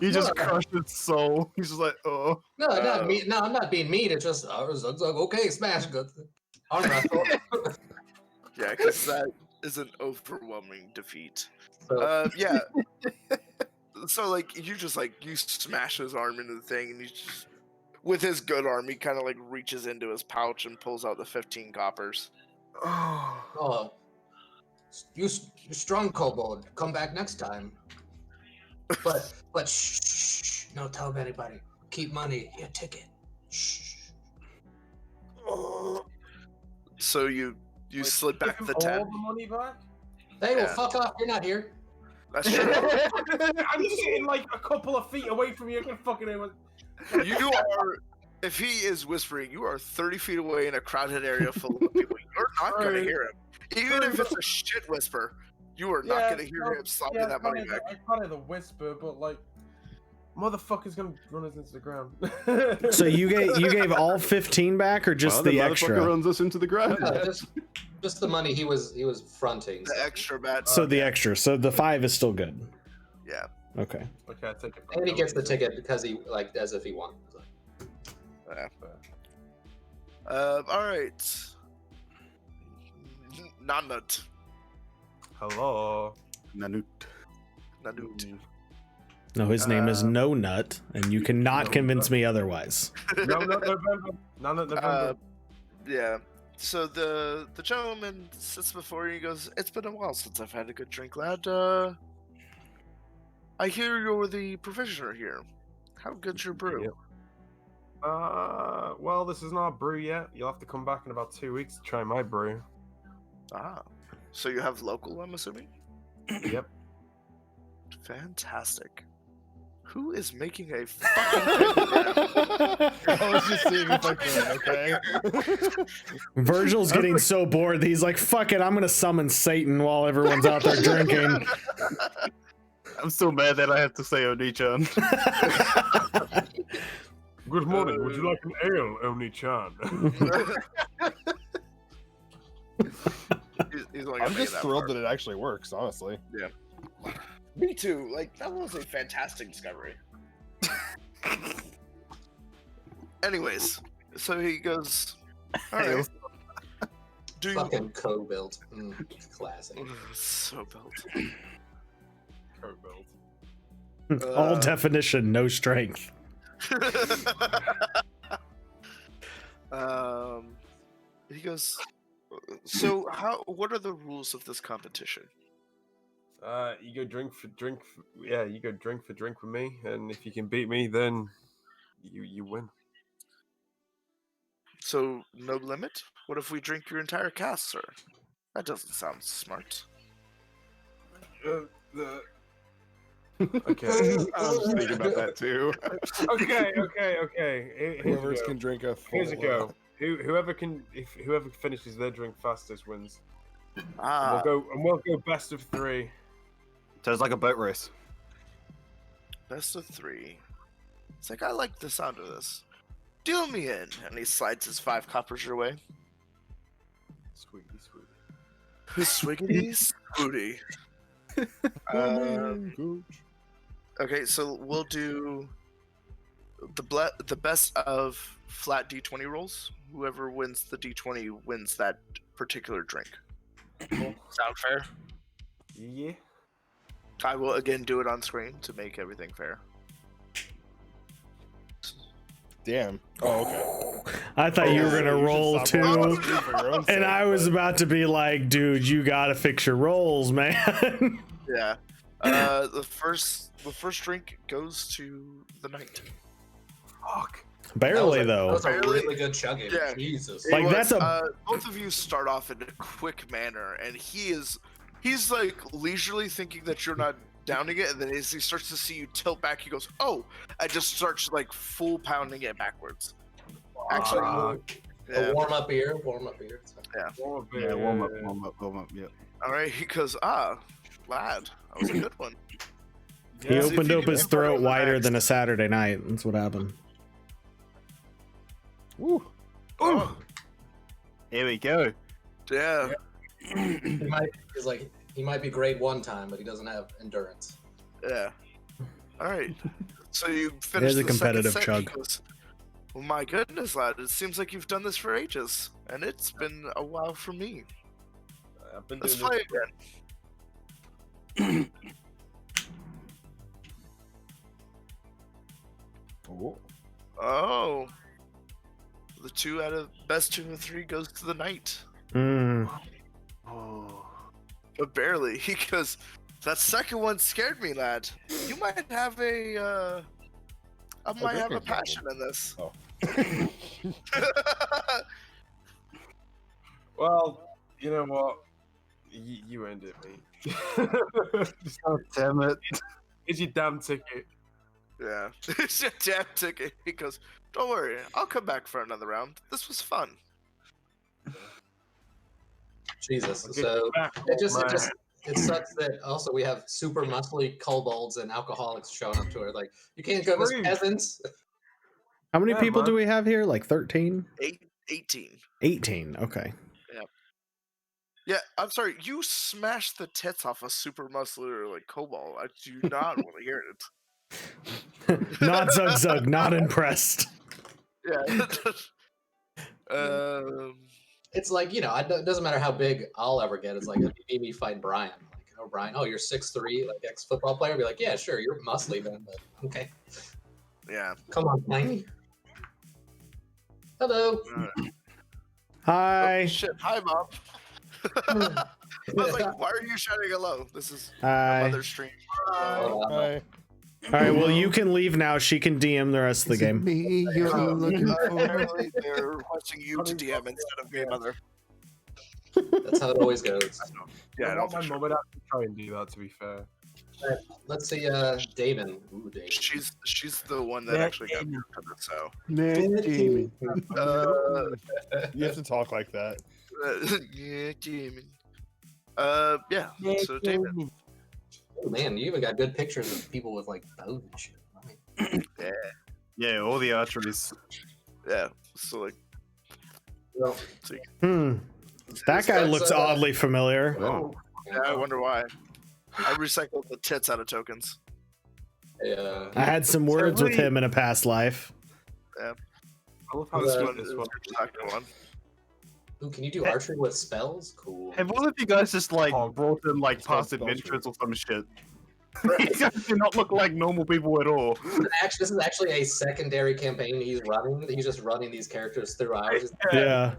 You just crushed his soul. He's just like, oh. No, not me. No, I'm not being mean. It's just Zug Zug. Okay, smash. Good. Arm wrestle. Yeah, because that is an overwhelming defeat. So, Yeah. So like you smash his arm into the thing, and he just, with his good arm, he kind of like reaches into his pouch and pulls out the 15 coppers. oh, you strong kobold. Come back next time. But shh, no, tell anybody. Keep money. Your ticket. Shh. So you slip back the 10. All the money back? Hey, well, Yeah. fuck off. You're not here. That's true. I'm sitting like a couple of feet away from you. I can fucking hear what- You are, if he is whispering, you are 30 feet away in a crowded area full of people. You're not going to Right. hear him. Even if it's a shit whisper, you are not going to hear him slapping that money back. I can't hear the whisper, but like, motherfucker's gonna run us into the ground. So you gave all 15 back, or just Well, the motherfucker extra? runs us into the ground. No, just the money he was fronting. The extra bet. So the extra. So the 5 is still good. Yeah. Okay. Okay, I take it. And he gets the ticket because he like as if he won. Yeah. All right. Nanut. Hello. Nanut. Nanut. No, his name is No Nut, and you cannot convince me otherwise. No, November. None of November. Yeah. So the gentleman sits before you and goes, "It's been a while since I've had a good drink, lad. I hear you're the provisioner here. How good's your brew?" Yep. Well, this is not a brew yet. You'll have to come back in about 2 weeks to try my brew. Ah. So you have local, I'm assuming? Yep. Fantastic. Who is making a fucking pentagram? I was just seeing if I could, okay? Virgil's getting so bored that he's like, fuck it, I'm gonna summon Satan while everyone's out there drinking. I'm so mad that I have to say Oni-chan. Good morning. Would you like an ale, Oni-chan? He's only gonna I'm make just that thrilled part. that it actually works, honestly. Yeah. Me too. Like, that was a fantastic discovery. Anyways, so he goes, all right. Do you... Fucking co-built. Classic. So built. Co-build. All definition, no strength. He goes, so what are the rules of this competition? You go drink for drink. You go drink for drink with me, and if you can beat me, then you win. So no limit? What if we drink your entire cast, sir? That doesn't sound smart. Okay. I was thinking about that too. Okay. Whoever can drink a full. Here's a go. Whoever finishes their drink fastest wins. Ah, We'll go best of 3. So it's like a boat race. best of 3. It's like, I like the sound of this. Deal me in. And he slides his 5 coppers your way. Sweetie. Swiggity swooty. Okay, so we'll do the best of flat D20 rolls. Whoever wins the D20 wins that particular drink. Sound fair? Yeah. I will again do it on screen to make everything fair. Damn. Oh, okay. I thought you were gonna You should roll stop too, rolling for your own and sake, I was but- about to be like, dude, you gotta fix your rolls, man. Yeah. The first drink goes to the knight. Fuck. Barely That though. was a Barely. really good chugging. Yeah. Jesus. Like, that's a- both of you start off in a quick manner, and he's like leisurely thinking that you're not downing it, and then as he starts to see you tilt back, he goes, "Oh!" and just starts like full pounding it backwards. Actually, A yeah. warm up beer. It's fine. Yeah, warm up. Yep. All right, he goes, lad, that was a good one. He Yeah, see if opened you up can his get better throat on the wider next. than a Saturday night. That's what happened. Woo. Oh, Here we go. yeah. He might be great one time, but he doesn't have endurance. Yeah. All right. So you It finish is a the competitive second set, he chug. goes, well, my goodness, lad, it seems like you've done this for ages, and it's been a while for me. I've been Let's doing play again. Oh. The 2 out of best 2 of 3 goes to the knight. Mm. Oh. But barely. He goes, that second one scared me, lad. You might have a passion in this. Oh. Well, you know what? You earned it, mate. Oh, damn it. It's your damn ticket. Yeah. It's a damn ticket. He goes, don't worry, I'll come back for another round. This was fun. Jesus. I'll get So you back, it sucks that also we have super muscly kobolds and alcoholics showing up to it. Like, you can't go as Scream. peasants. How many Yeah, people man. do we have here? Like 13? 18. 18. Okay. Yeah, I'm sorry. You smashed the tits off a super muscular like kobold. I do not want to hear it. Not Zug Zug, not impressed. Yeah. It's like, it doesn't matter how big I'll ever get. It's like, if you need me fight Brian. Like, oh, Brian, you're 6'3", like ex-football player. I'd be like, yeah, sure, you're muscly, man, but okay. Yeah. Come on, tiny. Hello. Hi. Oh, shit. Hi, Mom. I was like, why are you shouting hello? This is my Hi. mother's stream. Hi. All right, well, you can leave now. She can DM the rest of the game. Me, you're looking for. Apparently, they're requesting you to DM instead of me, mother. That's how it always goes. Yeah, I I don't want my for sure. mum would actually try and do that, to be fair. Let's see, Damon. Ooh, Damon. She's the one that actually got me to this, so. Jamie. You have to talk like that. Yeah, Damon. Yeah. So Damon. Oh man, you even got good pictures of people with like bows and shit. Right. Yeah, all the archeries. Yeah. So like. Well, That guy looks So, oddly familiar. Oh. Yeah, I wonder why. I recycled the tits out of tokens. I had some words with him in a past life. Yeah. I love how This sweet one this is one. your second one. Ooh, can you do archery with spells? Cool. Have all of you guys just like Oh, brought in like it's called past spell adventures or some shit? You guys do not look like normal people at all. Actually, this is actually a secondary campaign he's running. He's just running these characters through hours. Yeah.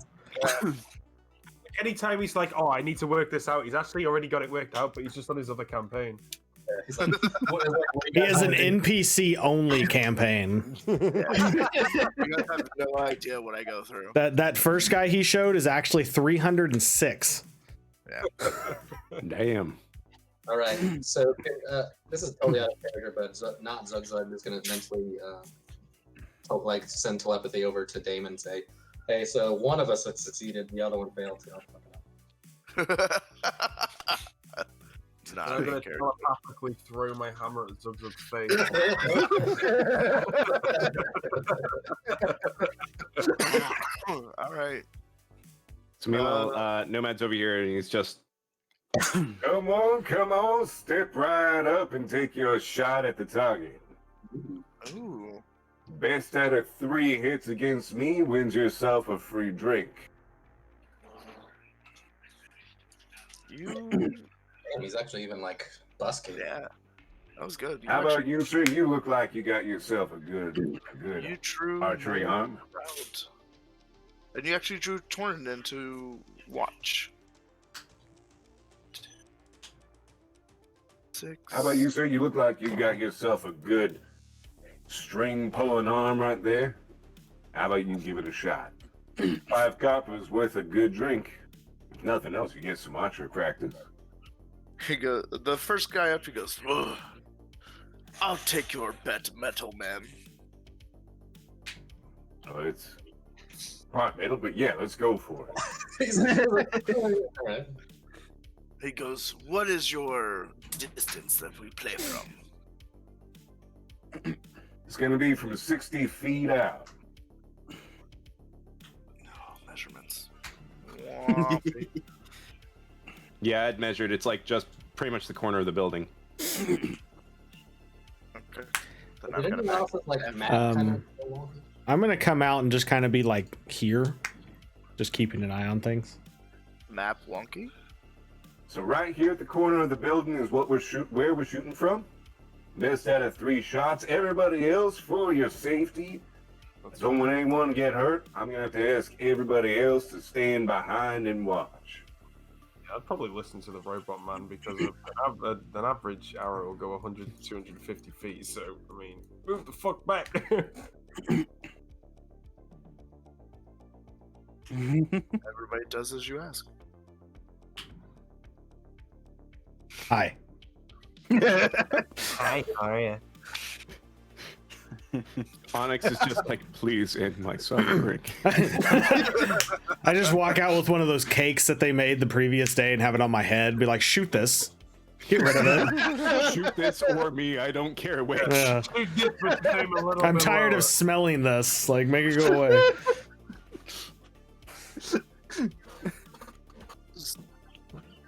Anytime he's like, "Oh, I need to work this out," he's actually already got it worked out, but he's just on his other campaign. He's like, He has an NPC only campaign. You guys have no idea what I go through. That first guy he showed is actually 306. Yeah. Damn. all right, so this is totally out of character, but not Zugzug is going to mentally like send telepathy over to Damon and say, "Hey, so one of us had succeeded, the other one failed." It's not And a I'm big going to character. telepathically throw my hammer at Zugzug's face. All right. So meanwhile, Nomad's over here and he's just Come on, step right up and take your shot at the target. Ooh. Best out of 3 hits against me wins yourself a free drink. You. Damn, he's actually even like busking. Yeah. That was good. You How about actually- you, sir? You look like you got yourself a good You drew archery arm. route. And you actually drew Torn into watch. 6. How about you, sir? You look like you got yourself a good string pulling arm right there. How about you give it a shot? 5 coppers worth a good drink. If nothing else, you get some archery practice. He goes. The first guy up, he goes. "Ugh. I'll take your bet, metal man." Oh, it's part metal, but yeah, let's go for it. All right. He goes, "What is your distance that we play from?" It's gonna be from 60 feet out. Oh, measurements. yeah, I'd measured. It's like just pretty much the corner of the building. Okay. Then Did I've got a anyone back. else with like map kind of? I'm gonna come out and just kind of be like here, just keeping an eye on things. Map wonky. So right here at the corner of the building is what where we're shooting from. Best out of 3 shots. Everybody else, for your safety, so when anyone get hurt, I'm gonna have to ask everybody else to stand behind and watch. I'd probably listen to the robot man because an average arrow will go 100 to 250 feet. So, I mean, move the fuck back. Everybody does as you ask. Hi. Hi, how are you? Onyx is just like, please end my suffering. I just walk out with one of those cakes that they made the previous day and have it on my head. Be like, shoot this. Get rid of it. Shoot this or me, I don't care which. Yeah. Too different, aim a little I'm bit tired lower. of smelling this. Like, make it go away.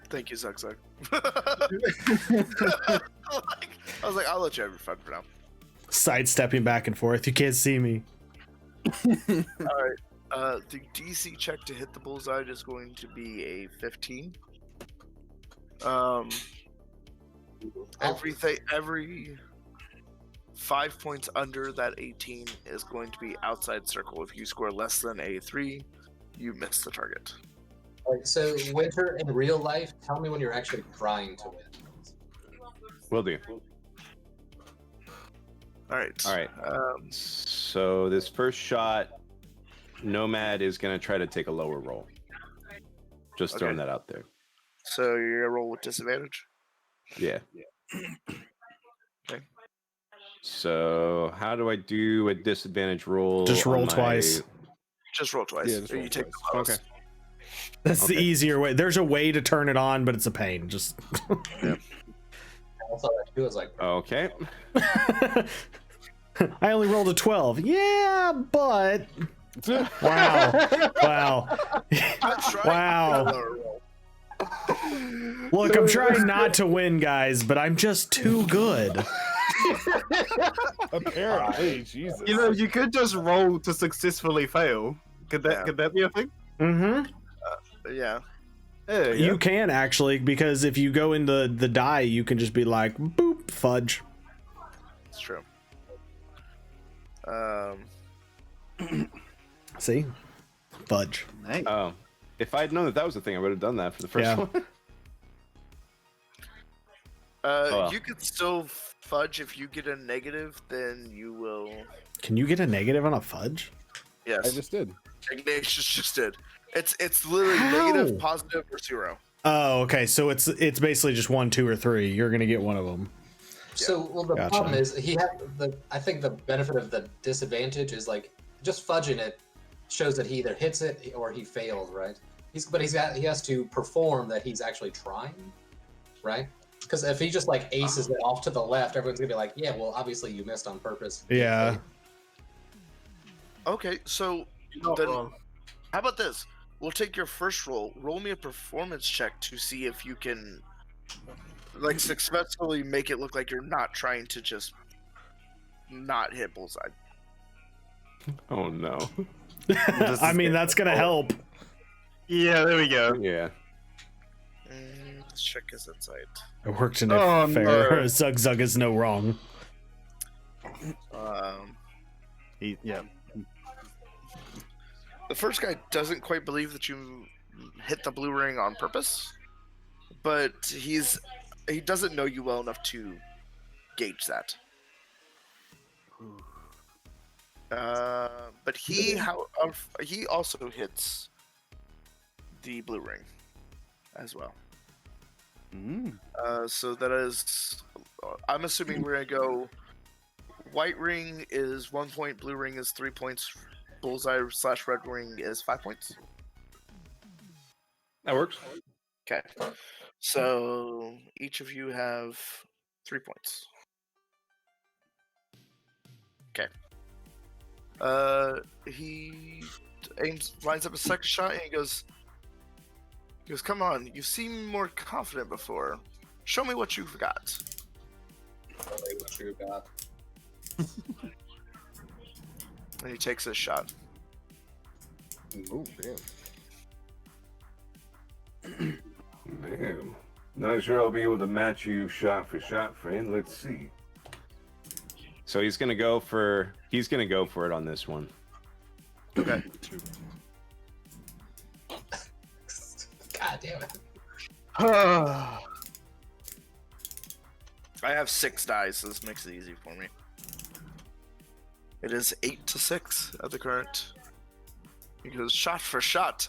Thank you, Zugzug. I was like, I'll let you have your fun for now. Sidestepping back and forth. You can't see me. All right. The DC check to hit the bullseye is going to be a 15. Every 5 points under that 18 is going to be outside circle. If you score less than a 3, you miss the target. Alright, so Winter, in real life, tell me when you're actually trying to win. Will do. All right. All right. So this first shot, Nomad is gonna try to take a lower roll. Just throwing Okay. that out there. So you're gonna roll with disadvantage. Yeah. So how do I do a disadvantage roll? Just roll on my- twice. Just roll twice. Yeah, just Or roll you take twice. the lowest. Okay. That's the Okay. easier way. There's a way to turn it on, but it's a pain. Just All I do is like, Okay. I only rolled a 12. Yeah, but wow. Wow. I'm trying Wow. to lower roll. Look, I'm trying not to win, guys, but I'm just too good. Apparently, Jesus. You know, you could just roll to successfully fail. Could that be a thing? Mm-hmm. Yeah. Yeah, You can actually, because if you go in the die, you can just be like, boop, fudge. It's true. See? Fudge. Nice. Oh, if I'd known that was a thing, I would have done that for the first Yeah. one. You could still fudge if you get a negative, then you will. Can you get a negative on a fudge? Yes. I just did. Ignatius just did. It's literally How? negative, positive, or 0. Oh, okay. So it's basically just 1, 2, or 3. You're gonna get one of them. so well, the Gotcha. problem is he had I think the benefit of the disadvantage is like just fudging it shows that he either hits it or he fails, right? He has to perform that he's actually trying, right? Because if he just like aces it off to the left, everyone's gonna be like, yeah, well, obviously you missed on purpose. Yeah. Okay, so Not then wrong. how about this? We'll take your first roll. Roll me a performance check to see if you can, like, successfully make it look like you're not trying to just not hit bullseye. Oh no. I mean, that's gonna help. Yeah, there we go. Yeah. Let's check his insight. It worked in a Oh, fair. no. Zug Zug is no wrong. Yeah. The first guy doesn't quite believe that you hit the blue ring on purpose, but he doesn't know you well enough to gauge that. But he also hits the blue ring as well. So that is, I'm assuming we're gonna go. White ring is 1 point, blue ring is 3 points, bullseye / red ring is 5 points. That works. Okay, so each of you have 3 points. Okay. He lines up a second shot, and he goes, "Come on, you seem more confident before. Show me what you've got." What you got? And he takes his shot. Ooh, damn. Damn. Not sure I'll be able to match you shot for shot, friend. Let's see. So he's gonna go for it on this one. Okay. God damn it. I have 6 dice, so this makes it easy for me. It is 8-6 at the current. He goes shot for shot.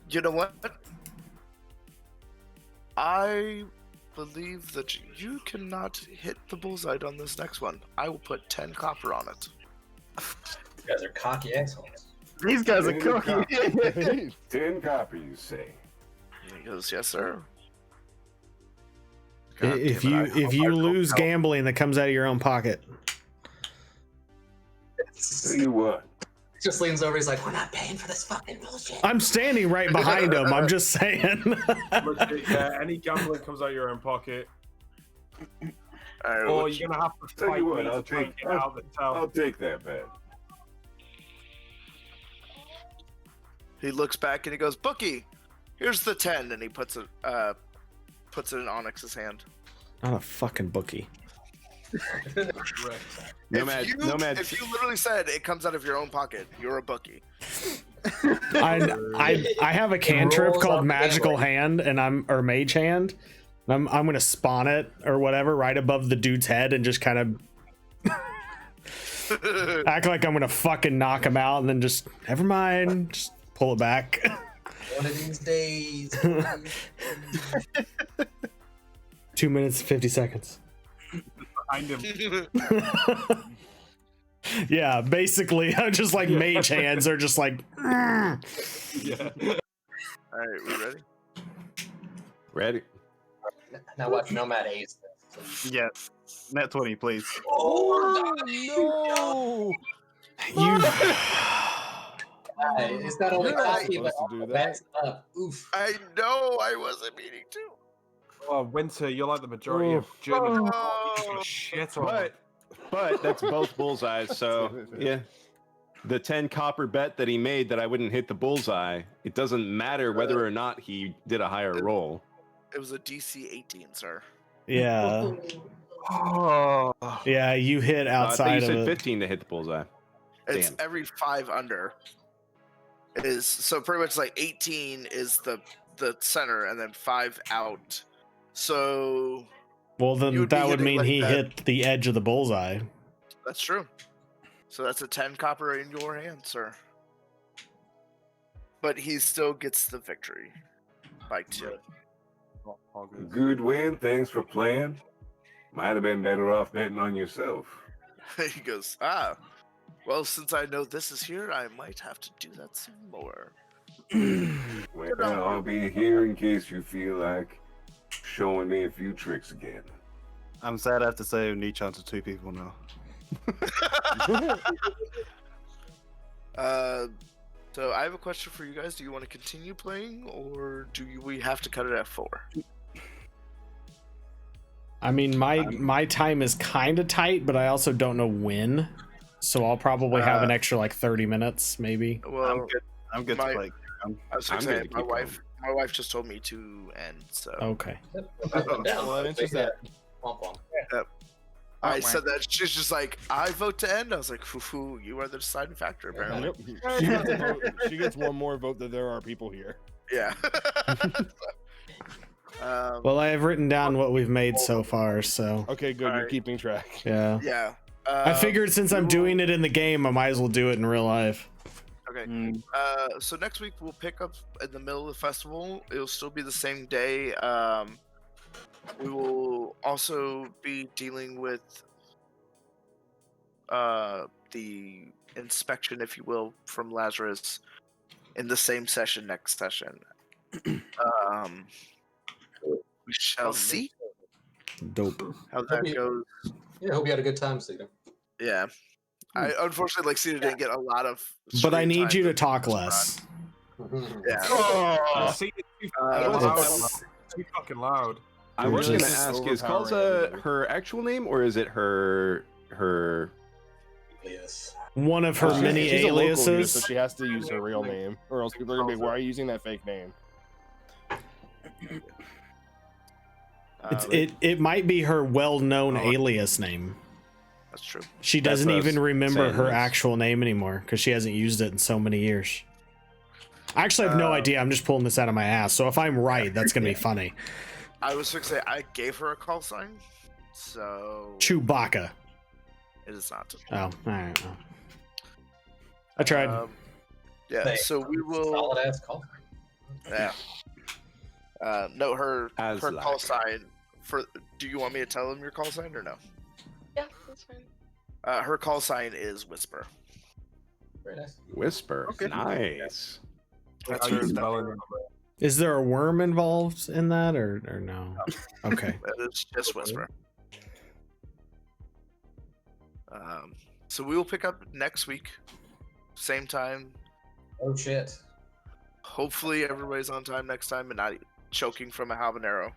You know what? I believe that you cannot hit the bullseye on this next one. I will put 10 copper on it. You guys are cocky assholes. These guys are 10 cooking. 10 copy, you say? And he goes, yes, sir. If you lose gambling, that comes out of your own pocket. Tell you what. Just leans over. He's like, "We're not paying for this fucking bullshit." I'm standing right behind him. I'm just saying. Legit, yeah, any gambling comes out of your own pocket. Alright, Or which- you're gonna have to Tell fight you what, me to I'll try and take- get out of the town. I'll take that bet. He looks back and he goes, "Bookie, here's the 10," and he puts it in Onyx's hand. Not a fucking bookie. Nomad, If you literally said it comes out of your own pocket, you're a bookie. I have a cantrip rolls called up Magical anyway. Hand, and or Mage Hand. And I'm gonna spawn it or whatever right above the dude's head and just kind of act like I'm gonna fucking knock him out, and then just never mind, just pull it back. One of these days. 2 minutes 50 seconds. Behind him. Yeah, basically, I'm just like mage hands are just like. Yeah. All right, we ready? Ready? Now watch Nomad Ace. Yes. Net 20, please. Oh no! You. It's not only You're not cocky, but supposed to do also that. backs up. Oof. I know. I wasn't meaning to. Oh, Winter, you're like the majority of German. Oh. Shit on. But that's both bullseyes. So yeah, the 10 copper bet that he made that I wouldn't hit the bullseye. It doesn't matter whether or not he did a higher roll. It was a DC 18, sir. Yeah. Oh. Yeah, you hit I thought outside you of said it. 15 to hit the bullseye. It's Damn. every 5 under. Is so pretty much like 18 is the center, and then 5 out. So Well, you then would be that would hitting mean like he that. hit the edge of the bullseye. That's true. So that's a 10 copper in your hand, sir. But he still gets the victory by 2. Good win. Thanks for playing. Might have been better off betting on yourself. He goes, well, since I know this is here, I might have to do that some more. Well, I'll be here in case you feel like showing me a few tricks again. I'm sad I have to say Nichan to 2 people now. So I have a question for you guys. Do you want to continue playing, or we have to cut it at 4? I mean, my time is kind of tight, but I also don't know when. So I'll probably have an extra like 30 minutes, maybe. Well, I'm good to play. I was I'm saying, good to my keep wife just told me to end. So Okay. Well, that answers that. Womp womp. I said that. She's just like, I vote to end. I was like, hoo, you are the deciding factor, apparently. Yep. She gets a vote. She gets one more vote that there are people here. Yeah. Well, I have written down what we've made so far, so Okay, good. You're Alright. keeping track. yeah. Yeah. I figured since I'm doing it in the game, I might as well do it in real life. Okay. So next week we'll pick up in the middle of the festival. It'll still be the same day. We will also be dealing with the inspection, if you will, from Lazarus in the same session next session. We shall see Dope. how that goes. Yeah, hope you had a good time, Cedar. Yeah. I unfortunately, like, Cedar didn't get a lot of. But I screen need time you to this talk run. less. Yeah. See, it's It's- too fucking loud. I was Just going to ask, is overpowering Kalza everybody. her actual name or is it her Yes. One of her She's- many she's a local here, aliases. so she has to use her real name, or else people are gonna be, "Why are you using that fake name?" It might be her well-known alias name. That's true. She That's doesn't what I was even remember saying, her was- actual name anymore because she hasn't used it in so many years. I actually have no idea. I'm just pulling this out of my ass. So if I'm right, that's gonna be funny. I was going to say, I gave her a call sign, so Chewbacca. it is not. Oh, all right. Well. I tried. Yeah, Hey, so we will. Solid ass call. Yeah. No, her As call like. sign for. Do you want me to tell him your call sign or no? Yeah, that's fine. Her call sign is Whisper. Very nice. Whisper? Okay. Nice. That's How you her. spelling it? Is there a worm involved in that or no? Okay. It's just Whisper. So we will pick up next week, same time. Oh shit. Hopefully everybody's on time next time and not choking from a habanero.